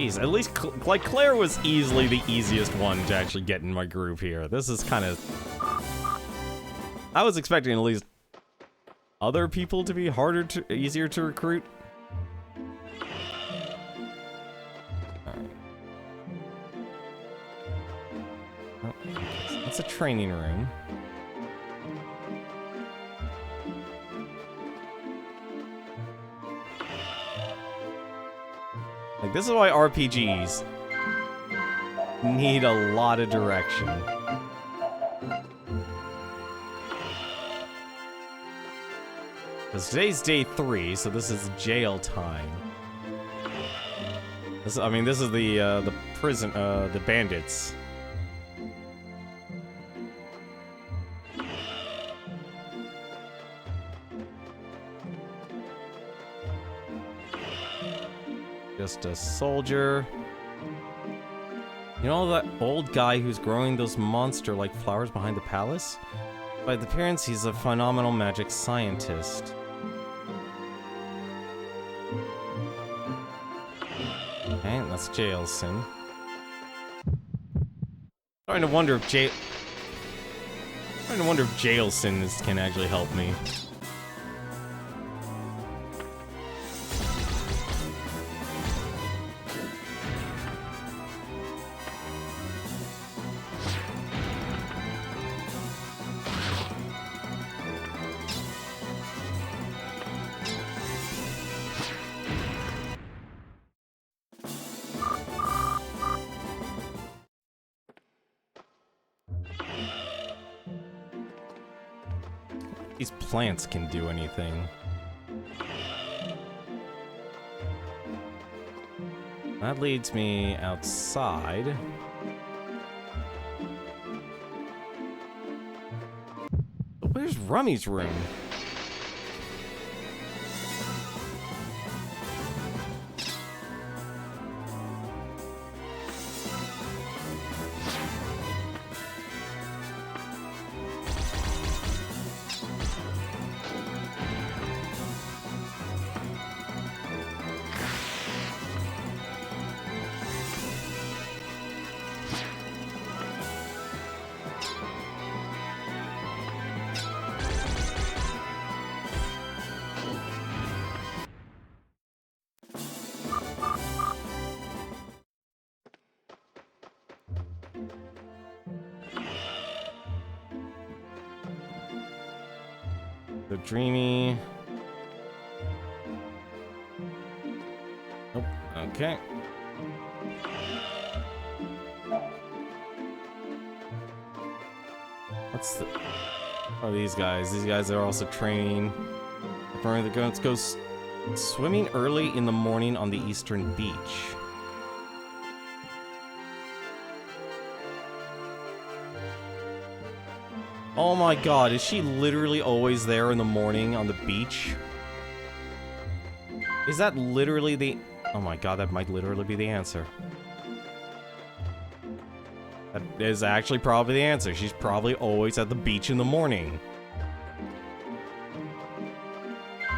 Jeez, at least, like, Claire was easily the easiest one to actually get in my groove here. This is kind of... I was expecting at least other people to be easier to recruit. Alright. Oh, okay. That's a training room. Like, this is why RPGs need a lot of direction. Because today's day 3, so this is jail time. This is the prison, the bandits. Just a soldier. You know that old guy who's growing those monster-like flowers behind the palace? By the appearance, he's a phenomenal magic scientist. Okay, that's Jailson. Starting to wonder if Jailson can actually help me. These plants can do anything. That leads me outside. But where's Rummy's room? The dreamy. Nope. Okay. What's the... Oh, these guys. These guys are also training. They're going to go swimming early in the morning on the eastern beach. Oh my god, is she literally always there in the morning on the beach? Is that literally the... Oh my god, that might literally be the answer. That is actually probably the answer. She's probably always at the beach in the morning.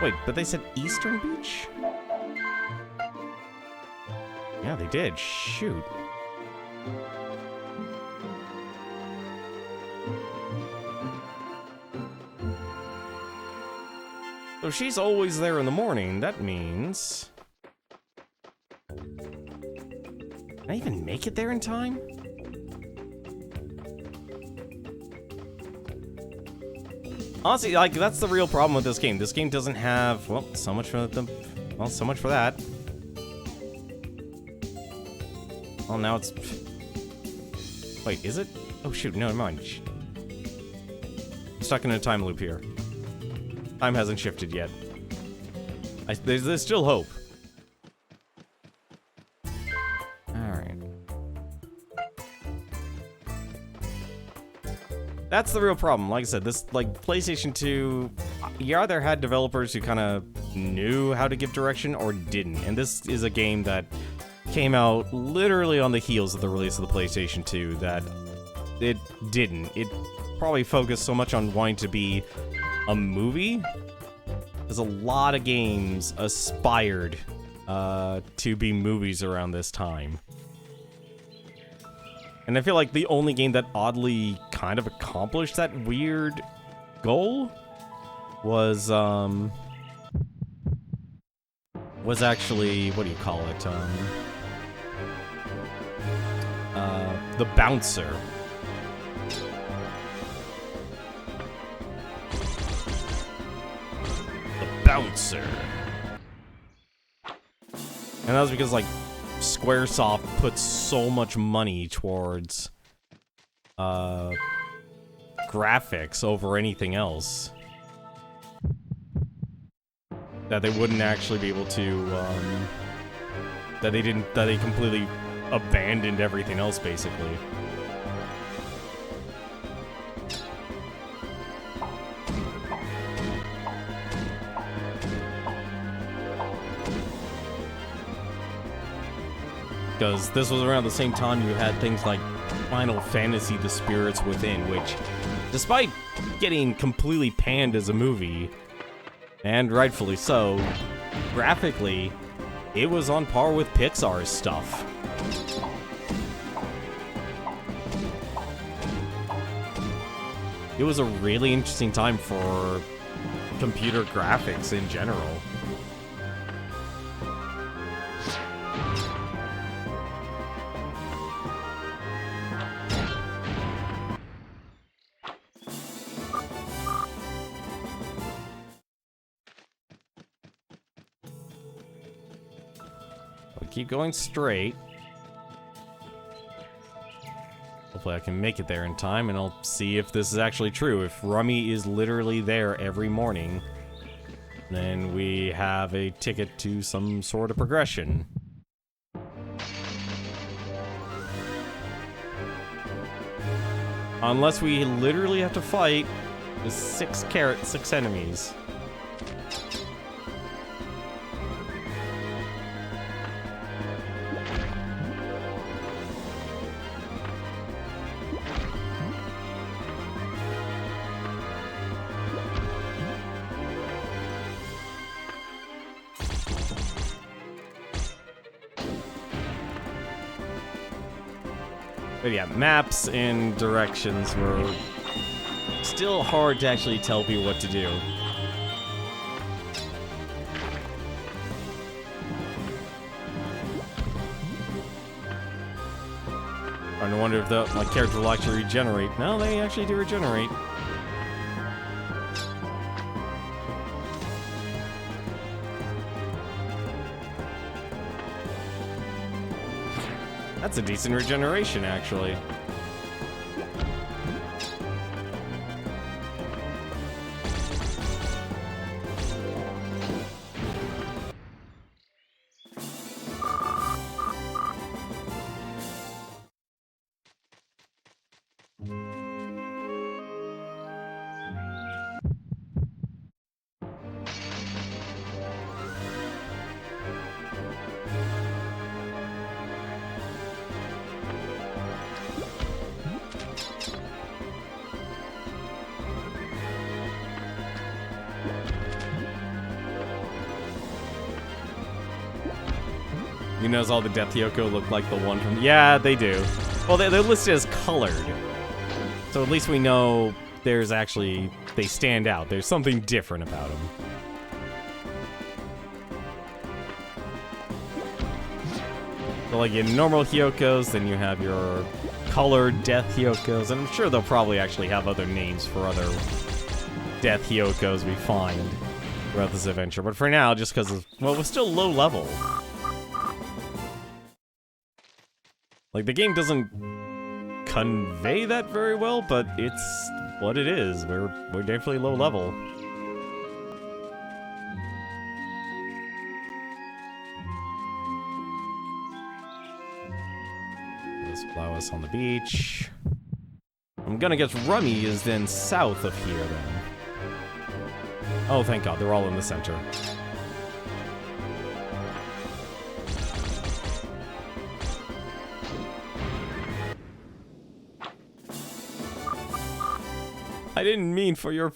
Wait, but they said Eastern Beach? Yeah, they did. Shoot. So she's always there in the morning. That means... Can I even make it there in time? Honestly, like, that's the real problem with this game. This game doesn't have... Well, so much for the... Well, so much for that. Well, now it's... Wait, is it? Oh, shoot, no, never mind. I'm stuck in a time loop here. Time hasn't shifted yet. There's still hope. Alright. That's the real problem. Like I said, this, like, PlayStation 2, you either had developers who kind of knew how to give direction or didn't. And this is a game that came out literally on the heels of the release of the PlayStation 2 that it didn't. It probably focused so much on wanting to be a movie. There's a lot of games aspired to be movies around this time. And I feel like the only game that oddly kind of accomplished that weird goal was actually, what do you call it? The Bouncer. The Bouncer. And that was because, like, Squaresoft put so much money towards graphics over anything else that they wouldn't actually be able to that they completely abandoned everything else, basically. Because this was around the same time you had things like Final Fantasy: The Spirits Within, which, despite getting completely panned as a movie, and rightfully so, graphically, it was on par with Pixar's stuff. It was a really interesting time for computer graphics in general. Keep going straight. Hopefully I can make it there in time, and I'll see if this is actually true. If Rummy is literally there every morning, then we have a ticket to some sort of progression. Unless we literally have to fight with 6 enemies. But yeah, maps and directions were still hard to actually tell people what to do. I wonder if my character will actually regenerate. No, they actually do regenerate. That's a decent regeneration, actually. You notice all the Death Hyoko look like the one from... Yeah, they do. Well, they're listed as colored. So at least we know there's actually... They stand out. There's something different about them. So like in normal Hyokos, then you have your colored Death Hyokos. And I'm sure they'll probably actually have other names for other Death Hyokos we find throughout this adventure. But for now, just because of... Well, we're still low level. Like, the game doesn't convey that very well, but it's what it is. We're definitely low level. Let's plow us on the beach. I'm gonna guess Rummy is then south of here, then. Oh, thank God, they're all in the center. I didn't mean for your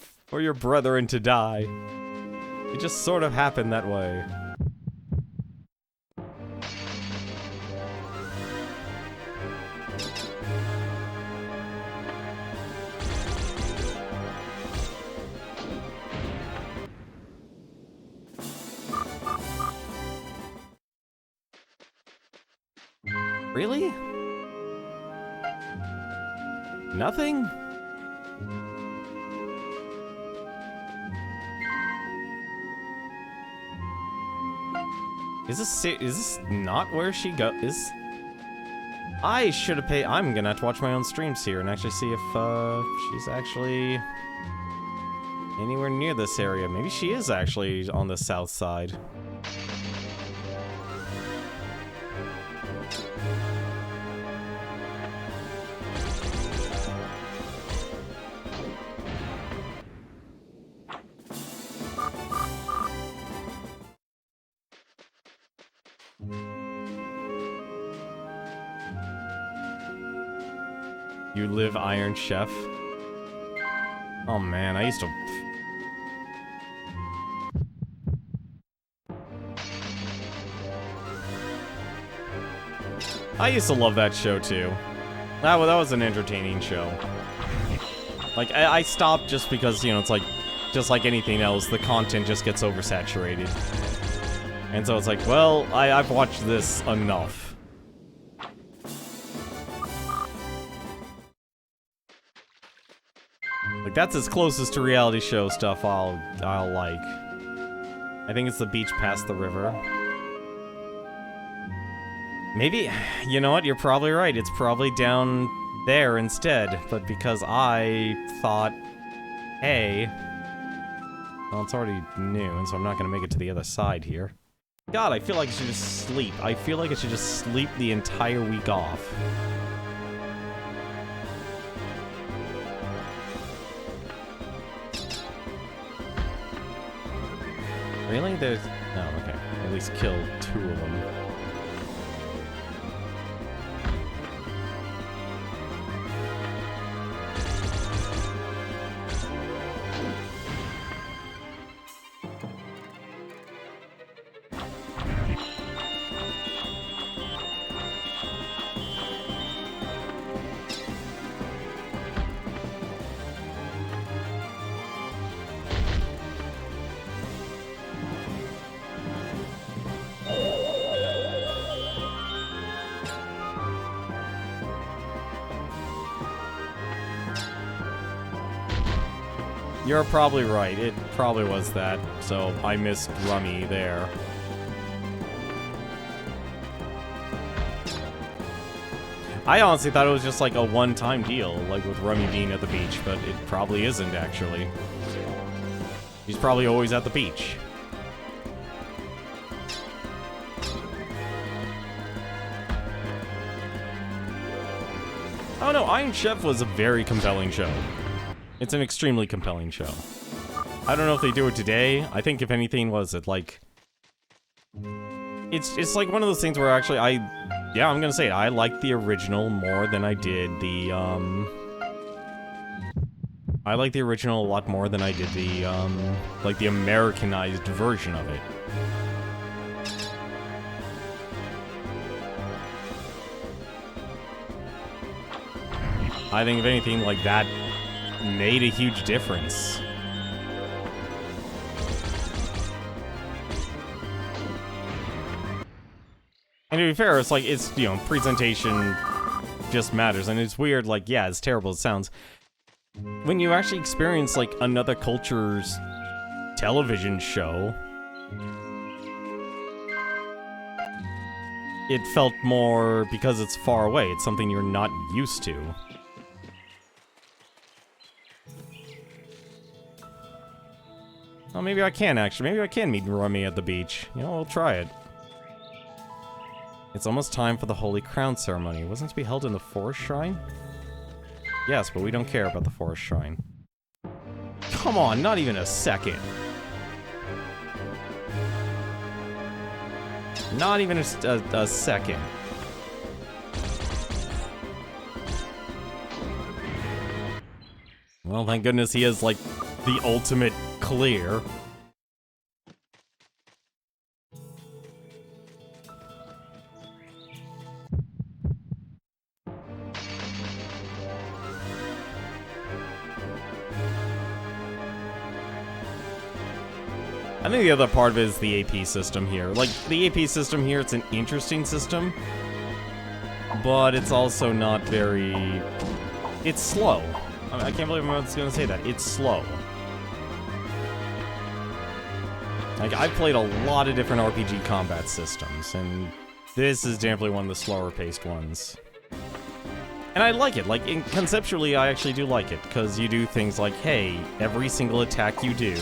brethren to die. It just sort of happened that way. Really? Nothing? Is this not where she is? I should have paid. I'm gonna have to watch my own streams here and actually see if she's actually anywhere near this area. Maybe she is actually on the south side. You live Iron Chef? Oh man, I used to... I used to love that show too. That was an entertaining show. Like, I stopped just because, you know, it's like, just like anything else, the content just gets oversaturated. And so it's like, well, I've watched this enough. Like, that's as closest to reality show stuff I'll like. I think it's the beach past the river. Maybe, you know what, you're probably right. It's probably down there instead. But because I thought, hey, well, it's already noon, so I'm not gonna make it to the other side here. God, I feel like I should just sleep. I feel like I should just sleep the entire week off. Really? There's... Oh, okay. At least kill 2 of them. You're probably right. It probably was that. So I missed Rummy there. I honestly thought it was just like a one-time deal, like with Rummy being at the beach, but it probably isn't actually. He's probably always at the beach. Oh no, Iron Chef was a very compelling show. It's an extremely compelling show. I don't know if they do it today. I think if anything, was it like... It's like one of those things where actually yeah, I'm gonna say it. I like the original more than I did the, I like the original a lot more than I did the, like the Americanized version of it. I think if anything, like that made a huge difference. And to be fair, it's like, it's, you know, presentation just matters. And it's weird, like, yeah, as terrible as it sounds, when you actually experience, like, another culture's television show, it felt more, because it's far away, it's something you're not used to. Well, maybe I can, actually. Maybe I can meet Rummy at the beach. You know, we'll try it. It's almost time for the Holy Crown ceremony. Wasn't it to be held in the Forest Shrine? Yes, but we don't care about the Forest Shrine. Come on, not even a second. Not even a second. Well, thank goodness he has, like, the ultimate clear. I think the other part of it is the AP system here. Like, the AP system here, it's an interesting system. but it's also not very... It's slow. I mean, I can't believe I'm going to say that. It's slow. Like, I've played a lot of different RPG combat systems, and this is definitely one of the slower-paced ones. And I like it. Like, conceptually, I actually do like it, because you do things like, hey, every single attack you do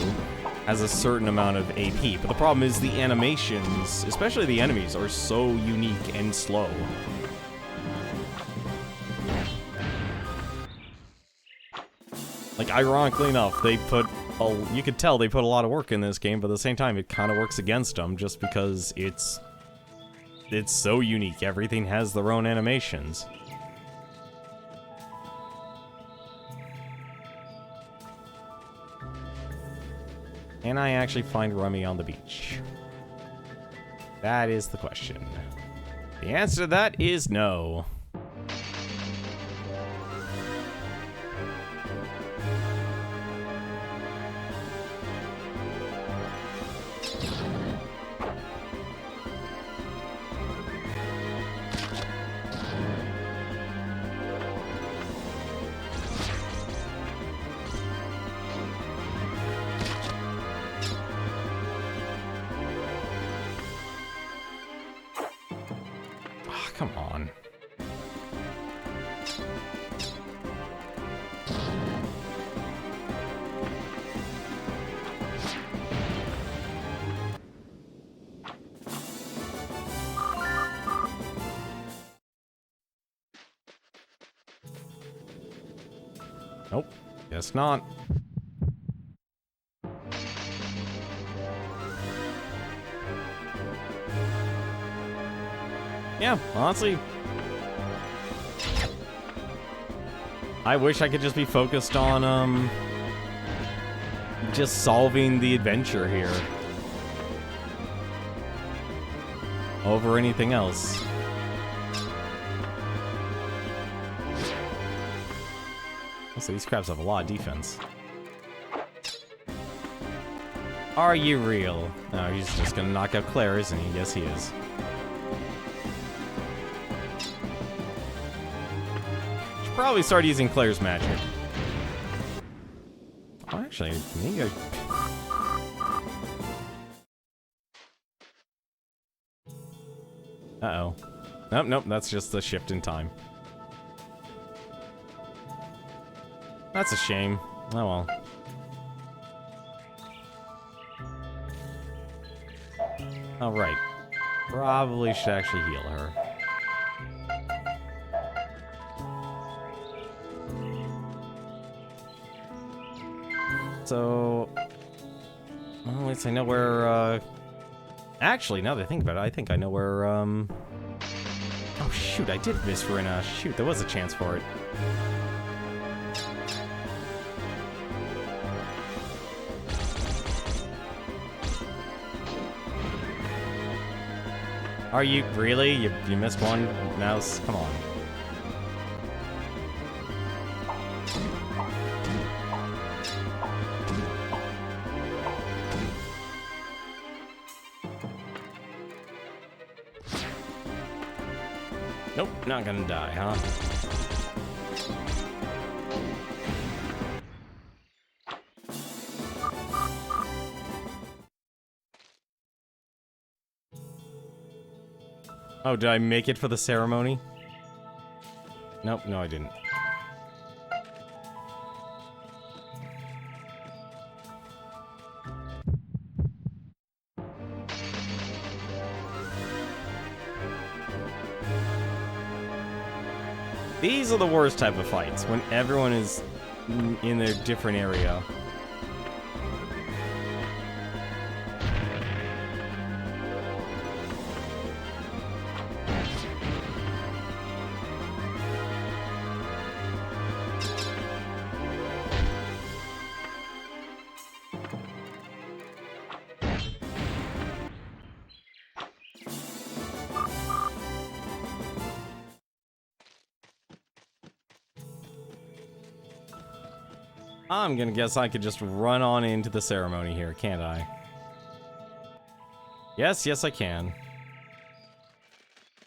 has a certain amount of AP. But the problem is the animations, especially the enemies, are so unique and slow. Like, ironically enough, they put... you could tell they put a lot of work in this game, but at the same time, it kind of works against them, just because it's so unique. Everything has their own animations. Can I actually find Rummy on the beach? That is the question. The answer to that is no. Come on. Nope. Guess not. Yeah, honestly, I wish I could just be focused on, just solving the adventure here over anything else. So these crabs have a lot of defense. Are you real? No, he's just gonna knock out Claire, isn't he? Yes, he is. Probably start using Claire's magic. Oh, actually, maybe uh-oh. Nope, nope, that's just the shift in time. That's a shame. Oh well. Alright. Probably should actually heal her. So, well, at least I know where, actually, now that I think about it, I think I know where, oh shoot, I did miss Verena. Shoot, there was a chance for it. Are you, really? You missed one, mouse? Come on. Nope, not gonna die, huh? Oh, did I make it for the ceremony? Nope, no I didn't. These are the worst type of fights, when everyone is in their different area. I'm gonna guess I could just run on into the ceremony here, can't I? Yes, yes I can.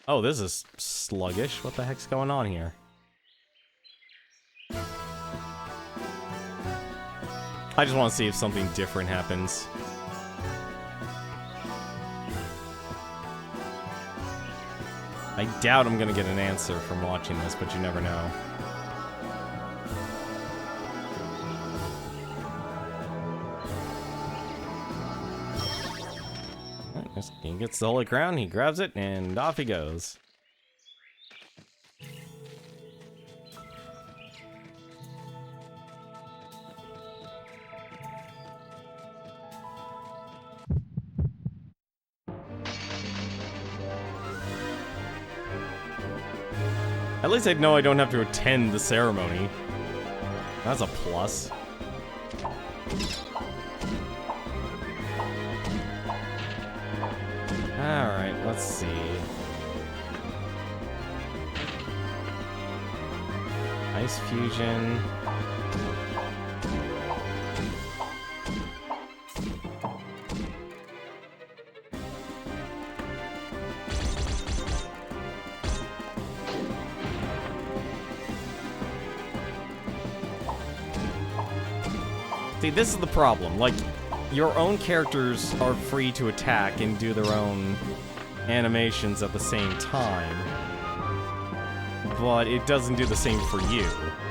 Oh, this is sluggish. What the heck's going on here? I just want to see if something different happens. I doubt I'm gonna get an answer from watching this, but you never know. He gets the Holy Crown, he grabs it, and off he goes. At least I know I don't have to attend the ceremony. That's a plus. Alright, let's see. Ice fusion. See, this is the problem. Like, your own characters are free to attack and do their own animations at the same time, but it doesn't do the same for you,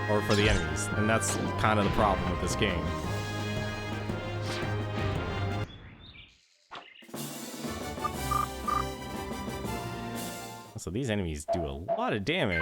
or for the enemies, and that's kind of the problem with this game. So these enemies do a lot of damage.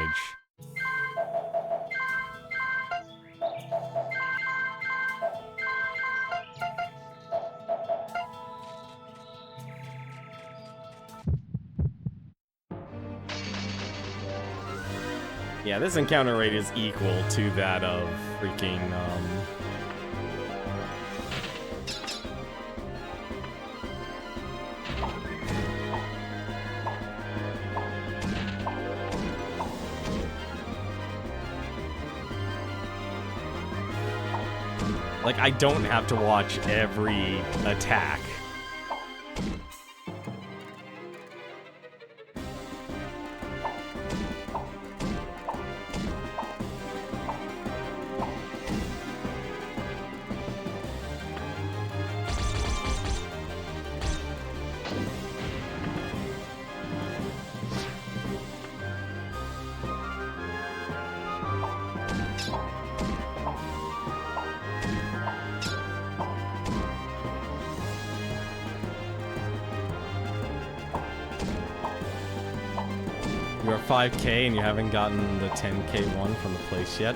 Yeah, this encounter rate is equal to that of freaking, like, I don't have to watch every attack. You're 5K and you haven't gotten the 10K one from the place yet.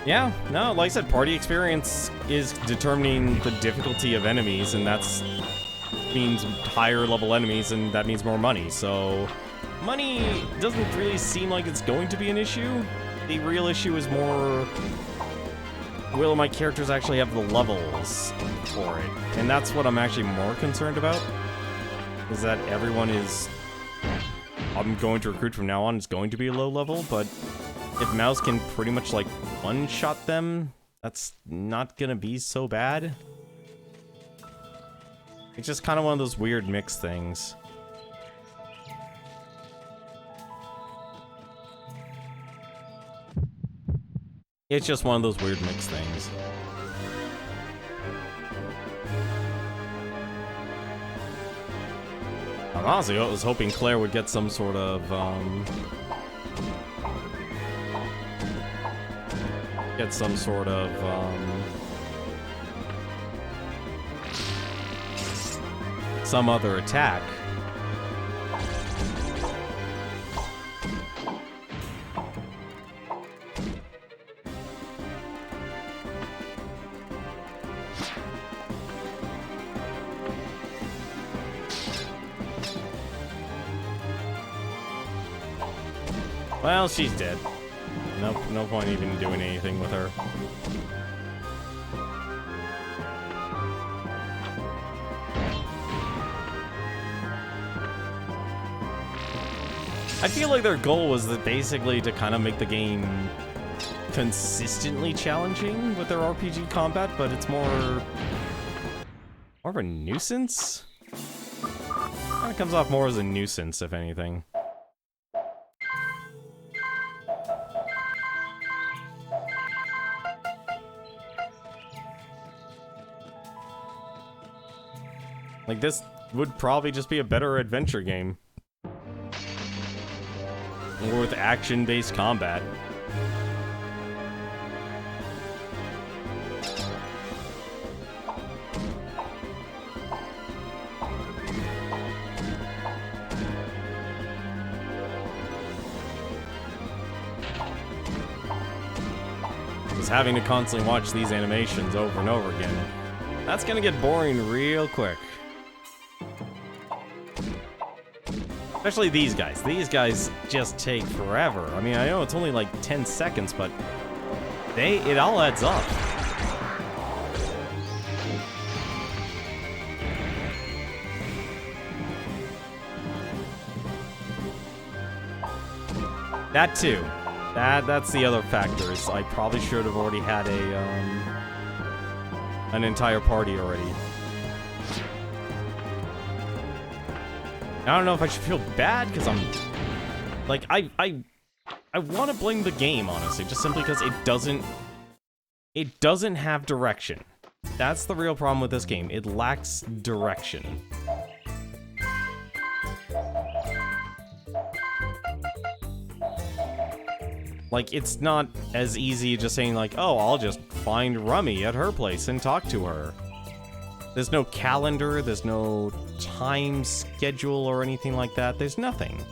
Yeah, no, like I said, party experience is determining the difficulty of enemies, and that's means higher level enemies, and that means more money. So money doesn't really seem like it's going to be an issue. The real issue is more, will my characters actually have the levels for it? And that's what I'm actually more concerned about, is that everyone is, I'm going to recruit from now on, is going to be a low level, but if Mouse can pretty much like one-shot them, that's not gonna be so bad. It's just kind of one of those weird mixed things. It's just one of those weird mixed things. Honestly, I was hoping Claire would get some sort of, some other attack. Well, she's dead. Nope, no point even doing anything with her. I feel like their goal was that basically to kind of make the game consistently challenging with their RPG combat, but it's more of a nuisance? Kind of comes off more as a nuisance, if anything. Like, this would probably just be a better adventure game. Or with action-based combat. Because having to constantly watch these animations over and over again, that's gonna get boring real quick. Especially these guys. These guys just take forever. I mean, I know it's only like 10 seconds, but it all adds up. That too. That's the other factor, is I probably should have already had an entire party already. I don't know if I should feel bad, because I'm... Like, I want to blame the game, honestly, just simply because it doesn't have direction. That's the real problem with this game. It lacks direction. Like, it's not as easy just saying, like, oh, I'll just find Rummy at her place and talk to her. There's no calendar, there's no time schedule or anything like that. There's nothing.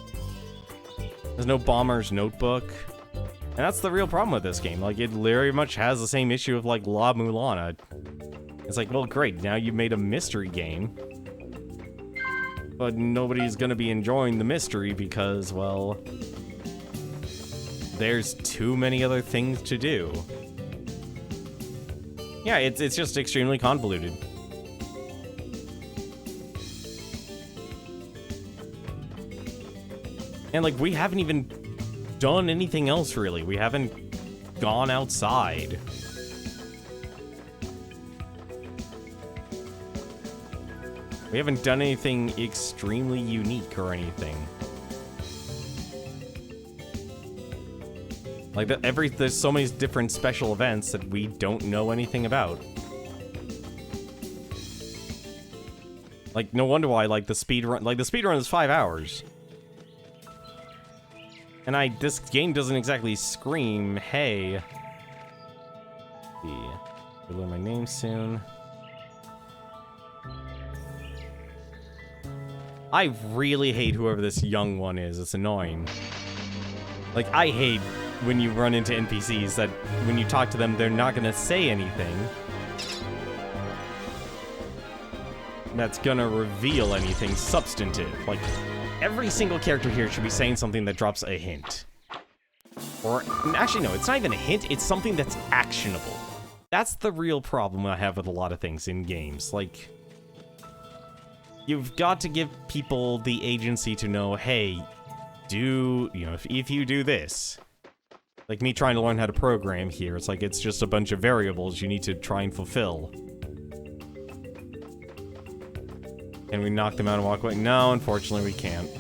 There's no Bomber's Notebook. And that's the real problem with this game. Like, it very much has the same issue of, like, La Mulana. It's like, well, great, now you've made a mystery game. But nobody's gonna be enjoying the mystery because, well... there's too many other things to do. Yeah, it's just extremely convoluted. And, like, we haven't even done anything else, really. We haven't gone outside. We haven't done anything extremely unique or anything. Like, there's so many different special events that we don't know anything about. Like, no wonder why, like, the speedrun is 5 hours. And this game doesn't exactly scream, hey. I'll learn my name soon. I really hate whoever this young one is. It's annoying. Like, I hate when you run into NPCs that when you talk to them, they're not gonna say anything that's gonna reveal anything substantive. Like, every single character here should be saying something that drops a hint. Or, actually, no, it's not even a hint, it's something that's actionable. That's the real problem I have with a lot of things in games. Like, you've got to give people the agency to know, hey, if you do this. Like me trying to learn how to program here, it's like it's just a bunch of variables you need to try and fulfill. Can we knock them out and walk away? No, unfortunately we can't.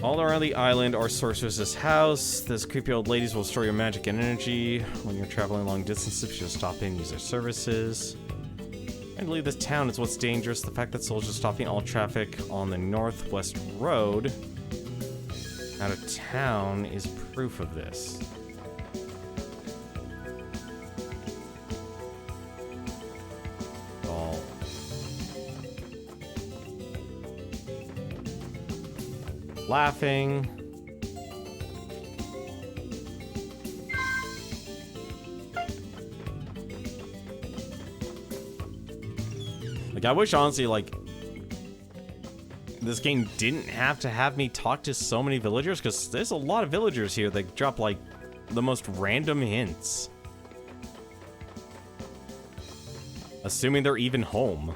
All around the island are sorceress's house. Those creepy old ladies will store your magic and energy. When you're traveling long distances, you'll stop in and use their services. And to leave this town is what's dangerous. The fact that soldiers are stopping all traffic on the Northwest Road out of town is proof of this. All laughing. Like, I wish, honestly, like, this game didn't have to have me talk to so many villagers, because there's a lot of villagers here that drop, like, the most random hints. Assuming they're even home.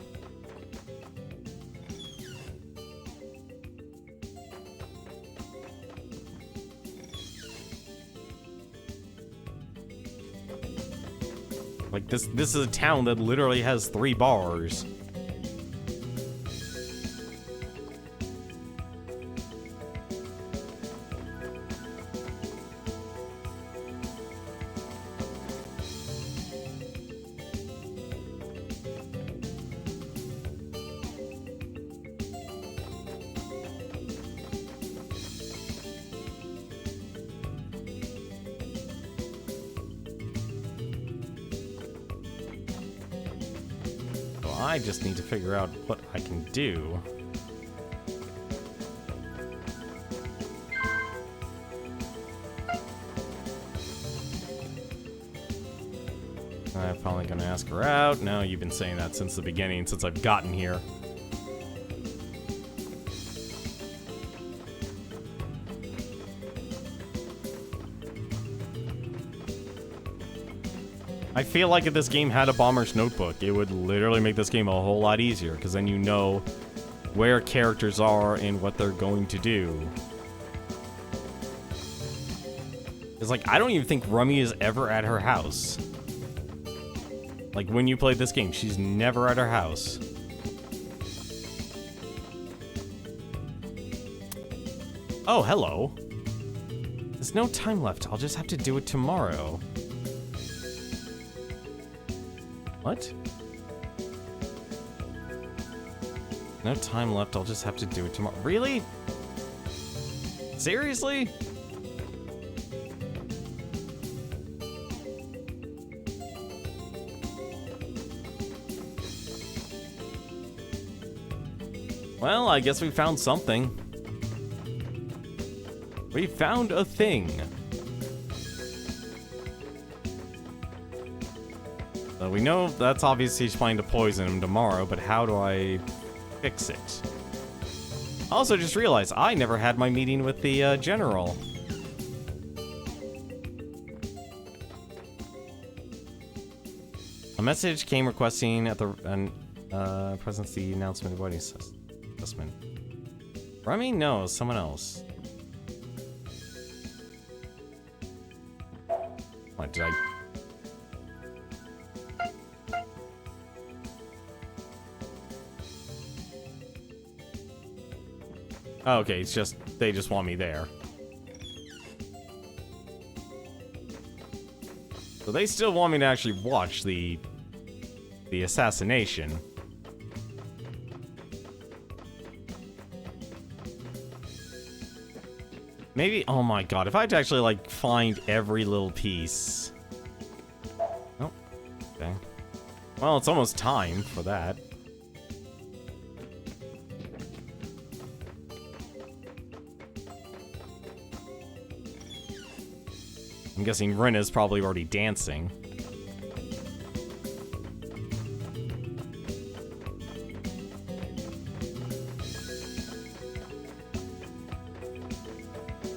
Like, this is a town that literally has 3 bars. I just need to figure out what I can do. I'm finally gonna ask her out. No, you've been saying that since the beginning, since I've gotten here. I feel like if this game had a Bomber's Notebook, it would literally make this game a whole lot easier, because then you know where characters are and what they're going to do. It's like, I don't even think Rummy is ever at her house. Like, when you play this game, she's never at her house. Oh, hello. There's no time left. I'll just have to do it tomorrow. What? No time left. I'll just have to do it tomorrow. Really? Seriously? Well, I guess we found something. We found a thing. So we know that's obviously she's planning to poison him tomorrow, but how do I fix it? Also, just realized I never had my meeting with the general. A message came requesting at the presence the announcement of voting assessment. Rummy? No, someone else. What did I? Oh, okay, it's just they just want me there. So they still want me to actually watch the assassination. Maybe, oh my god, if I had to actually, like, find every little piece. Oh, okay. Well, it's almost time for that. I'm guessing Rin is probably already dancing.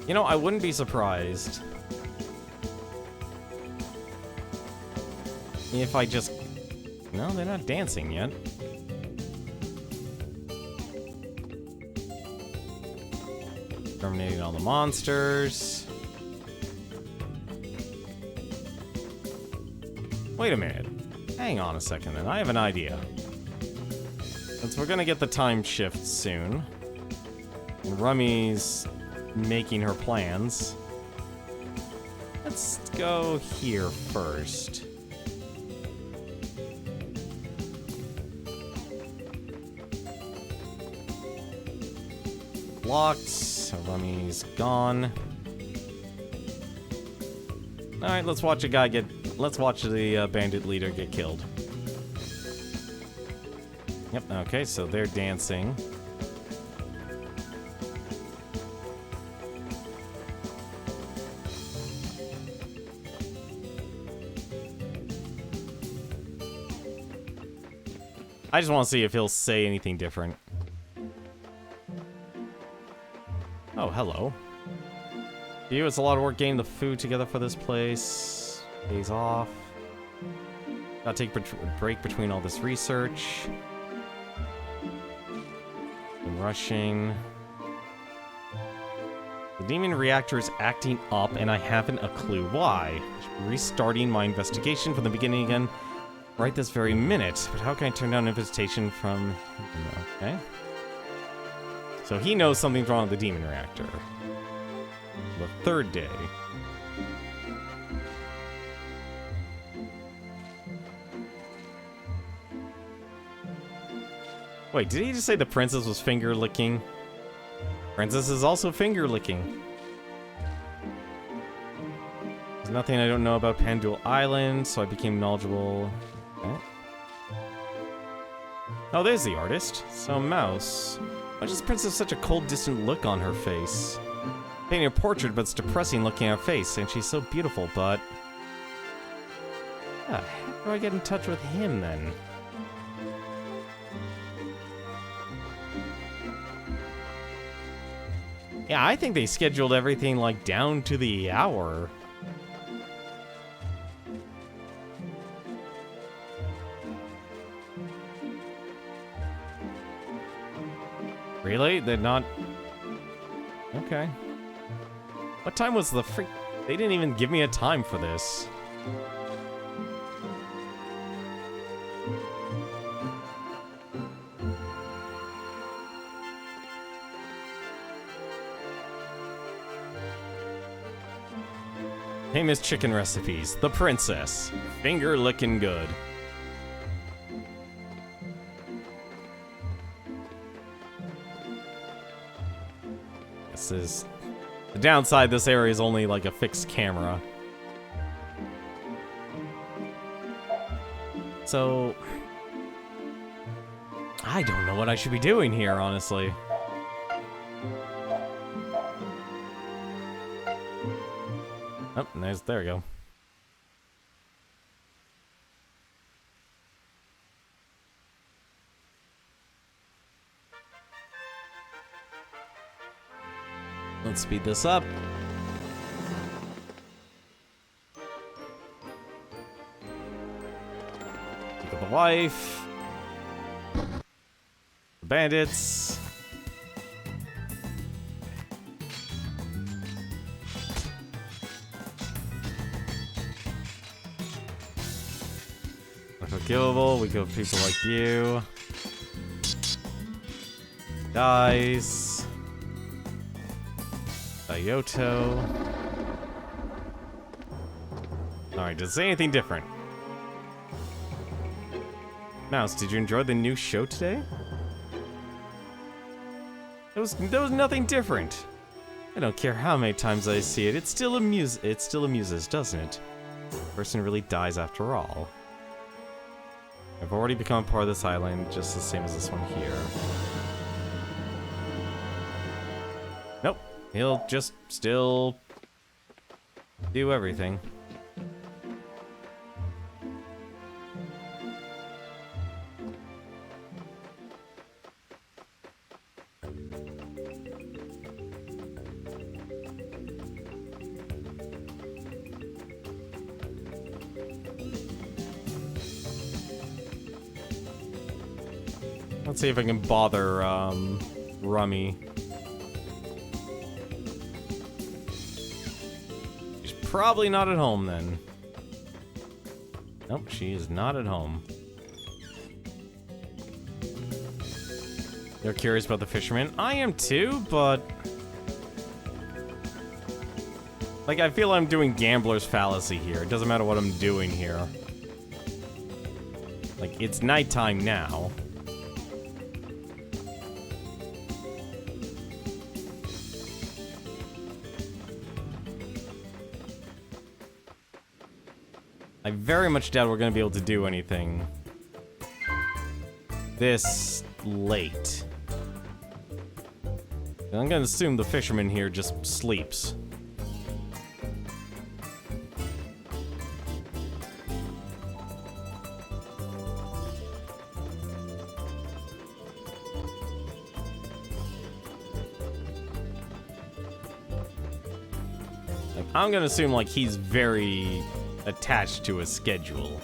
You know, I wouldn't be surprised if I just... No, they're not dancing yet. Terminating all the monsters. Wait a minute. Hang on a second then. I have an idea. Since we're gonna get the time shift soon, and Rummy's making her plans, let's go here first. Locked, so Rummy's gone. Alright, let's watch a guy get... Let's watch the bandit leader get killed. Yep, okay, so they're dancing. I just want to see if he'll say anything different. Oh, hello. You, it's a lot of work getting the food together for this place. Days off. Gotta take a break between all this research. I'm rushing. The demon reactor is acting up, and I haven't a clue why. Restarting my investigation from the beginning again. Right this very minute, but how can I turn down an invitation from... Okay. So he knows something's wrong with the demon reactor. The third day. Wait, did he just say the princess was finger-licking? Princess is also finger-licking. There's nothing I don't know about Pandul Island, so I became knowledgeable... Okay. Oh, there's the artist. So, Mouse. Why does Princess have such a cold, distant look on her face? Painting a portrait, but it's depressing looking at her face, and she's so beautiful, but... how do I get in touch with him, then? Yeah, I think they scheduled everything, like, down to the hour. Really? They're not... Okay. What time was the freak... They didn't even give me a time for this. Famous chicken recipes. The Princess. Finger licking good. This is... The downside, this area is only like a fixed camera. So... I don't know what I should be doing here, honestly. Oh, there we go. Let's speed this up. Look at the wife. The bandits. Unforgivable, we go with people like you. Guys. Kyoto. Alright, does it say anything different? Mouse, did you enjoy the new show today? There was nothing different. I don't care how many times I see it, it still amuses, doesn't it? The person really dies after all. I've already become part of this island, just the same as this one here. Nope. He'll just still do everything. Let's see if I can bother Rummy. Probably not at home, then. Nope, she is not at home. You're curious about the fisherman? I am too, but... like, I feel I'm doing gambler's fallacy here. It doesn't matter what I'm doing here. Like, it's nighttime now. I very much doubt we're going to be able to do anything this late. I'm going to assume the fisherman here just sleeps. Like, I'm going to assume like he's very attached to a schedule.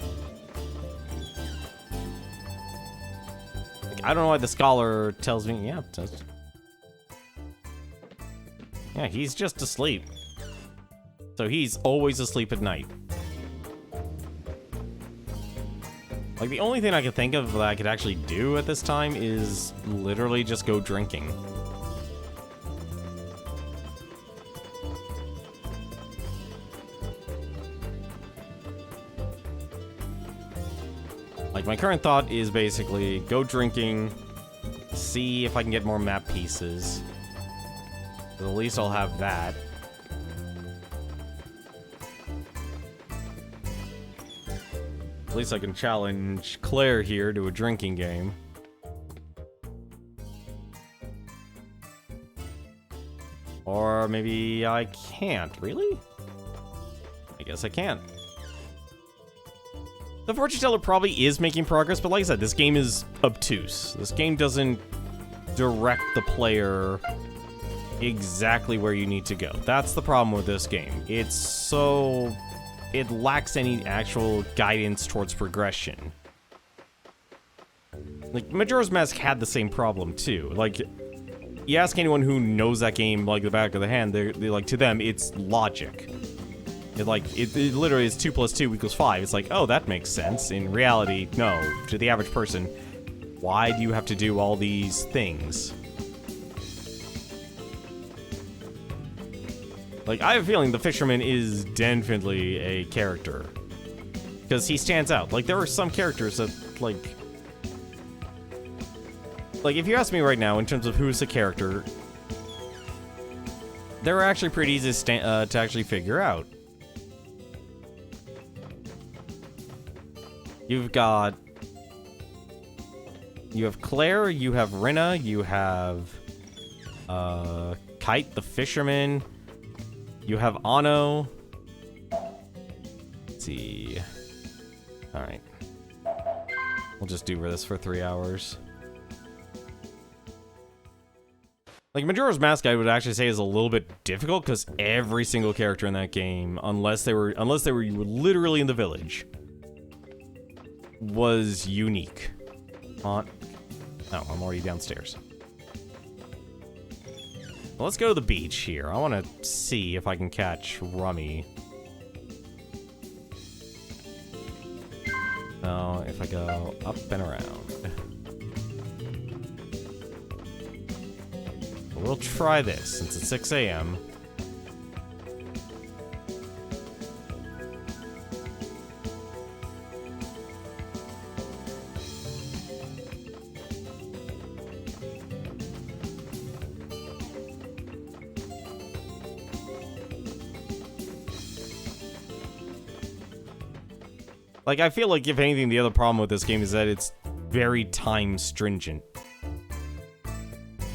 Like, I don't know why the scholar tells me. Yeah, he's just asleep. So he's always asleep at night. Like, the only thing I could think of that I could actually do at this time is literally just go drinking. Like, my current thought is basically go drinking, see if I can get more map pieces. At least I'll have that. At least I can challenge Claire here to a drinking game. Or maybe I can't. Really? I guess I can't. The fortune teller probably is making progress, but like I said, this game is obtuse. This game doesn't direct the player exactly where you need to go. That's the problem with this game. It lacks any actual guidance towards progression. Like, Majora's Mask had the same problem, too. Like, you ask anyone who knows that game like the back of the hand, they're like, to them, it's logic. It literally is 2 + 2 = 5. It's like, oh, that makes sense. In reality, no. To the average person, why do you have to do all these things? Like, I have a feeling the fisherman is definitely a character. Because he stands out. Like, there are some characters that, like, if you ask me right now, in terms of who's the character, they're actually pretty easy to actually figure out. You have Claire, you have Rinna, you have Kite the fisherman, you have Anno. Let's see. Alright. We'll just do this for 3 hours. Like, Majora's Mask, I would actually say, is a little bit difficult, because every single character in that game, unless they were literally in the village, was unique. Oh, I'm already downstairs. Well, let's go to the beach here. I want to see if I can catch Rummy. So, if I go up and around. We'll try this, since it's 6 a.m. Like, I feel like, if anything, the other problem with this game is that it's very time stringent.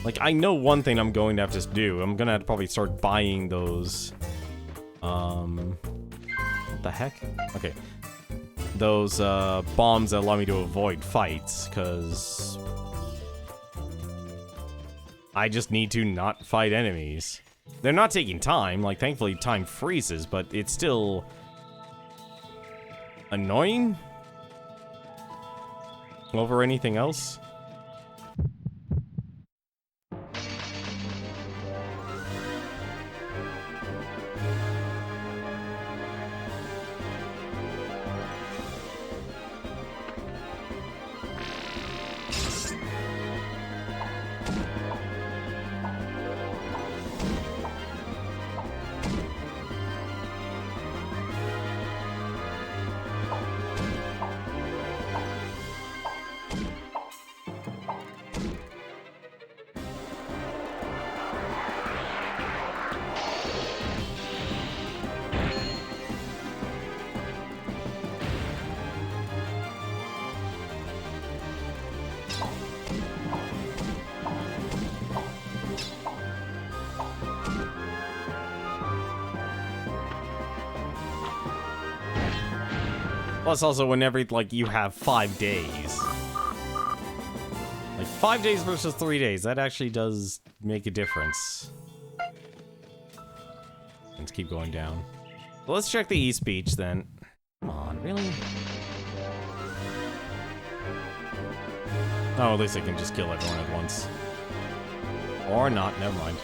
Like, I know one thing I'm going to have to do. I'm gonna have to probably start buying those, what the heck? Okay. Those, bombs that allow me to avoid fights, because I just need to not fight enemies. They're not taking time. Like, thankfully, time freezes, but it's still annoying over anything else. Plus, also, whenever, like, you have 5 days. Like, 5 days versus 3 days, that actually does make a difference. Let's keep going down. Well, let's check the East Beach, then. Come on, really? Oh, at least I can just kill everyone at once. Or not, never mind.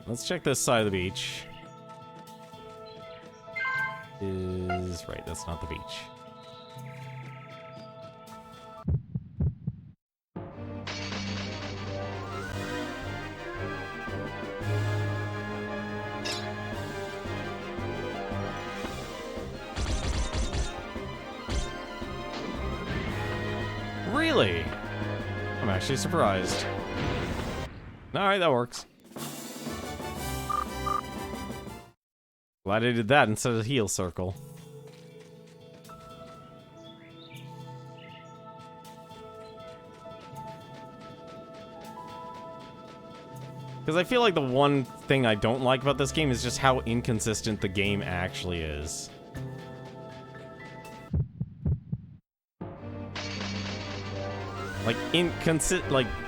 Let's check this side of the beach. Right, that's not the beach. Really? I'm actually surprised. Alright, that works. Glad I did that instead of heal circle. Because I feel like the one thing I don't like about this game is just how inconsistent the game actually is. Like,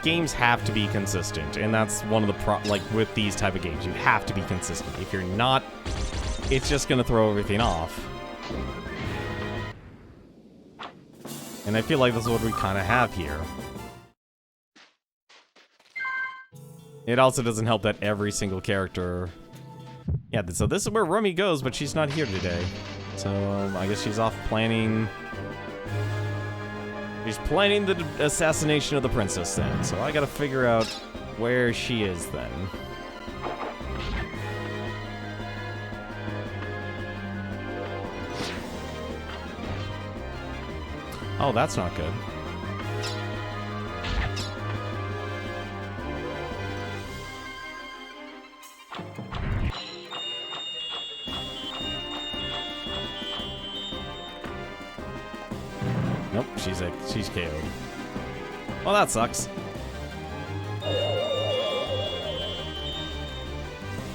games have to be consistent, and that's one of the like, with these type of games, you have to be consistent. If you're not, it's just gonna throw everything off. And I feel like this is what we kind of have here. It also doesn't help that every single character... Yeah, so this is where Rummy goes, but she's not here today. So, I guess she's off planning... She's planning the assassination of the princess then. So I gotta figure out where she is then. Oh, that's not good. Nope, she's KO'd. Well, that sucks.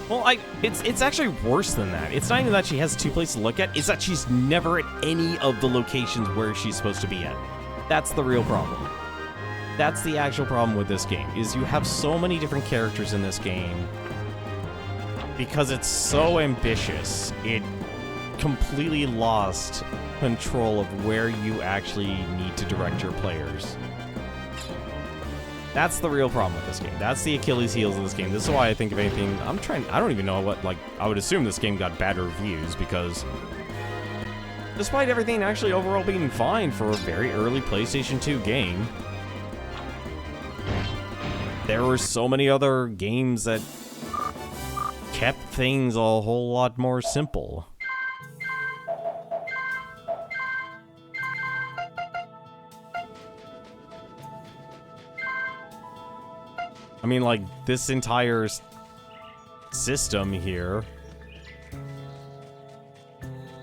Well, it's actually worse than that. It's not even that she has two places to look at, it's that she's never at any of the locations where she's supposed to be at. That's the real problem. That's the actual problem with this game, is you have so many different characters in this game. Because it's so ambitious, it completely lost control of where you actually need to direct your players. That's the real problem with this game. That's the Achilles heels of this game. This is why I think, if anything, I don't even know what, like, I would assume this game got bad reviews, because despite everything actually overall being fine for a very early PlayStation 2 game, there were so many other games that kept things a whole lot more simple. I mean, like, this entire system here,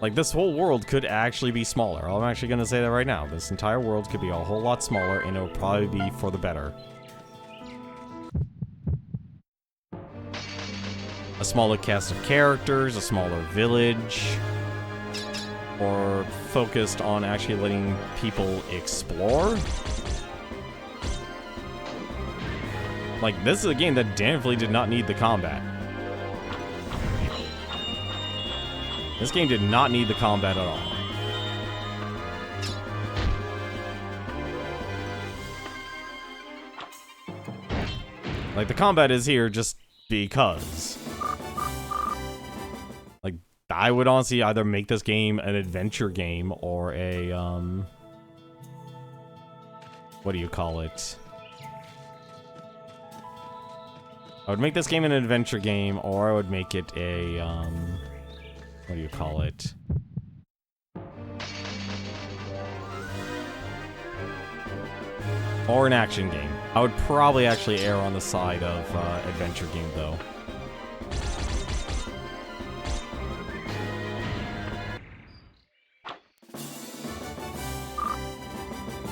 like, this whole world could actually be smaller. I'm actually gonna say that right now. This entire world could be a whole lot smaller, and it would probably be for the better. A smaller cast of characters, a smaller village, or focused on actually letting people explore. Like, this is a game that definitely did not need the combat. This game did not need the combat at all. Like, the combat is here just because. Like, I would honestly either make this game an adventure game or a, what do you call it? I would make this game an adventure game, or I would make it a, what do you call it? Or an action game. I would probably actually err on the side of adventure game, though.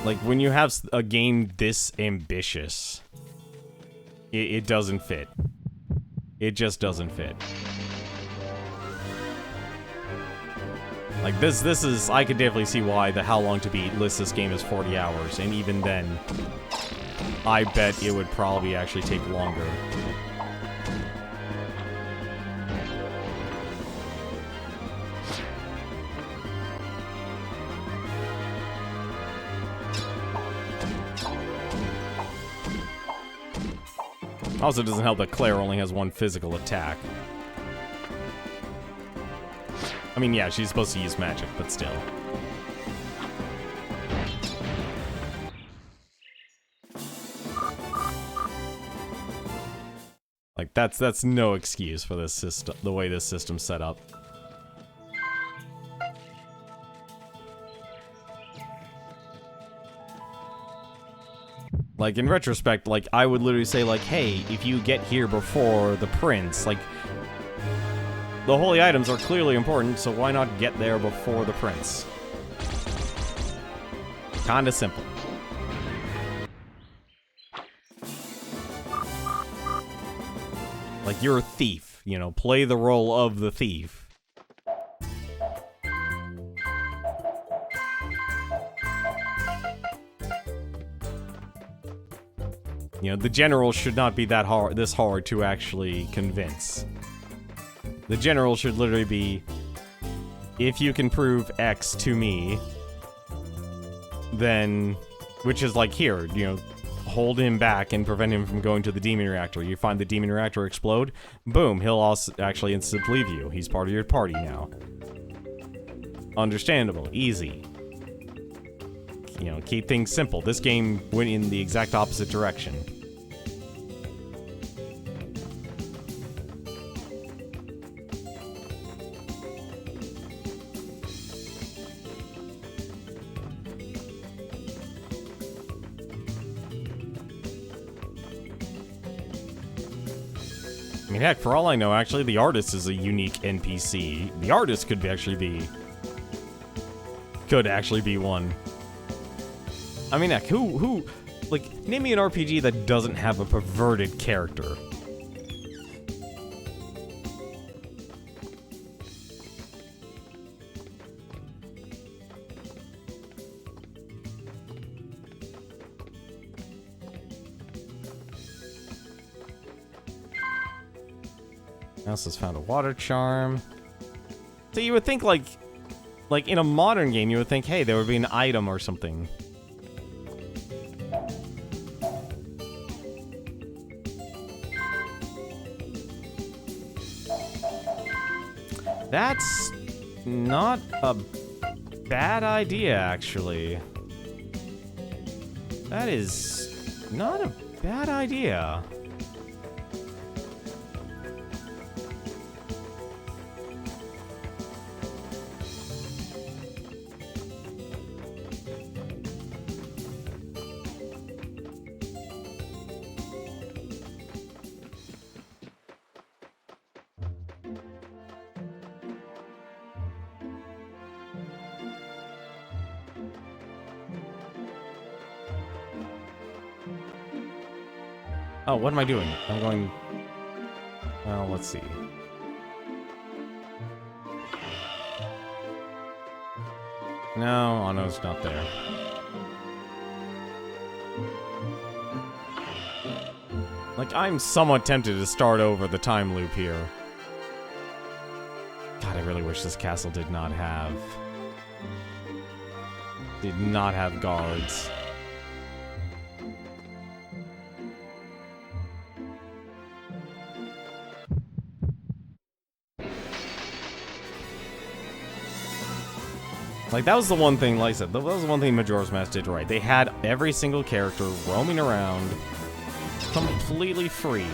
Like, when you have a game this ambitious, it doesn't fit. It just doesn't fit. Like, this is, I could definitely see why the How Long to Beat lists this game as 40 hours, and even then, I bet it would probably actually take longer. Also, doesn't help that Claire only has one physical attack. I mean, yeah, she's supposed to use magic, but still. Like, that's no excuse for this system, the way this system's set up. Like, in retrospect, like, I would literally say, like, hey, if you get here before the prince, like, the holy items are clearly important, so why not get there before the prince? Kinda simple. Like, you're a thief, you know, play the role of the thief. You know, the general should not be that hard, this hard to actually convince. The general should literally be, if you can prove X to me, then, which is like here, you know, hold him back and prevent him from going to the demon reactor. You find the demon reactor explode, boom, he'll also actually instantly leave you. He's part of your party now. Understandable, easy. You know, keep things simple. This game went in the exact opposite direction. I mean, heck, for all I know, actually, the artist is a unique NPC. The artist could actually be one. I mean, heck, who, like, name me an RPG that doesn't have a perverted character. Else has found a water charm. So you would think, like in a modern game, you would think, hey, there would be an item or something. That's not a bad idea, actually. That is not a bad idea. Oh, what am I doing? I'm going... Well, let's see. No, Ano's not there. Like, I'm somewhat tempted to start over the time loop here. God, I really wish this castle did not have guards. Like, that was the one thing, like I said, that was the one thing Majora's Mask did right. They had every single character roaming around completely free.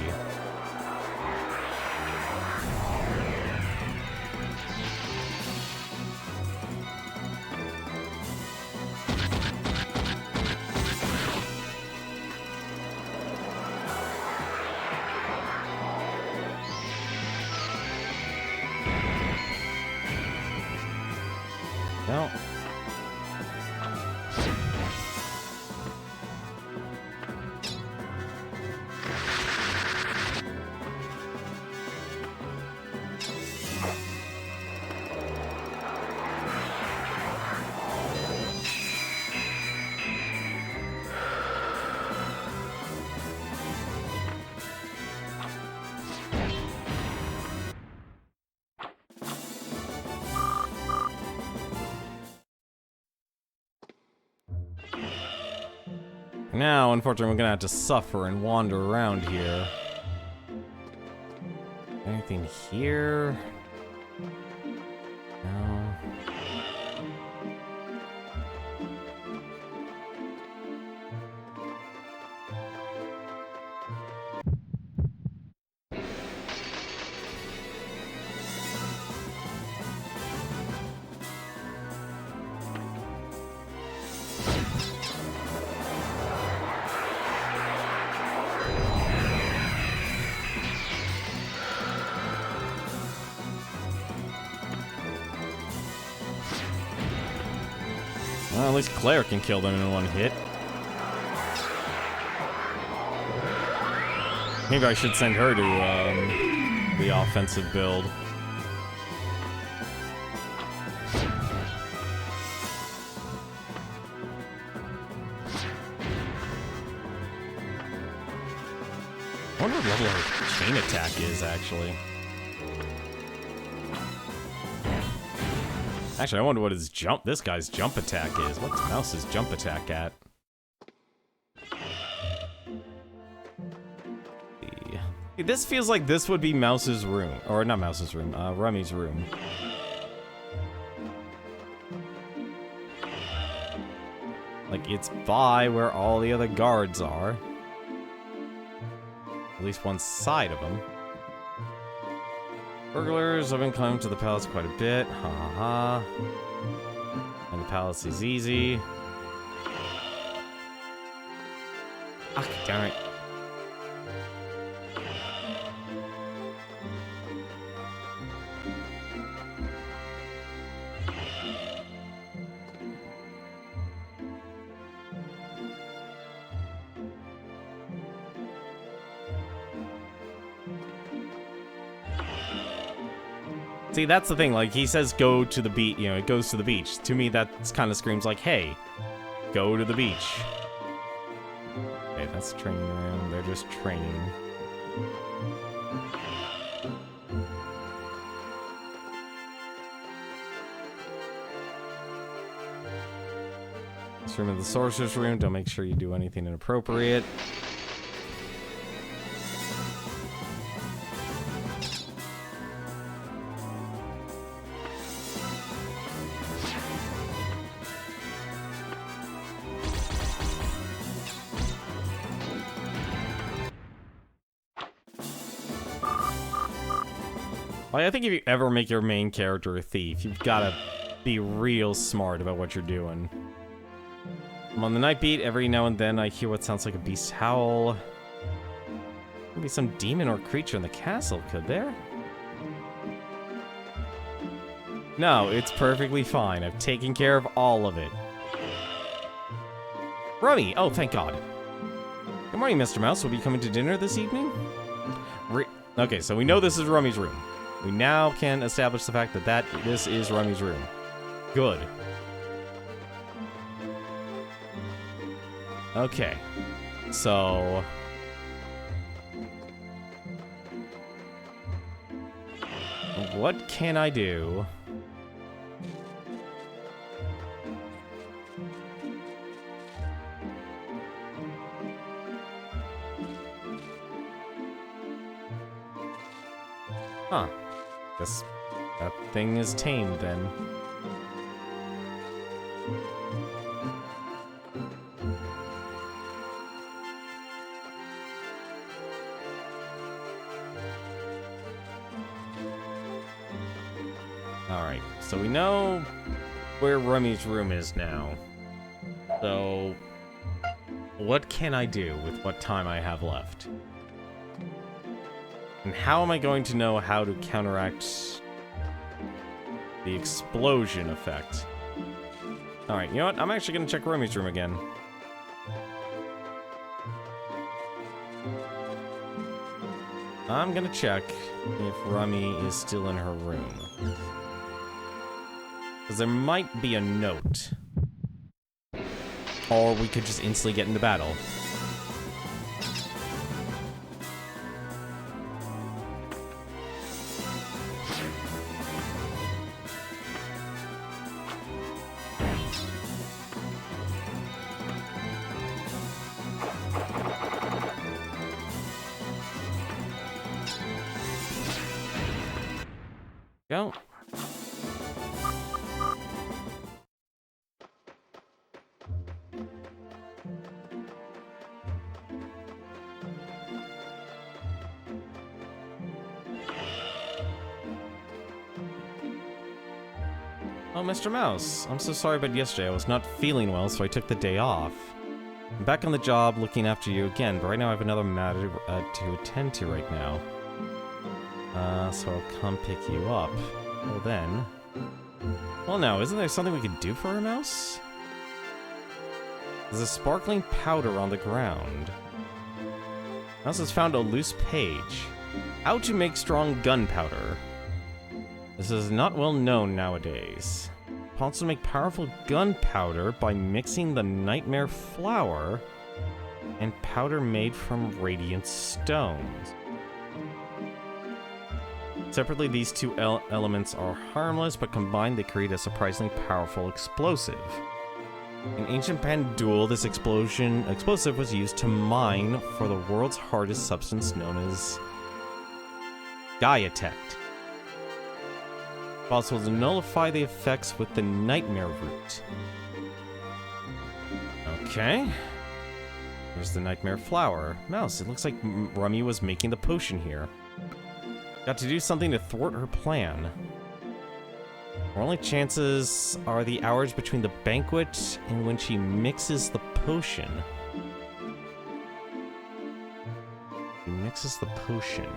No. Now, unfortunately, we're gonna have to suffer and wander around here. Anything here? No. Well, at least Claire can kill them in one hit. Maybe I should send her to the offensive build. I wonder what level her chain attack is, actually. Actually, I wonder what this guy's jump attack is. What's Mouse's jump attack at? This feels like this would be Mouse's room. Or not Mouse's room, Rummy's room. Like, it's by where all the other guards are. At least one side of them. Burglars have been coming to the palace quite a bit. Ha ha ha. And the palace is easy. Ah, damn it. See, that's the thing, like, he says go to the beach, you know, it goes to the beach. To me, that kind of screams like, hey, go to the beach. Okay, that's the training room. They're just training. This room is the sorcerer's room. Don't make sure you do anything inappropriate. Like, I think if you ever make your main character a thief, you've got to be real smart about what you're doing. I'm on the night beat. Every now and then I hear what sounds like a beast howl. Maybe some demon or creature in the castle, could there? No, it's perfectly fine. I've taken care of all of it. Rummy! Oh, thank God. Good morning, Mr. Mouse. Will you be coming to dinner this evening? Okay, so we know this is Rummy's room. We now can establish the fact that this is Rummy's room. Good. Okay. So... what can I do? Huh. Guess that thing is tamed then. Alright, so we know where Rummy's room is now. So, what can I do with what time I have left? And how am I going to know how to counteract the explosion effect? Alright, you know what? I'm actually going to check Rummy's room again. I'm going to check if Rummy is still in her room. Because there might be a note. Or we could just instantly get into battle. Go. Oh, Mr. Mouse, I'm so sorry about yesterday. I was not feeling well, so I took the day off. I'm back on the job looking after you again, but right now I have another matter to attend to right now. So I'll come pick you up. Well then... well now, isn't there something we could do for our mouse? There's a sparkling powder on the ground. Mouse has found a loose page. How to make strong gunpowder. This is not well known nowadays. Possible to make powerful gunpowder by mixing the nightmare flower and powder made from radiant stones. Separately, these two elements are harmless, but combined they create a surprisingly powerful explosive. In ancient Pandul, this explosive was used to mine for the world's hardest substance known as Gaiatect. Possible to nullify the effects with the nightmare root. Okay. Here's the nightmare flower. Mouse, it looks like Rummy was making the potion here. Got to do something to thwart her plan. Our only chances are the hours between the banquet and when she mixes the potion. She mixes the potion.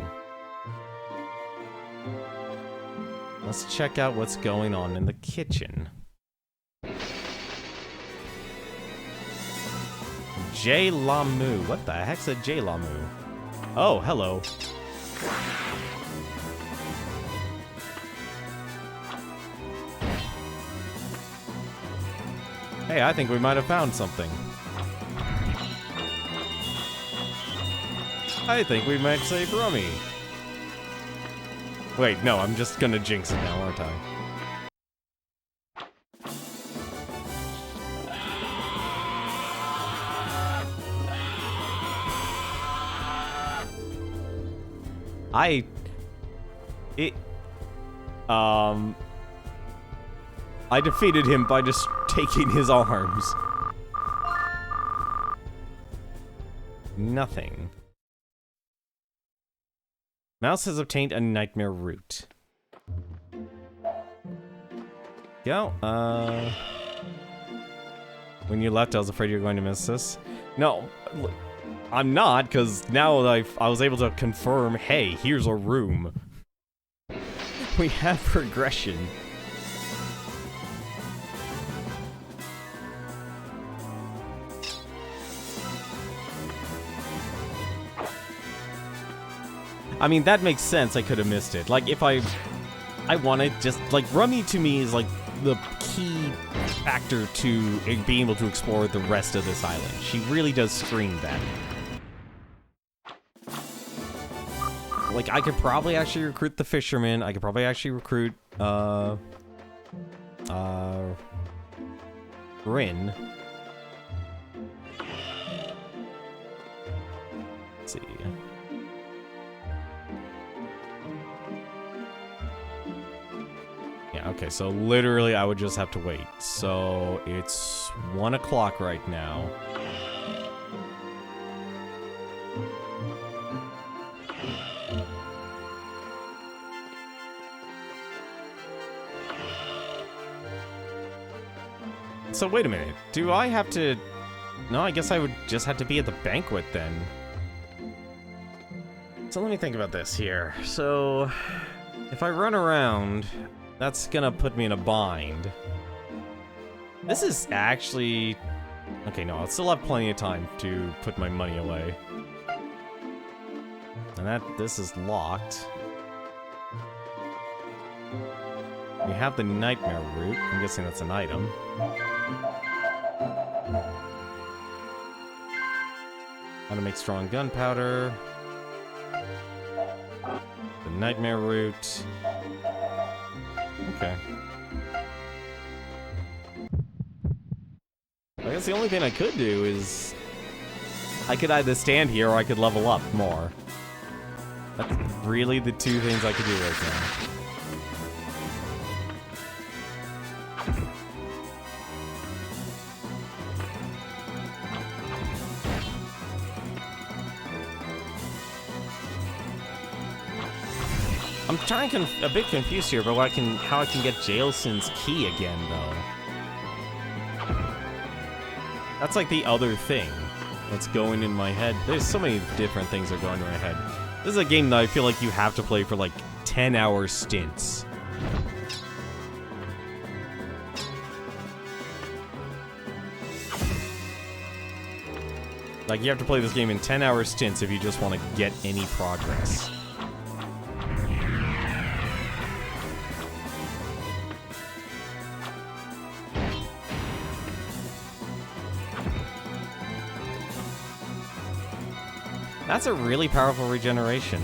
Let's check out what's going on in the kitchen. J. Lamu. What the heck's a J. Lamu? Oh, hello. Hey, I think we might have found something. I think we might save Rummy. Wait, no, I'm just gonna jinx it now, aren't I? I defeated him by just taking his arms. Nothing. Mouse has obtained a nightmare root. Go. When you left, I was afraid you were going to miss this. No, I'm not, because now I was able to confirm, hey, here's a room. We have progression. I mean, that makes sense. I could have missed it. Like, if I wanted just, like, Rummy to me is, like, the key factor to being able to explore the rest of this island. She really does scream that. Like, I could probably actually recruit the fisherman. I could probably actually recruit, Rin. Let's see. Yeah, okay, so literally I would just have to wait. So it's 1 o'clock right now. So wait a minute, do I have to... No, I guess I would just have to be at the banquet then. So let me think about this here. So, if I run around, that's gonna put me in a bind. This is actually... Okay, no, I'll still have plenty of time to put my money away. And this is locked. We have the nightmare root. I'm guessing that's an item. How to make strong gunpowder. The nightmare root. Okay. I guess the only thing I could do is... I could either stand here or I could level up more. That's really the two things I could do right now. I'm trying a bit confused here about how I can get Jailson's key again, though. That's like the other thing that's going in my head. There's so many different things that are going in my head. This is a game that I feel like you have to play for like 10-hour stints. Like, you have to play this game in 10-hour stints if you just want to get any progress. That's a really powerful regeneration.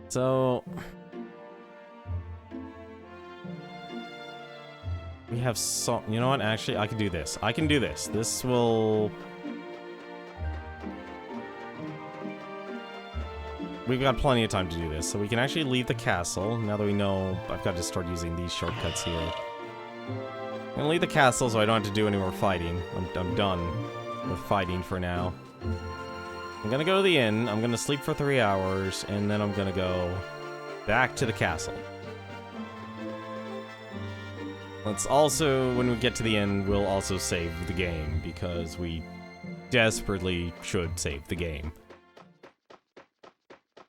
So... we have so... you know what? Actually, I can do this. I can do this. This will... we've got plenty of time to do this, so we can actually leave the castle, now that we know I've got to start using these shortcuts here. I'm gonna leave the castle so I don't have to do any more fighting. I'm done with fighting for now. I'm gonna go to the inn, I'm gonna sleep for 3 hours, and then I'm gonna go back to the castle. Let's also, when we get to the end, we'll also save the game, because we desperately should save the game.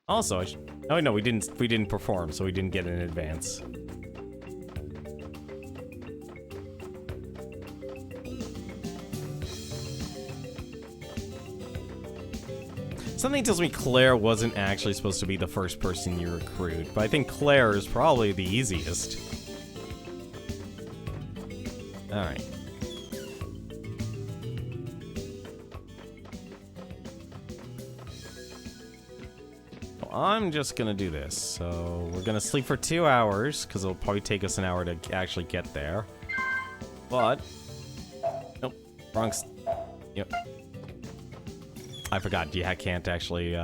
Also, oh no, we didn't perform, so we didn't get an advance. Something tells me Claire wasn't actually supposed to be the first person you recruit, but I think Claire is probably the easiest. Alright. I'm just gonna do this. So we're gonna sleep for 2 hours, because it'll probably take us an hour to actually get there. But... nope. Wrong... yep. I forgot, you can't actually,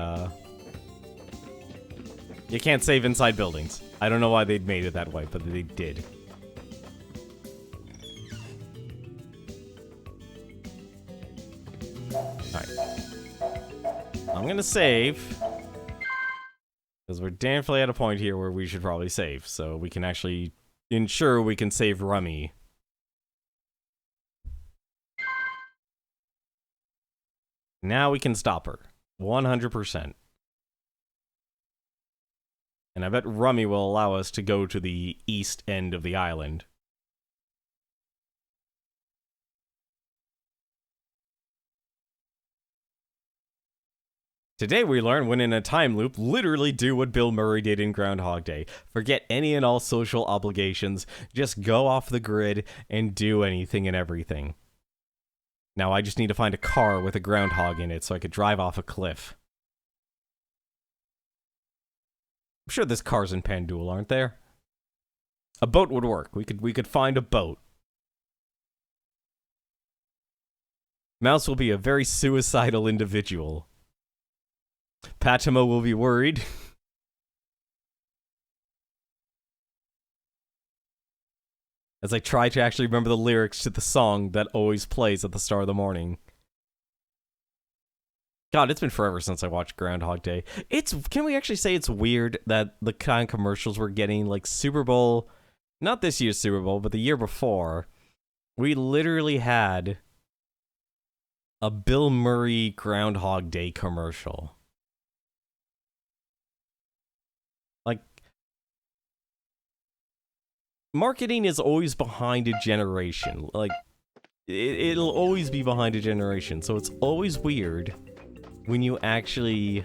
you can't save inside buildings. I don't know why they'd made it that way, but they did. Alright. I'm gonna save. Because we're definitely at a point here where we should probably save, so we can actually ensure we can save Rummy. Now we can stop her. 100%. And I bet Rummy will allow us to go to the east end of the island. Today we learn when in a time loop, literally do what Bill Murray did in Groundhog Day. Forget any and all social obligations, just go off the grid and do anything and everything. Now I just need to find a car with a groundhog in it so I could drive off a cliff. I'm sure there's cars in Panduel, aren't there? A boat would work. We could find a boat. Mouse will be a very suicidal individual. Patimo will be worried. As I try to actually remember the lyrics to the song that always plays at the start of the morning. God, it's been forever since I watched Groundhog Day. Can we actually say it's weird that the kind of commercials we're getting, like Super Bowl, not this year's Super Bowl, but the year before, we literally had a Bill Murray Groundhog Day commercial. Like, marketing is always behind a generation. Like, it'll always be behind a generation, so it's always weird when you actually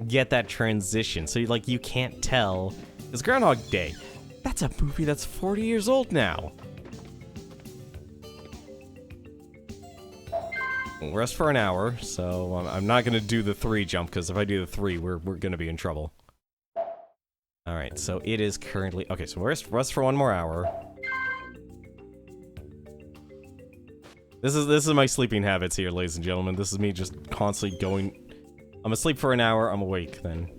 get that transition. So, you can't tell. It's Groundhog Day. That's a movie that's 40 years old now. We'll rest for an hour, so I'm not going to do the 3 jump, because if I do the 3, we're going to be in trouble. Alright, so it is currently... Okay, so rest for 1 more hour. This is my sleeping habits here, ladies and gentlemen. This is me just constantly going... I'm asleep for an hour, I'm awake then.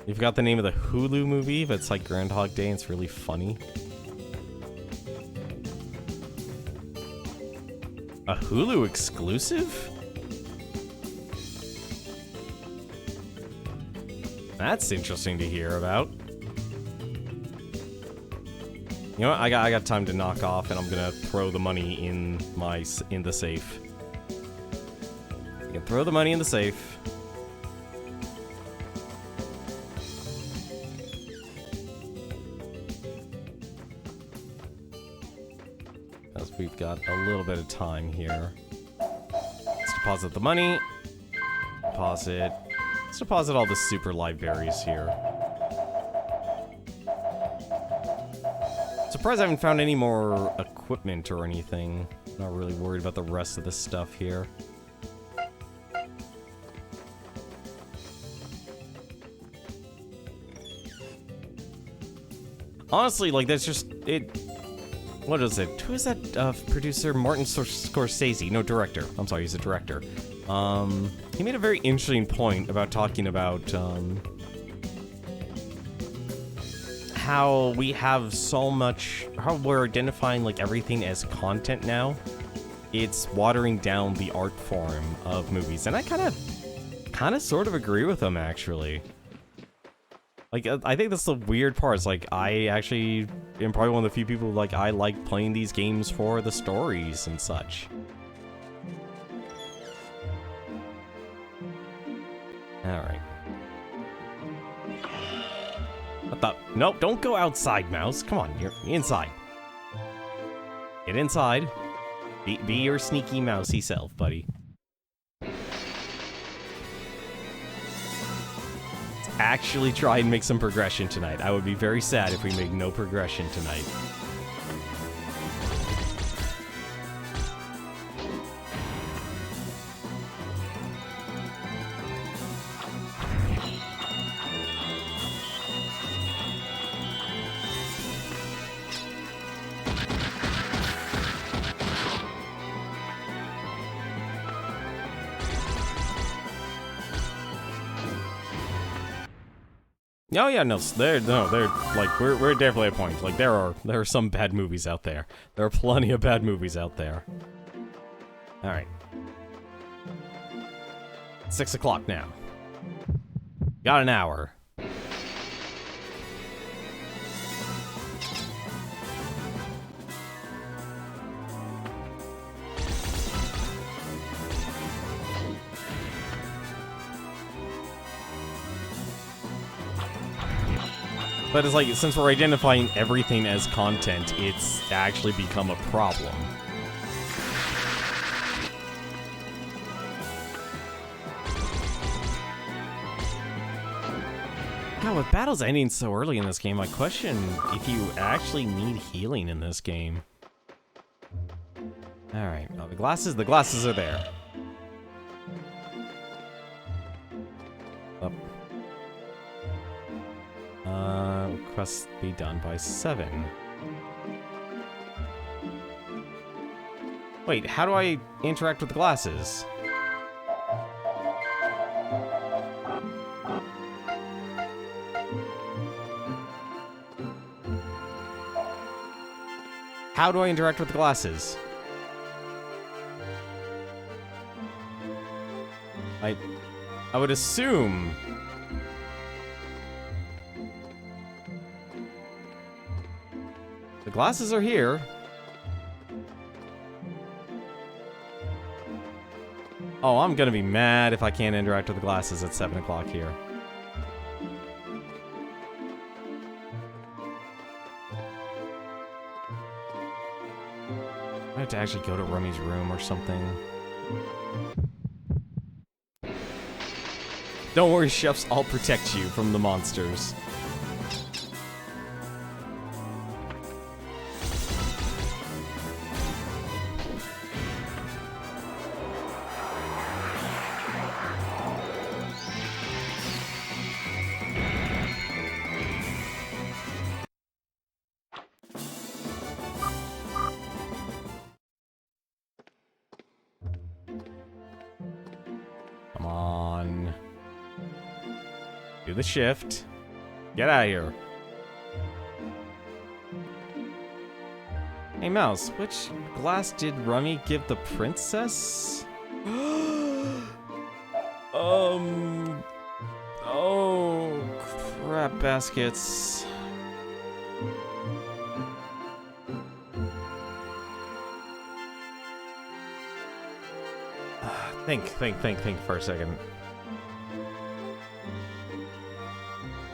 You've got the name of the Hulu movie that's like Groundhog Day and it's really funny. A Hulu exclusive? That's interesting to hear about. You know what? I got time to knock off, and I'm gonna throw the money in the safe. throw the money in the safe. As we've got a little bit of time here. Let's deposit the money. Deposit. Let's deposit all the super live berries here. Surprised I haven't found any more equipment or anything. Not really worried about the rest of the stuff here. Honestly, like, that's just it. What is it? Who is that producer? Martin Scorsese. No, director. I'm sorry, he's a director. He made a very interesting point about talking about how we have so much, how we're identifying like everything as content now. It's watering down the art form of movies, and I kind of sort of agree with him actually. Like, I think that's the weird part. It's like, I actually am probably one of the few people, like, I like playing these games for the stories and such. Alright. What the? Nope, don't go outside, mouse. Come on, you're inside. Get inside. Be your sneaky mousey self, buddy. Actually try and make some progression tonight. I would be very sad if we make no progression tonight. Oh yeah, no, they're like we're definitely at a point. Like there are some bad movies out there. There are plenty of bad movies out there. All right, 6 o'clock now. Got an hour. But it's like, since we're identifying everything as content, it's actually become a problem. God, with battles ending so early in this game, I question if you actually need healing in this game. Alright, oh, the glasses are there. Request be done by 7. Wait, how do I interact with the glasses? How do I interact with the glasses? I would assume... The glasses are here. Oh, I'm gonna be mad if I can't interact with the glasses at 7 o'clock here. I have to actually go to Rummy's room or something. Don't worry, chefs, I'll protect you from the monsters. Come on. Do the shift. Get out of here. Hey, Mouse, which glass did Rummy give the princess? Oh, crap baskets. Think for a second.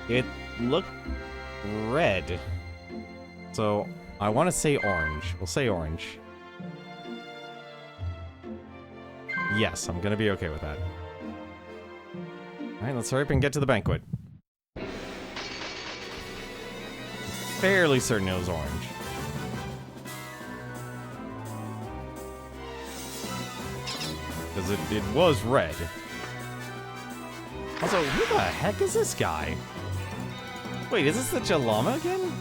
It looked red. So, I want to say orange. We'll say orange. Yes, I'm gonna be okay with that. Alright, let's hurry up and get to the banquet. Fairly certain it was orange. Because it was red. Also, who the heck is this guy? Wait, is this the Jalama again?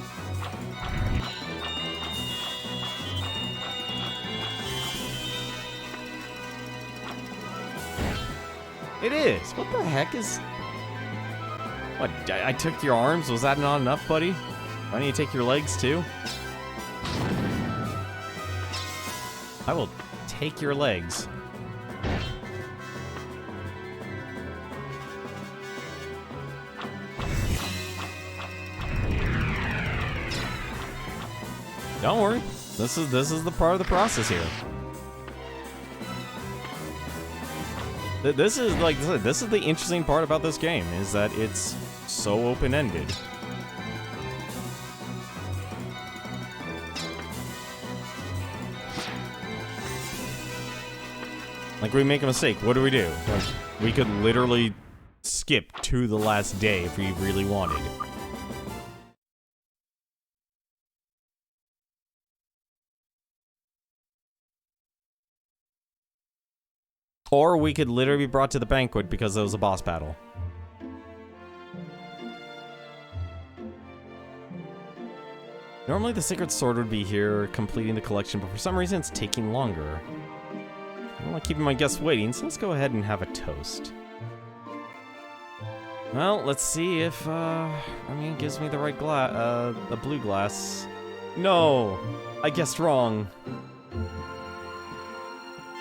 It is! What the heck is... What, I took your arms? Was that not enough, buddy? Why don't you take your legs, too? I will take your legs. Don't worry. This is the part of the process here. This is like this is the interesting part about this game, is that it's so open-ended. Like, we make a mistake, what do? Like, we could literally skip to the last day if we really wanted. Or we could literally be brought to the banquet because there was a boss battle. Normally the Sacred Sword would be here completing the collection, but for some reason it's taking longer. I don't like keeping my guests waiting, so let's go ahead and have a toast. Well, let's see if, it gives me the right glass, the blue glass. No! I guessed wrong.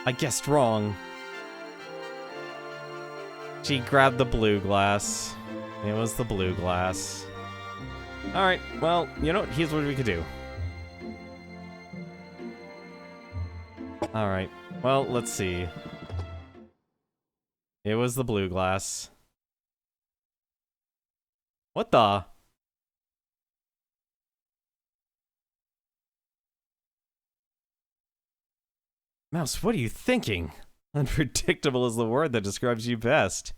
I guessed wrong. She grabbed the blue glass. It was the blue glass. Alright, well, you know what? Here's what we could do. Alright, well, let's see. It was the blue glass. What the? Mouse, what are you thinking? Unpredictable is the word that describes you best.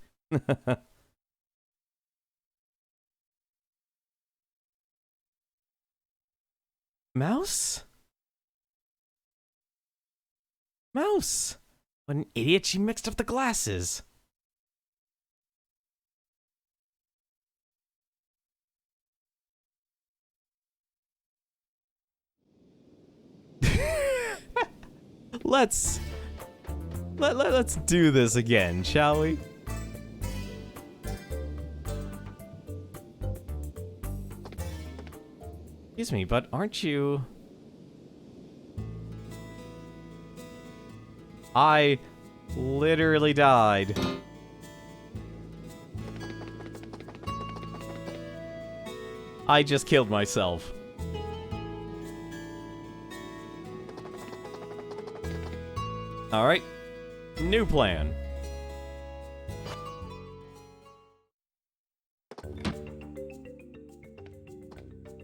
Mouse? Mouse! What an idiot, she mixed up the glasses. Let's do this again, shall we? Excuse me, but aren't you... I literally died. I just killed myself. Alright. New plan.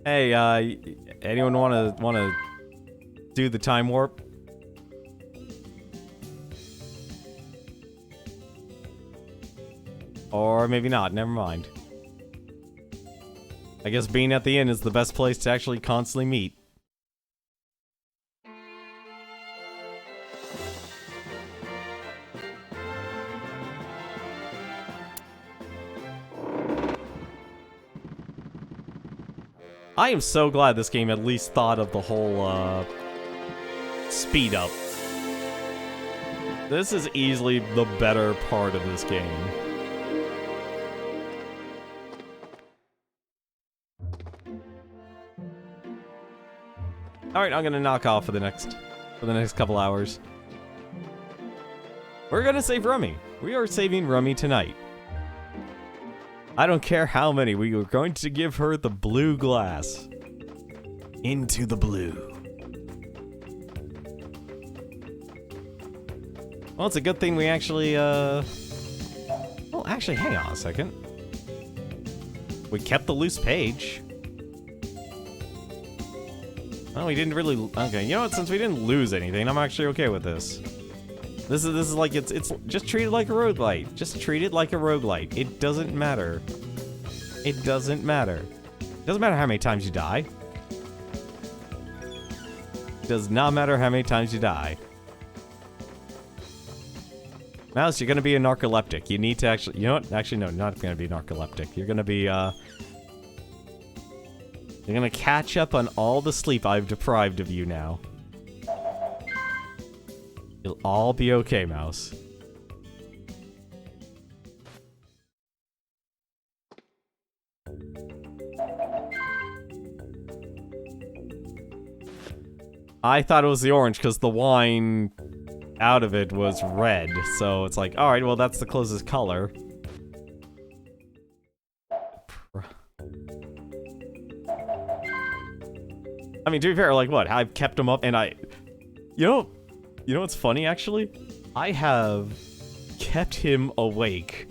Hey, anyone wanna do the time warp? Or maybe not, never mind. I guess being at the end is the best place to actually constantly meet. I am so glad this game at least thought of the whole, speed up. This is easily the better part of this game. Alright, I'm gonna knock off for the next couple hours. We're gonna save Rummy. We are saving Rummy tonight. I don't care how many, we are going to give her the blue glass. Into the blue. Well, it's a good thing we actually, well, actually, hang on a second. We kept the loose page. Well, we didn't really... Okay, you know what? Since we didn't lose anything, I'm actually okay with this. This is like, it's just treat it like a roguelite. Just treat it like a roguelite. It doesn't matter. It doesn't matter. It doesn't matter how many times you die. It does not matter how many times you die. Mouse, you're gonna be a narcoleptic. You need to actually... You know what? Actually, no, not gonna be narcoleptic. You're gonna be, You're gonna catch up on all the sleep I've deprived of you now. It'll all be okay, Mouse. I thought it was the orange because the wine out of it was red. So it's like, alright, well, that's the closest color. I mean, to be fair, like, what? I've kept him up and You know what's funny, actually? I have kept him awake.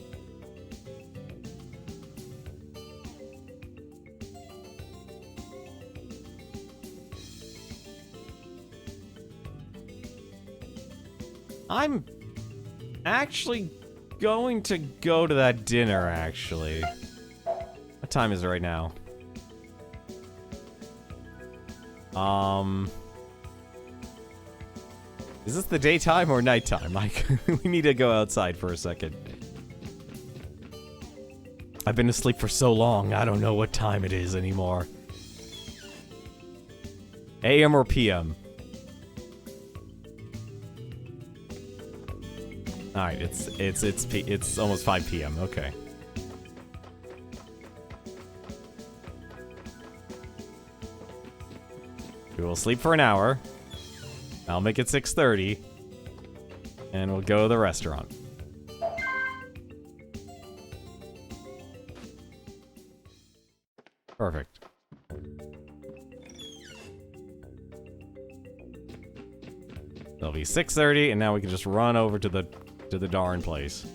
I'm actually going to go to that dinner, actually. What time is it right now? Is this the daytime or nighttime? Like, we need to go outside for a second. I've been asleep for so long, I don't know what time it is anymore. AM or PM? Alright, it's almost 5 PM, okay. We will sleep for an hour. I'll make it 6:30. And we'll go to the restaurant. Perfect. It'll be 6:30, and now we can just run over to the darn place.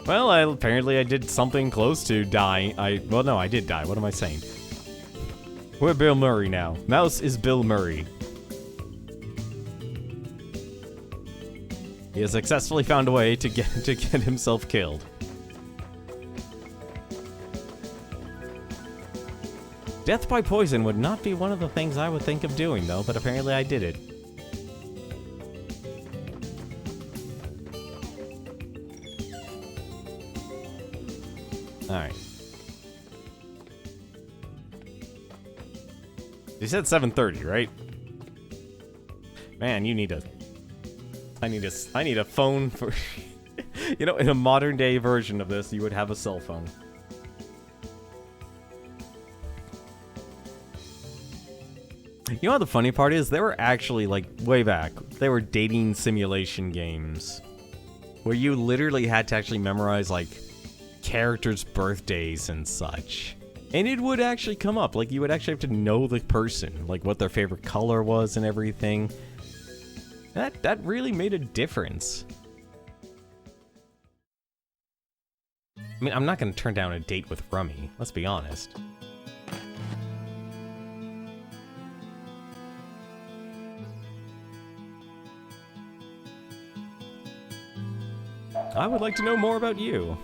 Well, apparently I did something close to dying. Well, no, I did die. What am I saying? We're Bill Murray now. Mouse is Bill Murray. He has successfully found a way to get himself killed. Death by poison would not be one of the things I would think of doing, though, but apparently I did it. Alright. You said 7:30, right? Man, you need a... I need a phone for... You know, in a modern day version of this, you would have a cell phone. You know what the funny part is? They were actually, like, way back, they were dating simulation games. Where you literally had to actually memorize, like, characters' birthdays and such. And it would actually come up. Like, you would actually have to know the person. Like, what their favorite color was and everything. That really made a difference. I mean, I'm not going to turn down a date with Rummy. Let's be honest. I would like to know more about you.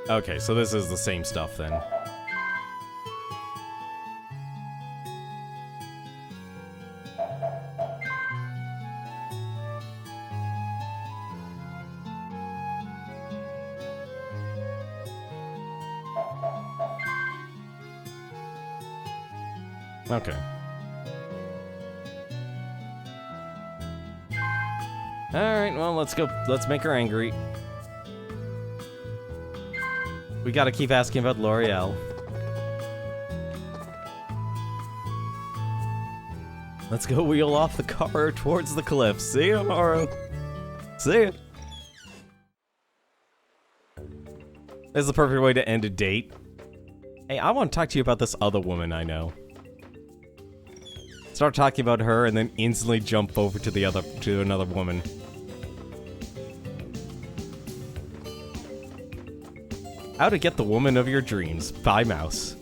Okay, so this is the same stuff then. Okay. Alright, well, let's go. Let's make her angry. We gotta keep asking about L'Oreal. Let's go wheel off the car towards the cliff. See you tomorrow. See ya. This is the perfect way to end a date. Hey, I want to talk to you about this other woman I know. Start talking about her and then instantly jump over to another woman. How to get the woman of your dreams by mouse.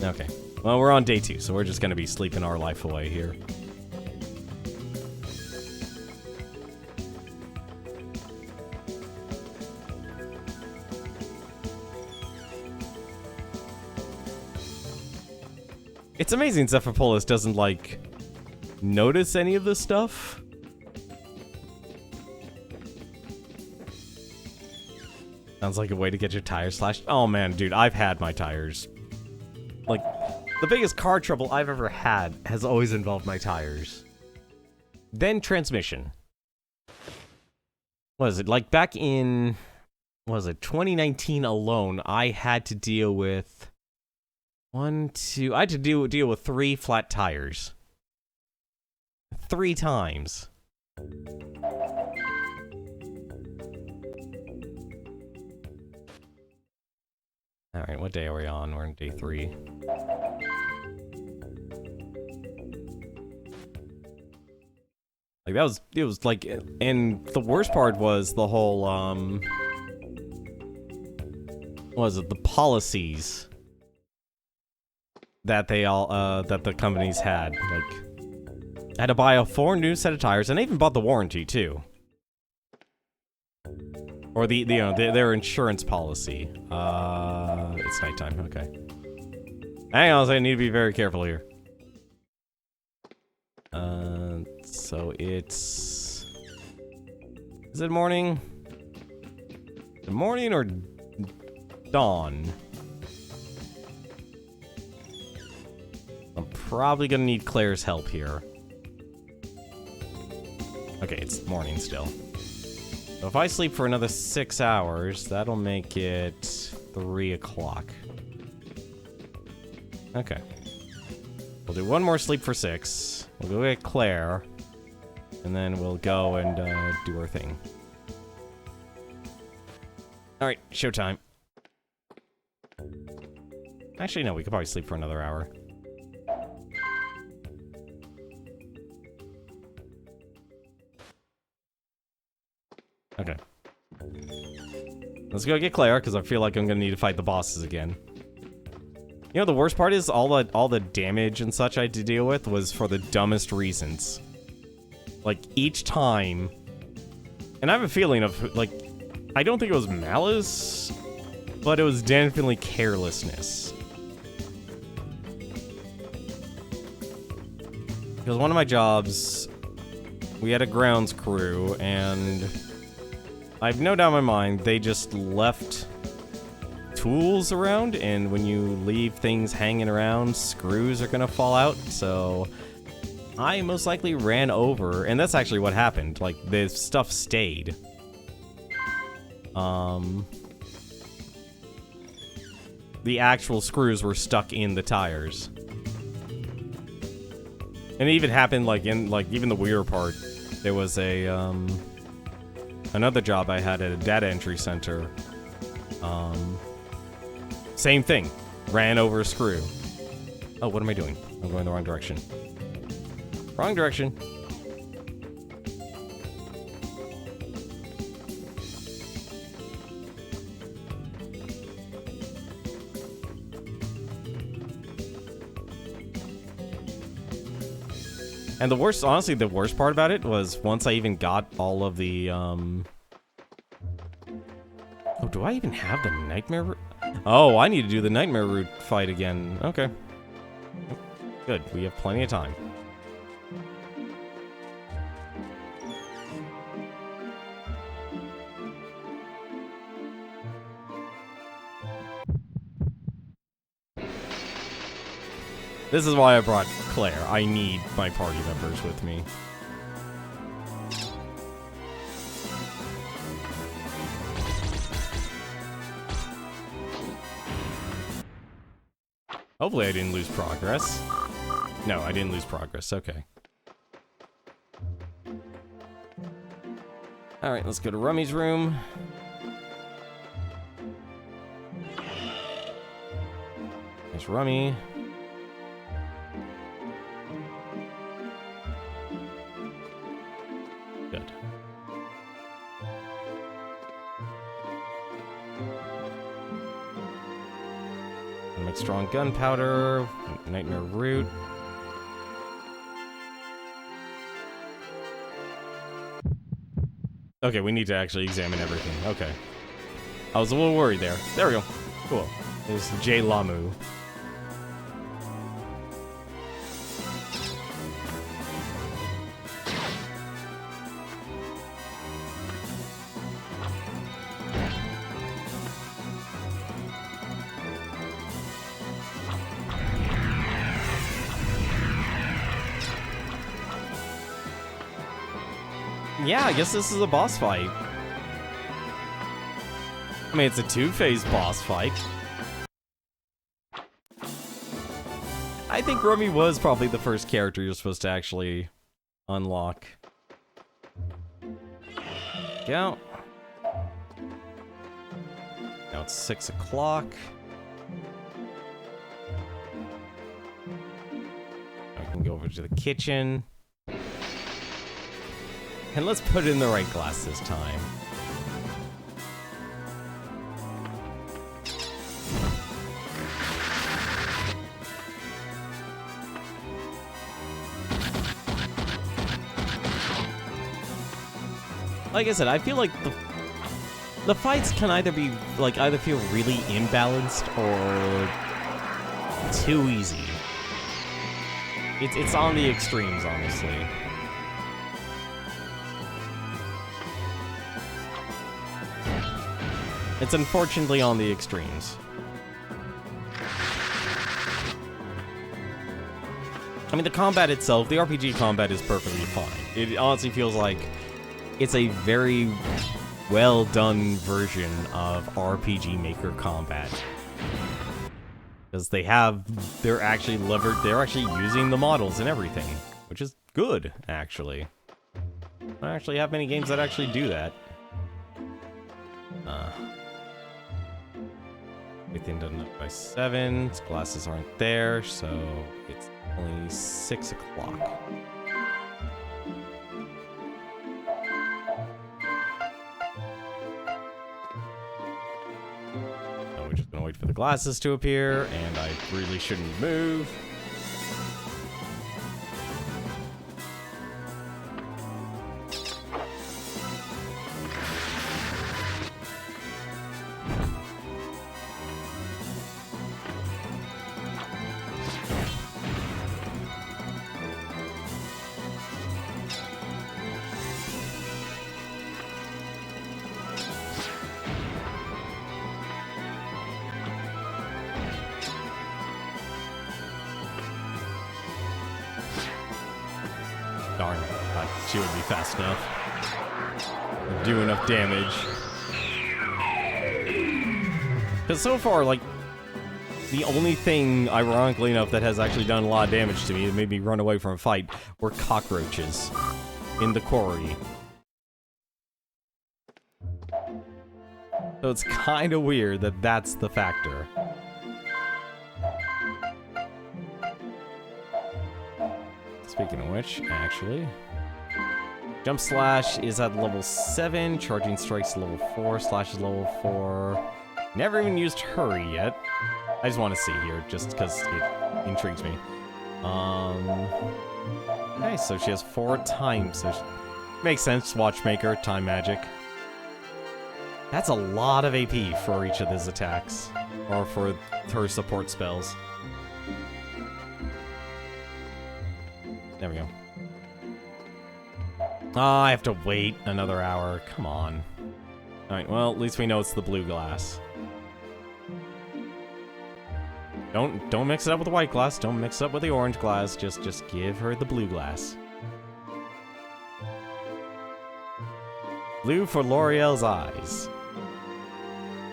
Okay. Well, we're on day 2, so we're just gonna be sleeping our life away here. It's amazing Zephyropolis doesn't, like, notice any of this stuff. Sounds like a way to get your tires slashed. Oh man, dude, I've had my tires. Like, the biggest car trouble I've ever had has always involved my tires. Then transmission. What is it? Like, back in, what was it, 2019 alone, I had to deal with... I had to deal with 3 flat tires. 3 times. Alright, what day are we on? We're on day 3. Like, it was like, and the worst part was the whole, what was it, the policies that that the companies had. Like, I had to buy a 4 new set of tires, and I even bought the warranty too, or their insurance policy. It's nighttime. Okay, hang on, I need to be very careful here. So it's, is it morning? Is it morning or dawn? I'm probably gonna need Claire's help here. Okay, it's morning still. So if I sleep for another 6 hours, that'll make it 3 o'clock. Okay. We'll do 1 more sleep for 6. We'll go get Claire. And then we'll go and do our thing. Alright, showtime. Actually, no, we could probably sleep for another hour. Okay. Let's go get Claire, because I feel like I'm gonna need to fight the bosses again. You know, the worst part is all the damage and such I had to deal with was for the dumbest reasons. Like, each time... And I have a feeling of, like... I don't think it was malice, but it was definitely carelessness. Because one of my jobs, we had a grounds crew, and... I've no doubt in my mind, they just left tools around, and when you leave things hanging around, screws are gonna fall out, so I most likely ran over, and that's actually what happened. Like, the stuff stayed. The actual screws were stuck in the tires. And it even happened, like, in, like, even the weirder part, there was a, another job I had at a data entry center. Same thing. Ran over a screw. Oh, what am I doing? I'm going the wrong direction. Wrong direction. And the worst, honestly, the worst part about it was once I even got all of the, Oh, do I even have the nightmare route? Oh, I need to do the nightmare route fight again. Okay. Good, we have plenty of time. This is why I brought Claire. I need my party members with me. Hopefully I didn't lose progress. No, I didn't lose progress. Okay. Alright, let's go to Rummy's room. There's Rummy. Good. Gonna make strong gunpowder, nightmare root. Okay, we need to actually examine everything. Okay. I was a little worried there. There we go. Cool. There's J. Lamu. Yeah, I guess this is a boss fight. I mean, it's a two-phase boss fight. I think Rummy was probably the first character you're supposed to actually unlock. Go. Now it's 6 o'clock. I can go over to the kitchen. And let's put it in the right glass this time. Like I said, I feel like the fights can either be either feel really imbalanced or too easy. It's on the extremes, honestly. It's unfortunately on the extremes. I mean, the combat itself, the RPG combat is perfectly fine. It honestly feels like it's a very well done version of RPG Maker combat. Because they're actually using the models and everything, which is good, actually. I don't actually have many games that actually do that. Everything done up by 7. Glasses aren't there, so it's only 6 o'clock. So we're just gonna wait for the glasses to appear, and I really shouldn't move. Darn, thought she would be fast enough. Do enough damage. Because so far, like, the only thing, ironically enough, that has actually done a lot of damage to me, that made me run away from a fight, were cockroaches in the quarry. So it's kind of weird that that's the factor. Speaking of which, actually, Jump Slash is at level 7, Charging Strike's level 4, Slash is level 4. Never even used Hurry yet. I just want to see here, just because it intrigues me. Okay, so she has 4 times. So makes sense, Watchmaker, Time Magic. That's a lot of AP for each of these attacks, or for her support spells. There we go. Ah, I have to wait another hour. Come on. Alright, well, at least we know it's the blue glass. Don't mix it up with the white glass. Don't mix it up with the orange glass. Just give her the blue glass. Blue for L'Oreal's eyes.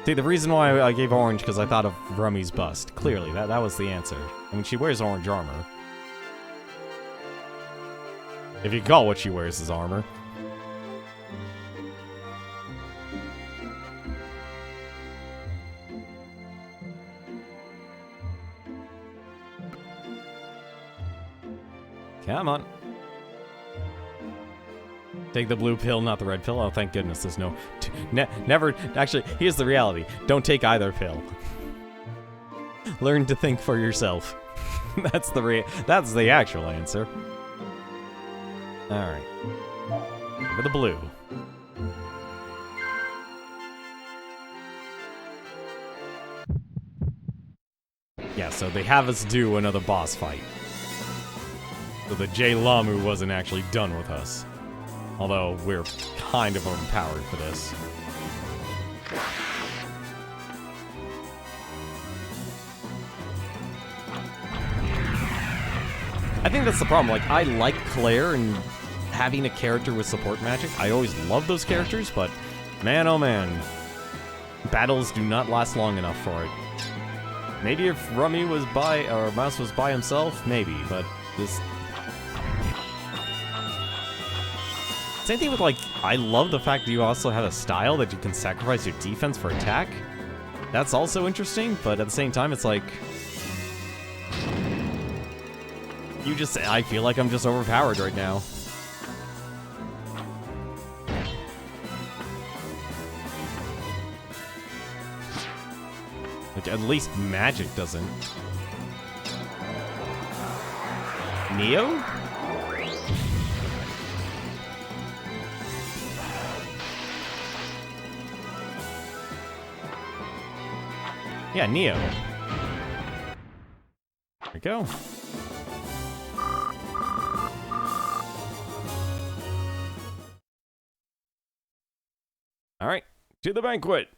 See, the reason why I gave orange, because I thought of Rummy's bust. Clearly, that was the answer. I mean, she wears orange armor. If you call what she wears as armor. Come on. Take the blue pill, not the red pill. Oh, thank goodness there's no... never... Actually, here's the reality. Don't take either pill. Learn to think for yourself. That's the actual answer. Alright. For the blue. Yeah, so they have us do another boss fight. So the J. Lamu wasn't actually done with us. Although, we're kind of overpowered for this. I think that's the problem. Like, I like Claire and having a character with support magic. I always love those characters, but man, oh man. Battles do not last long enough for it. Maybe if Rummy was by, or Mouse was by himself, maybe, but this... Same thing with, like, I love the fact that you also have a style that you can sacrifice your defense for attack. That's also interesting, but at the same time, it's like... I feel like I'm just overpowered right now. Like, at least magic doesn't. Neo? Yeah, Neo. There we go. All right, to the banquet.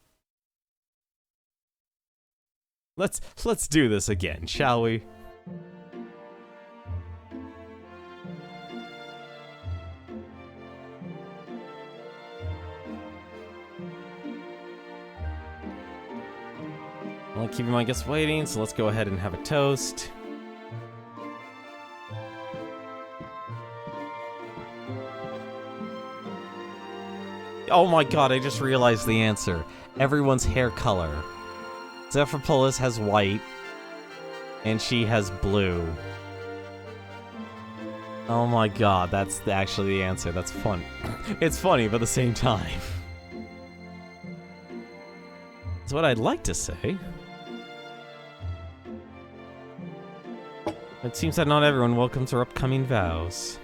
Let's do this again, shall we? Well, keeping my guests waiting, so let's go ahead and have a toast. Oh my god, I just realized the answer. Everyone's hair color. Zephyrpolis has white, and she has blue. Oh my god, that's actually the answer. That's fun. It's funny, but at the same time. That's what I'd like to say. It seems that not everyone welcomes her upcoming vows.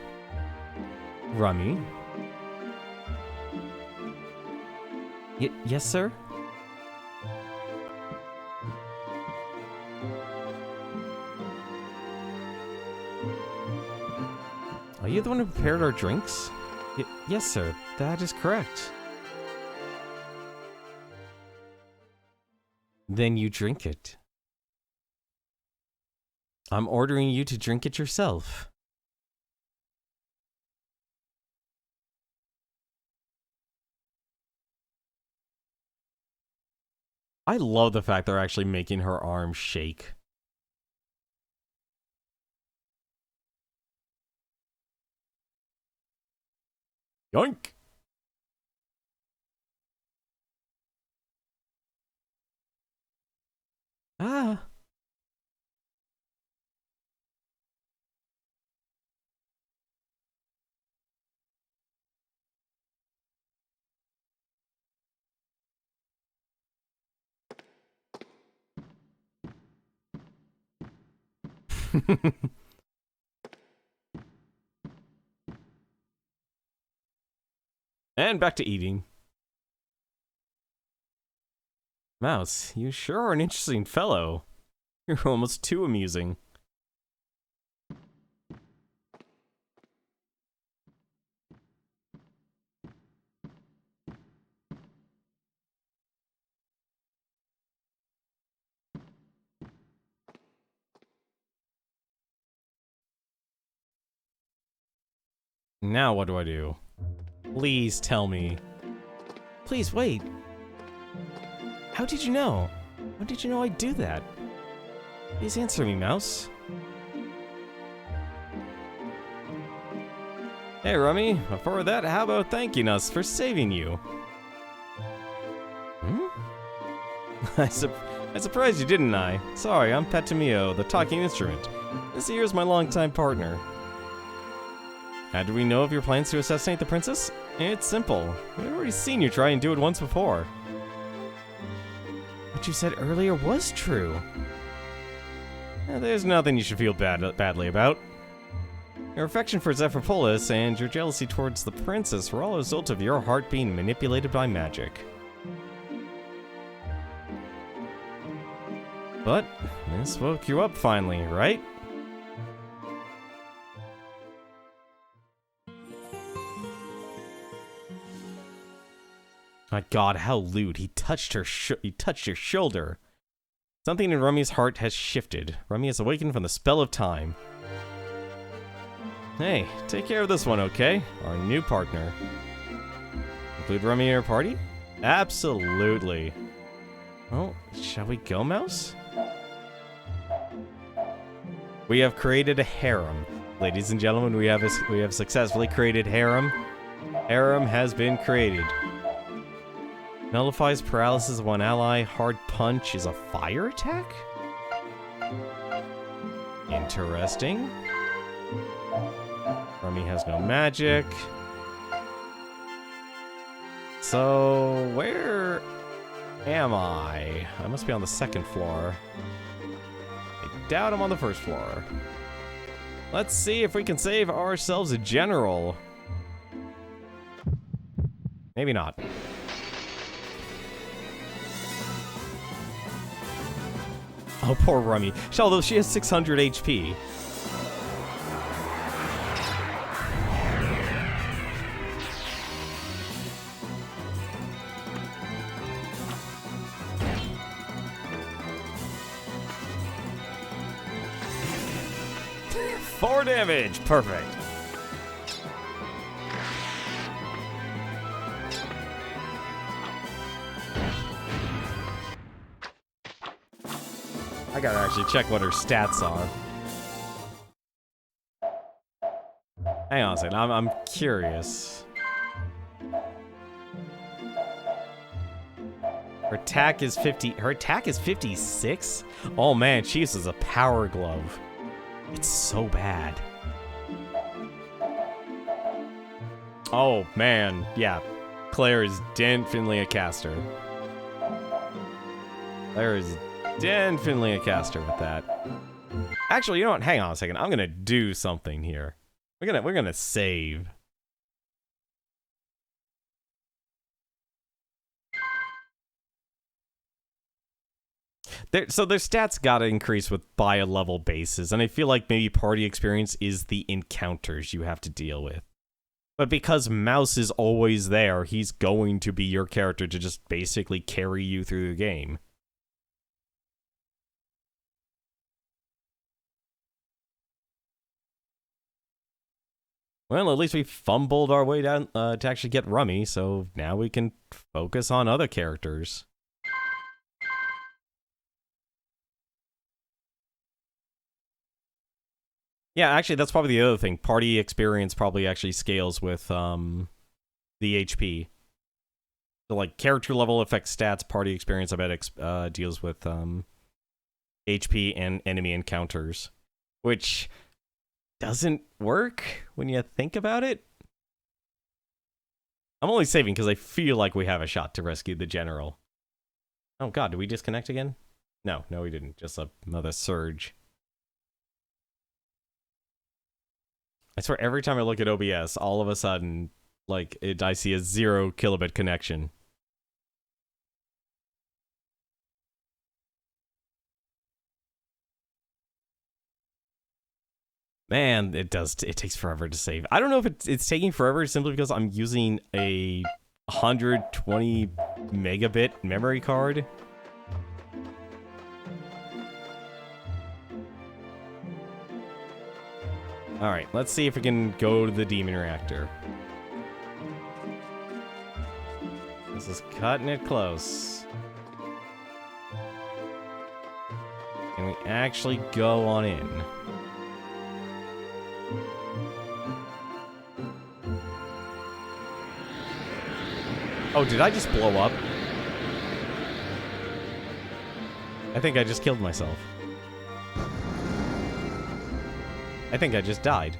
Rummy? Yes, sir? Are you the one who prepared our drinks? Yes, sir. That is correct. Then you drink it. I'm ordering you to drink it yourself. I love the fact they're actually making her arm shake. Yoink! Ah! And back to eating. Mouse, you sure are an interesting fellow. You're almost too amusing. Now what do I do? Please tell me. Please wait. How did you know? How did you know I'd do that? Please answer me, Mouse. Hey, Rummy. Before that, how about thanking us for saving you? Hmm? I surprised you, didn't I? Sorry, I'm Petamio, the talking instrument. This here's my longtime partner. How do we know of your plans to assassinate the princess? It's simple. We've already seen you try and do it once before. What you said earlier was true. There's nothing you should feel badly about. Your affection for Zephyropolis and your jealousy towards the princess were all a result of your heart being manipulated by magic. But this woke you up finally, right? My God, how lewd! He touched her shoulder. Something in Rummy's heart has shifted. Rummy has awakened from the spell of time. Hey, take care of this one, okay? Our new partner. Include Rummy in your party? Absolutely. Well, shall we go, Mouse? We have created a harem. Ladies and gentlemen, we have successfully created harem. Harem has been created. Nullifies paralysis of one ally. Hard punch is a fire attack? Interesting. Rummy has no magic. So, where am I? I must be on the second floor. I doubt I'm on the first floor. Let's see if we can save ourselves a general. Maybe not. Oh, poor Rummy. Although she has 600 HP. Four damage. Perfect. I gotta actually check what her stats are. Hang on a second, I'm curious. Her attack is 50. Her attack is 56? Oh man, she uses a power glove. It's so bad. Oh man, yeah. Claire is definitely a caster. Claire is definitely a caster with that. Actually, you know what? Hang on a second. I'm gonna do something here. We're gonna save. So their stats gotta increase by a level basis, and I feel like maybe party experience is the encounters you have to deal with. But because Mouse is always there, he's going to be your character to just basically carry you through the game. Well, at least we fumbled our way down to actually get Rummy, so now we can focus on other characters. Yeah, actually, that's probably the other thing. Party experience probably actually scales with the HP. So, like, character level affects stats. Party experience, I bet, deals with HP and enemy encounters. Which doesn't work when you think about it. I'm only saving because I feel like we have a shot to rescue the general. Oh god, did we disconnect again? No, we didn't. Just another surge. I swear, every time I look at OBS, all of a sudden, like, I see a 0 kilobit connection. Man, it takes forever to save. I don't know if it's taking forever simply because I'm using a 120 megabit memory card. Alright, let's see if we can go to the demon reactor. This is cutting it close. Can we actually go on in? Oh, did I just blow up? I think I just killed myself. I think I just died.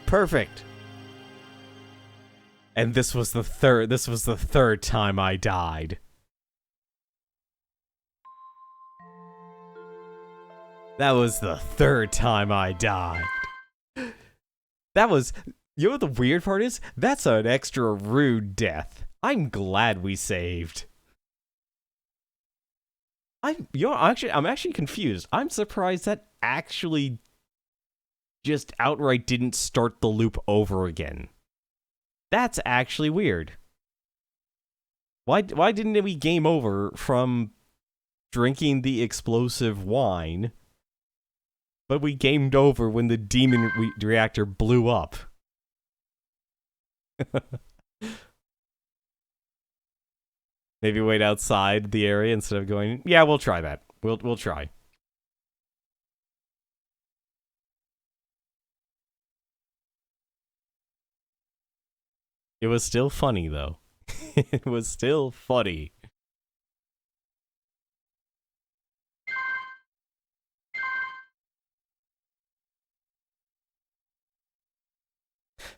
Perfect. And this was the third time I died. That was the third time I died. That was... You know what the weird part is? That's an extra rude death. I'm glad we saved. I'm actually confused. I'm surprised that actually just outright didn't start the loop over again. That's actually weird. Why didn't we game over from drinking the explosive wine, but we gamed over when the demon reactor blew up? Maybe wait outside the area instead of going... Yeah, we'll try that. We'll try. It was still funny, though. It was still funny.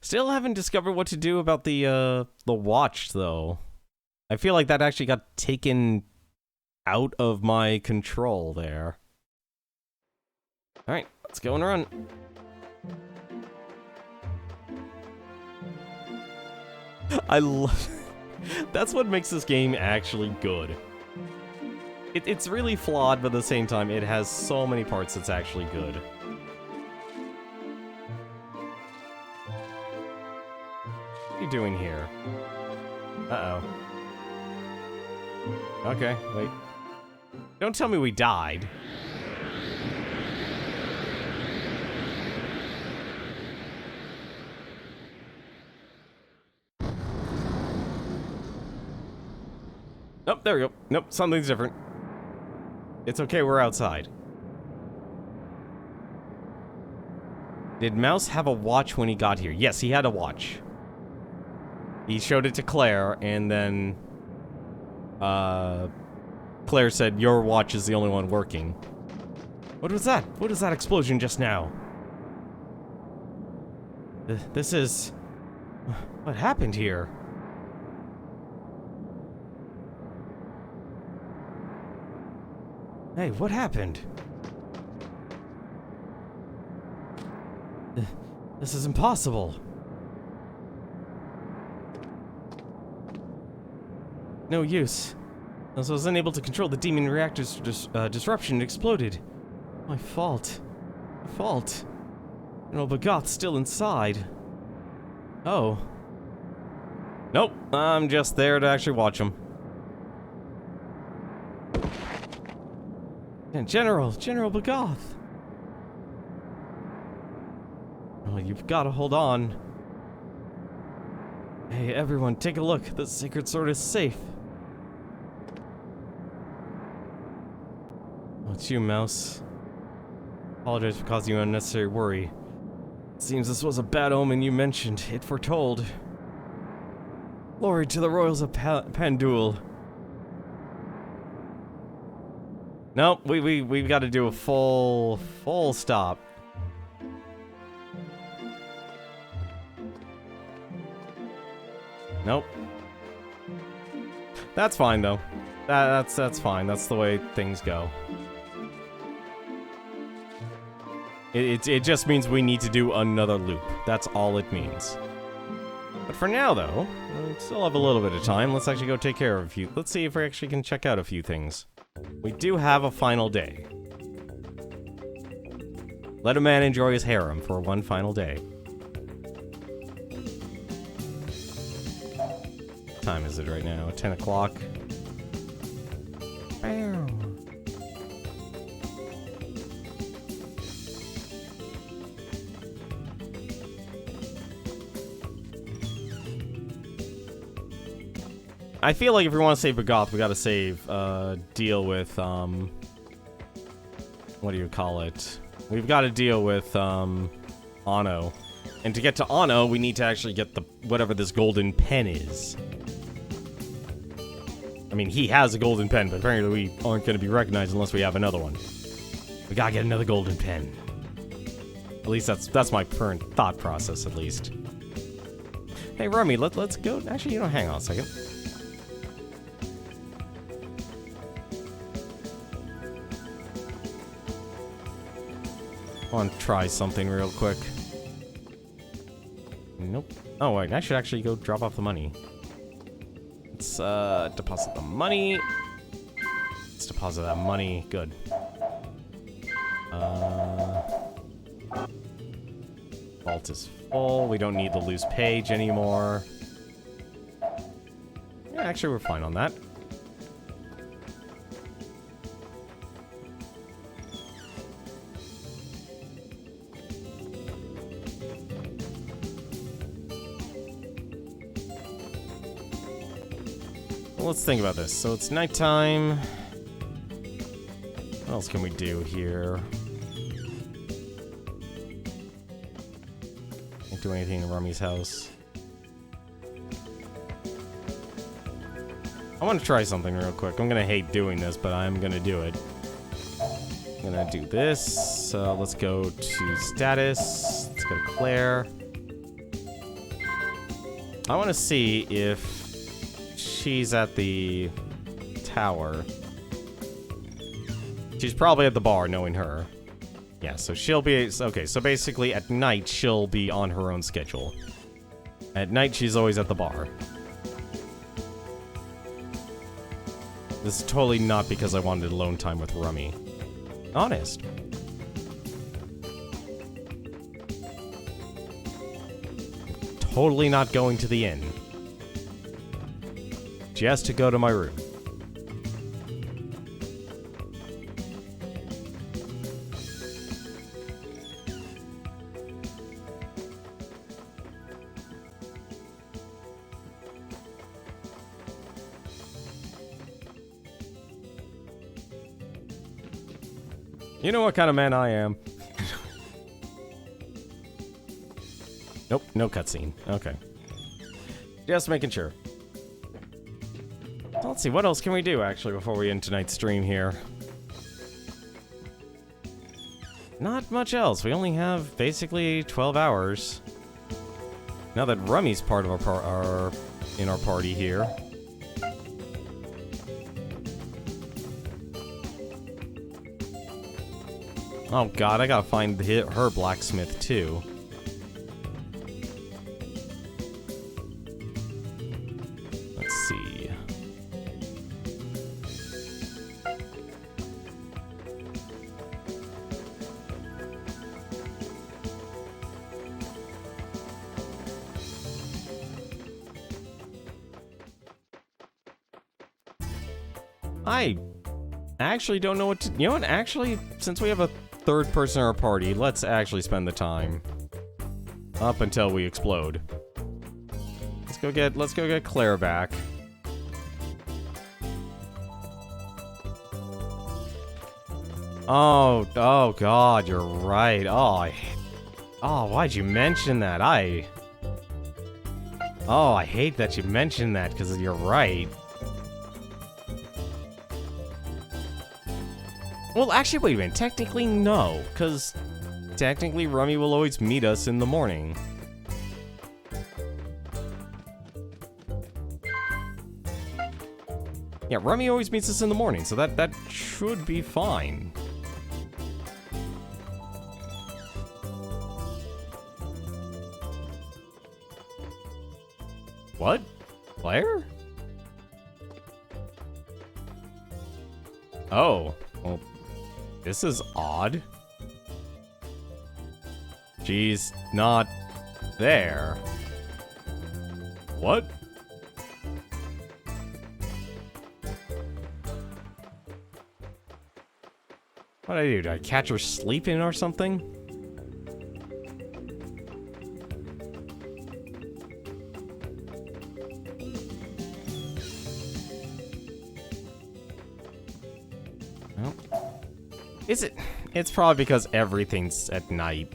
Still haven't discovered what to do about the watch, though. I feel like that actually got taken out of my control there. Alright, let's go and run. I love... That's what makes this game actually good. It's really flawed, but at the same time, it has so many parts that's actually good. What are you doing here? Uh-oh. Okay, wait. Don't tell me we died. Nope, there we go. Nope, something's different. It's okay, we're outside. Did Mouse have a watch when he got here? Yes, he had a watch. He showed it to Claire, and then... Claire said, your watch is the only one working. What was that? What was that explosion just now? This is... What happened here? Hey, what happened? This is impossible. No use. I was unable to control the demon reactor's disruption. It exploded. My fault. My fault. General Bagoth's still inside. Oh. Nope. I'm just there to actually watch him. And General Bagoth. Oh, you've got to hold on. Hey, everyone, take a look. The sacred sword is safe. Oh, it's you, Mouse. Apologize for causing you unnecessary worry. It seems this was a bad omen you mentioned. It foretold. Glory to the royals of Pandul. Nope, we've got to do a full stop. Nope. That's fine though. That's fine. That's the way things go. It just means we need to do another loop. That's all it means. But for now though, we still have a little bit of time. Let's actually go take care of a few. Let's see if we actually can check out a few things. We do have a final day. Let a man enjoy his harem for one final day. What time is it right now? 10 o'clock. I feel like if we want to save Bagoth, we gotta save, deal with, what do you call it? We've got to deal with, Anno. And to get to Anno, we need to actually get the, whatever this golden pen is. I mean, he has a golden pen, but apparently we aren't going to be recognized unless we have another one. We gotta get another golden pen. least that's my current thought process, at least. Hey, Rummy, let's go. Actually, you know, hang on a second. I want to try something real quick. Nope. Oh, wait, I should actually go drop off the money. Let's deposit the money. Let's deposit that money. Good. Vault is full. We don't need the loose page anymore. Yeah, actually, we're fine on that. Well, let's think about this. So it's nighttime. What else can we do here? Can't do anything in Rummy's house. I want to try something real quick. I'm gonna hate doing this, but I'm gonna do it. I'm gonna do this. Let's go to status. Let's go to Claire. I want to see if she's at the tower. She's probably at the bar, knowing her. Yeah, so she'll be... Okay, so basically at night, she'll be on her own schedule. At night, she's always at the bar. This is totally not because I wanted alone time with Rummy. Honest. Totally not going to the inn. Just to go to my room. You know what kind of man I am. Nope, no cutscene. Okay. Just making sure. Let's see, what else can we do, actually, before we end tonight's stream here? Not much else. We only have, basically, 12 hours. Now that Rummy's part of our party here. Oh god, I gotta find her blacksmith, too. Let's see. I actually don't know what to... You know what? Actually, since we have a third person in our party, let's actually spend the time. Up until we explode. Let's go get Claire back. Oh god, you're right. Oh, why'd you mention that? I hate that you mentioned that, because you're right. Well, actually, wait a minute. Technically, no. Because technically, Rummy will always meet us in the morning. Yeah, Rummy always meets us in the morning, so that should be fine. What? Claire? Oh, well... This is odd. She's not there. What? What'd I do? Did I catch her sleeping or something? Well, is it? It's probably because everything's at night.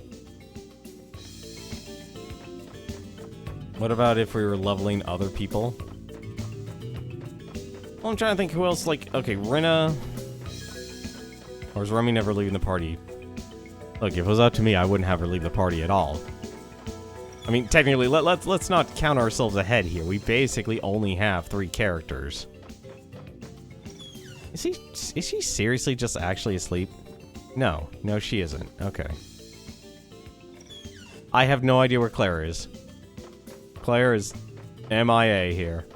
What about if we were leveling other people? Well, I'm trying to think who else, like, okay, Rinna. Or is Rummy never leaving the party? Look, if it was up to me, I wouldn't have her leave the party at all. I mean, technically, let's not count ourselves ahead here. We basically only have 3 characters. Is she seriously just actually asleep? No, she isn't. Okay. I have no idea where Claire is. Claire is MIA here.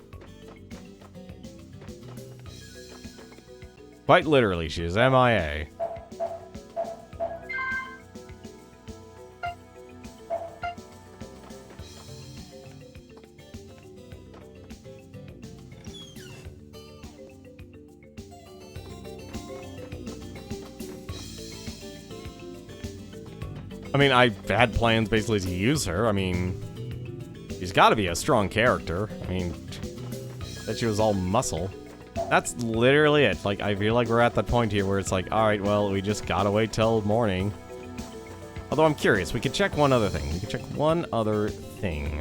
Quite literally, she is MIA. I mean, I had plans basically to use her. I mean, she's got to be a strong character. I mean, that she was all muscle. That's literally it. Like, I feel like we're at that point here where it's like, alright, well, we just gotta wait till morning. Although I'm curious, we could check one other thing.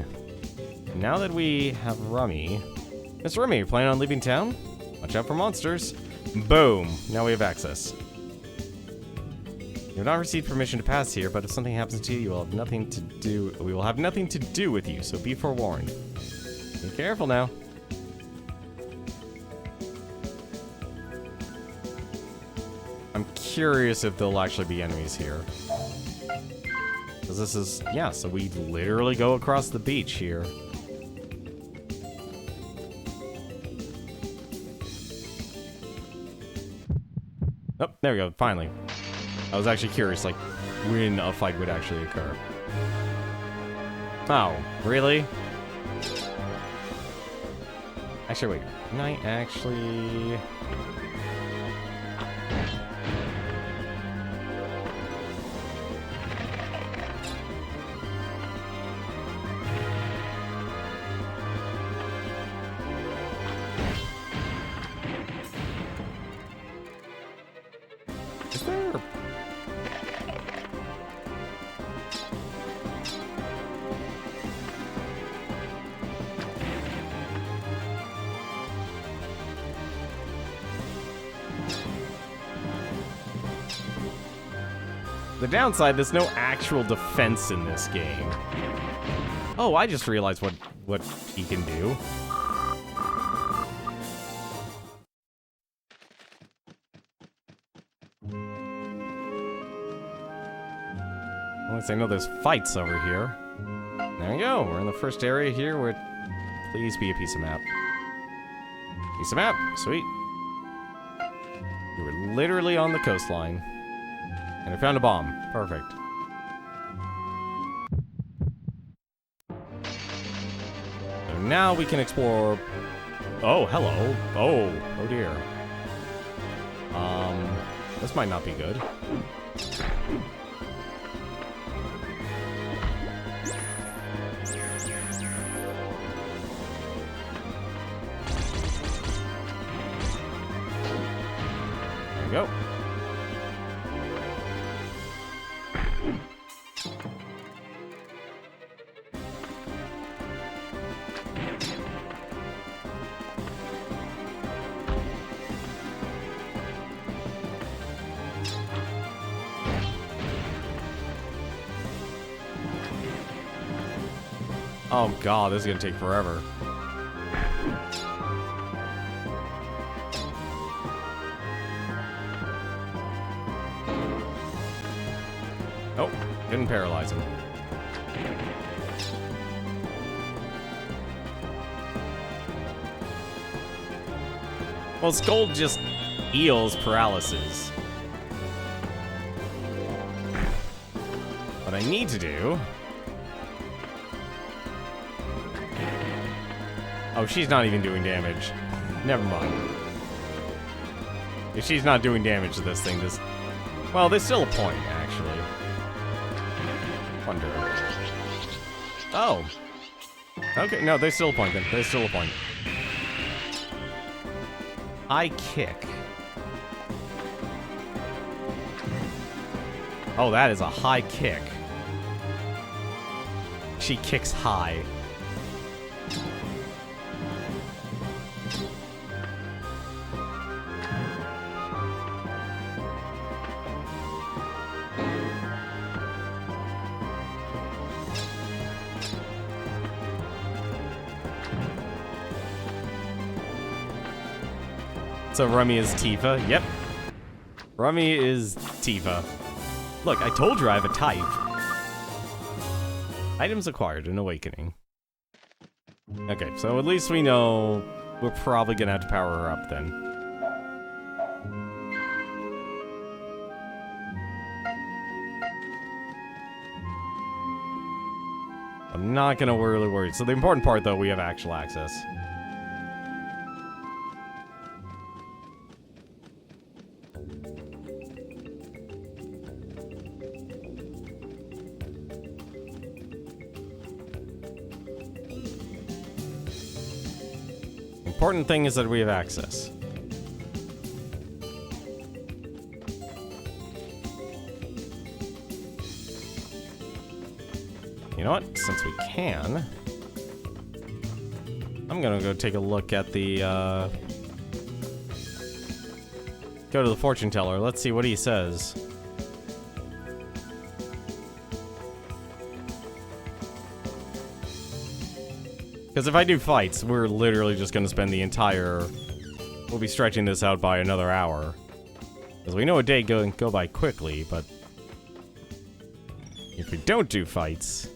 Now that we have Rummy... Miss Rummy, you planning on leaving town? Watch out for monsters. Boom! Now we have access. You have not received permission to pass here, but if something happens to you, we will have nothing to do with you, so be forewarned. Be careful now. I'm curious if there'll actually be enemies here. Because this is... yeah, so we literally go across the beach here. Oh, there we go, finally. I was actually curious, like, when a fight would actually occur. Oh, really? Actually, wait. Can I actually... Is there... The downside, there's no actual defense in this game. Oh, I just realized what he can do. At least I know there's fights over here. There you go. We're in the first area here where... Please be a piece of map. Piece of map. Sweet. We were literally on the coastline. And I found a bomb. Perfect. So now we can explore... Oh, hello. Oh dear. This might not be good. There we go. Oh god, this is gonna take forever. Oh, couldn't paralyze him. Well, Skull just eels paralysis. What I need to do... Oh, she's not even doing damage. Never mind. If she's not doing damage to this thing, this... Well, there's still a point, actually. Wonder. Oh. Okay, no, there's still a point then. There's still a point. High kick. Oh, that is a high kick. She kicks high. So Rummy is Tifa. Yep. Rummy is Tifa. Look, I told you I have a type. Items acquired, an awakening. Okay, so at least we know we're probably gonna have to power her up then. I'm not gonna really worry. So the important part, though, we have actual access. Important thing is that we have access. You know what? Since we can, I'm gonna go take a look at the, go to the fortune teller. Let's see what he says. Because if I do fights, we're literally just gonna spend the entire... We'll be stretching this out by another hour. Because we know a day go by quickly, but... if we don't do fights...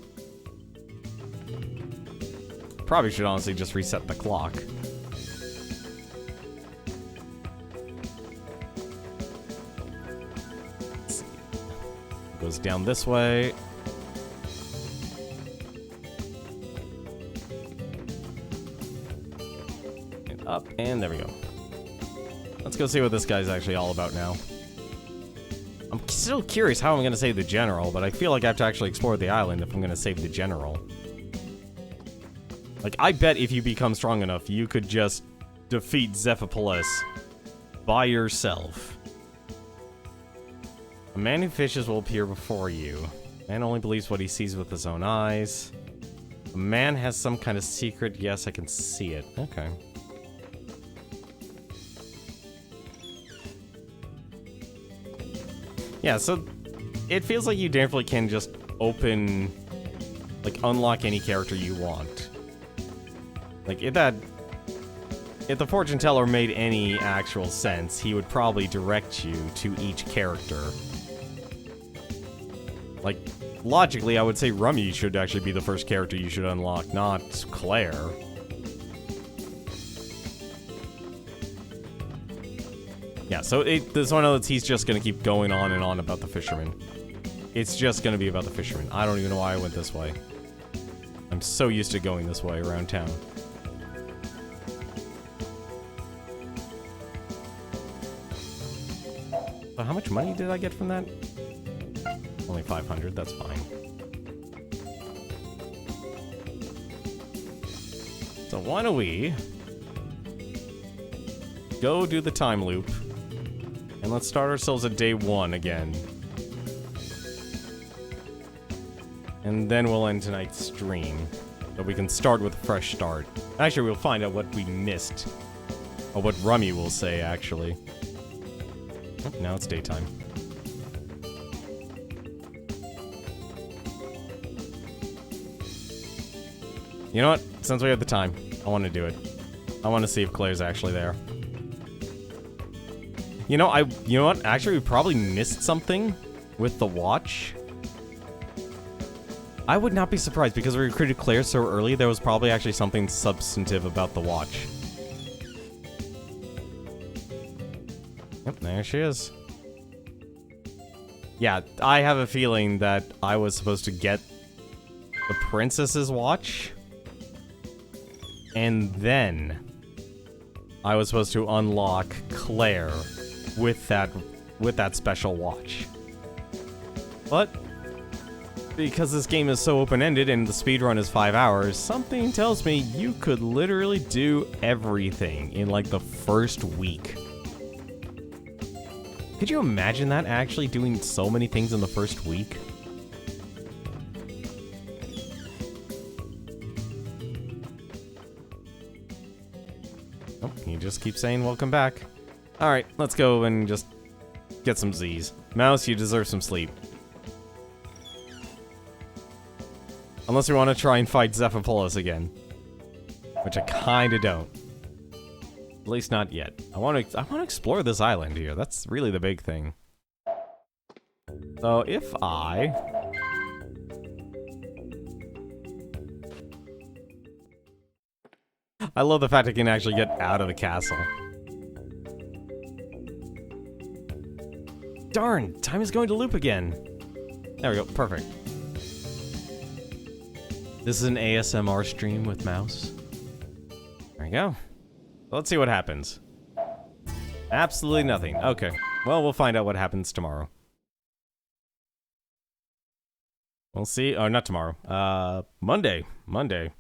Probably should honestly just reset the clock. Goes down this way. And up, and there we go. Let's go see what this guy's actually all about now. I'm still curious how I'm going to save the general, but I feel like I have to actually explore the island if I'm going to save the general. Like, I bet if you become strong enough, you could just defeat Zephypolis by yourself. A man who fishes will appear before you. Man only believes what he sees with his own eyes. A man has some kind of secret. Yes, I can see it. Okay. Yeah, so it feels like you definitely can just open, like, unlock any character you want. Like, if the fortune teller made any actual sense, he would probably direct you to each character. Like, logically, I would say Rummy should actually be the first character you should unlock, not Claire. Yeah, so this one knows he's just gonna keep going on and on about the fisherman. It's just gonna be about the fisherman. I don't even know why I went this way. I'm so used to going this way around town. So how much money did I get from that? Only 500, that's fine. So why don't we go do the time loop, and let's start ourselves at day 1 again. And then we'll end tonight's stream, so we can start with a fresh start. Actually, we'll find out what we missed, or what Rummy will say, actually. Oh, now it's daytime. You know what? Since we have the time, I want to do it. I want to see if Claire's actually there. You know what? Actually, we probably missed something with the watch. I would not be surprised because we recruited Claire so early, there was probably actually something substantive about the watch. Yep, there she is. Yeah, I have a feeling that I was supposed to get the princess's watch, and then I was supposed to unlock Claire with that special watch. But because this game is so open-ended and the speedrun is 5 hours, something tells me you could literally do everything in like the first week. Could you imagine that, actually doing so many things in the first week? Oh, he just keeps saying welcome back. Alright, let's go and just get some Z's. Mouse, you deserve some sleep. Unless we want to try and fight Zephypolis again. Which I kinda don't. At least not yet. I want to explore this island here. That's really the big thing. So if I love the fact I can actually get out of the castle. Darn, time is going to loop again. There we go, perfect. This is an ASMR stream with mouse. There we go. Let's see what happens. Absolutely nothing. Okay. Well, we'll find out what happens tomorrow. We'll see. Oh, not tomorrow. Monday. Monday.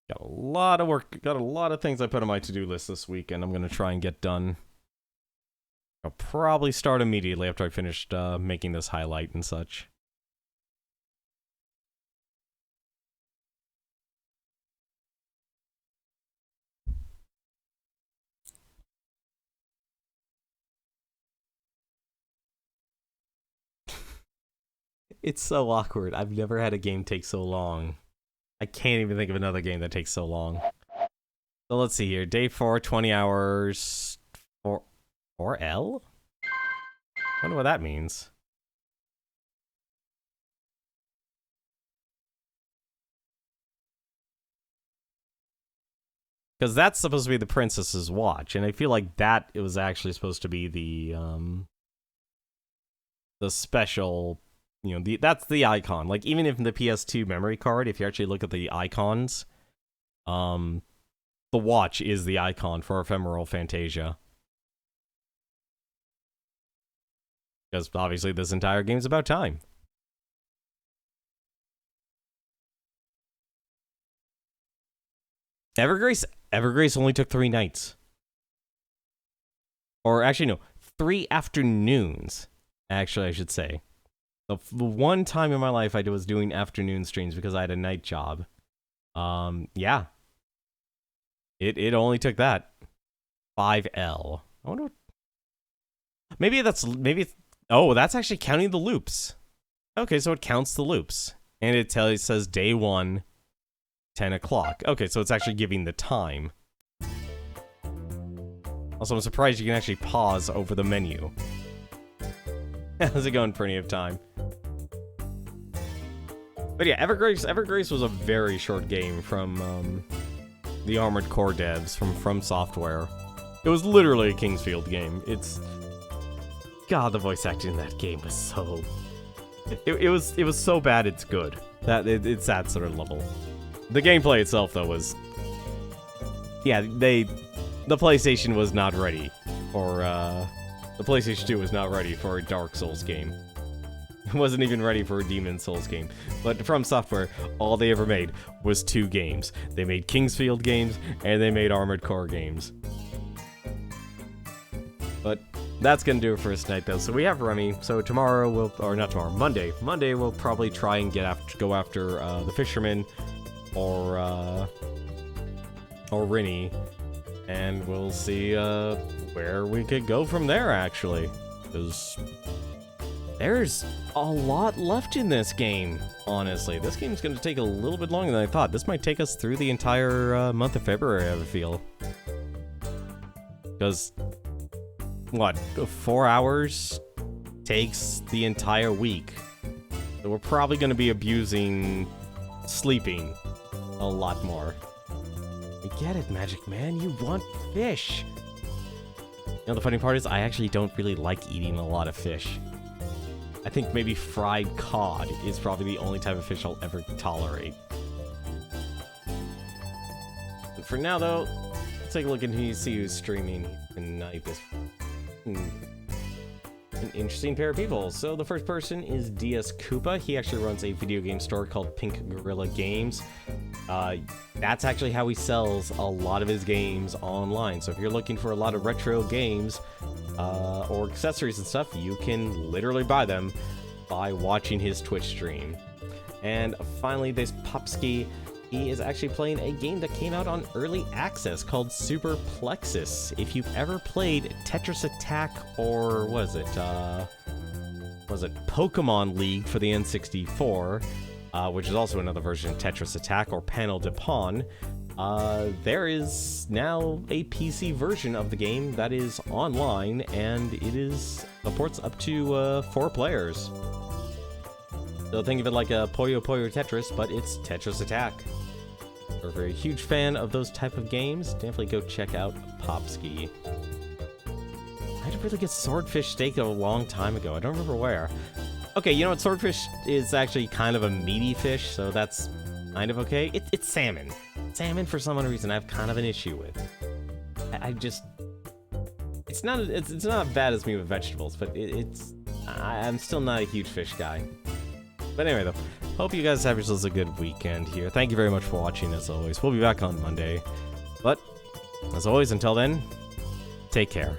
Got a lot of work. Got a lot of things I put on my to-do list this week, and I'm going to try and get done. I'll probably start immediately after I finished making this highlight and such. It's so awkward. I've never had a game take so long. I can't even think of another game that takes so long. So let's see here. Day 4, 20 hours. 4L? Wonder what that means. Because that's supposed to be the princess's watch, and I feel like that it was actually supposed to be the special, you know, that's the icon. Like, even if in the PS2 memory card, if you actually look at the icons, the watch is the icon for Ephemeral Fantasia. Because obviously this entire game is about time. Evergrace only took 3 nights. Or actually, no, 3 afternoons, actually, I should say. The one time in my life I was doing afternoon streams because I had a night job. Yeah. It only took that. 5L. I wonder what... Oh, that's actually counting the loops. Okay, so it counts the loops. And it says day 1, 10 o'clock. Okay, so it's actually giving the time. Also, I'm surprised you can actually pause over the menu. How's it going? Plenty of time. But yeah, Evergrace was a very short game from the Armored Core devs from Software. It was literally a Kingsfield game. God, the voice acting in that game was so... It was so bad it's good. It's that sort of level. The gameplay itself, though, was... Yeah, the PlayStation was not ready for... The PlayStation 2 was not ready for a Dark Souls game. It wasn't even ready for a Demon Souls game. But From Software, all they ever made was 2 games. They made Kingsfield games, and they made Armored Core games. But that's gonna do it for us tonight, though. So we have Remy. So tomorrow Monday. Monday we'll probably try and go after the Fisherman or Rinny, and we'll see where we could go from there. Actually, because there's a lot left in this game. Honestly, this game's gonna take a little bit longer than I thought. This might take us through the entire month of February, I have a feel. Because what, 4 hours takes the entire week. So we're probably going to be abusing sleeping a lot more. I get it, Magic Man. You want fish. You know, the funny part is I actually don't really like eating a lot of fish. I think maybe fried cod is probably the only type of fish I'll ever tolerate. But for now, though, let's take a look and see who's streaming tonight. An interesting pair of people. So the first person is DS Koopa. He actually runs a video game store called Pink Gorilla Games. That's actually how he sells a lot of his games online. So if you're looking for a lot of retro games or accessories and stuff, you can literally buy them by watching his Twitch stream. And finally, there's Popsky. He is actually playing a game that came out on early access called Super Plexus. If you've ever played Tetris Attack or was it Pokemon League for the N64, which is also another version of Tetris Attack or Panel de Pawn. There is now a PC version of the game that is online, and it supports up to 4 players. So think of it like a Puyo Puyo Tetris, but it's Tetris Attack. If you're a very huge fan of those type of games, definitely go check out Popski. I had to really get Swordfish Steak a long time ago. I don't remember where. Okay, you know what? Swordfish is actually kind of a meaty fish, so that's kind of okay. It's salmon. Salmon, for some reason, I have kind of an issue with. I just... It's not bad as me with vegetables, but I'm still not a huge fish guy. But anyway, though, hope you guys have yourselves a good weekend here. Thank you very much for watching, as always. We'll be back on Monday. But, as always, until then, take care.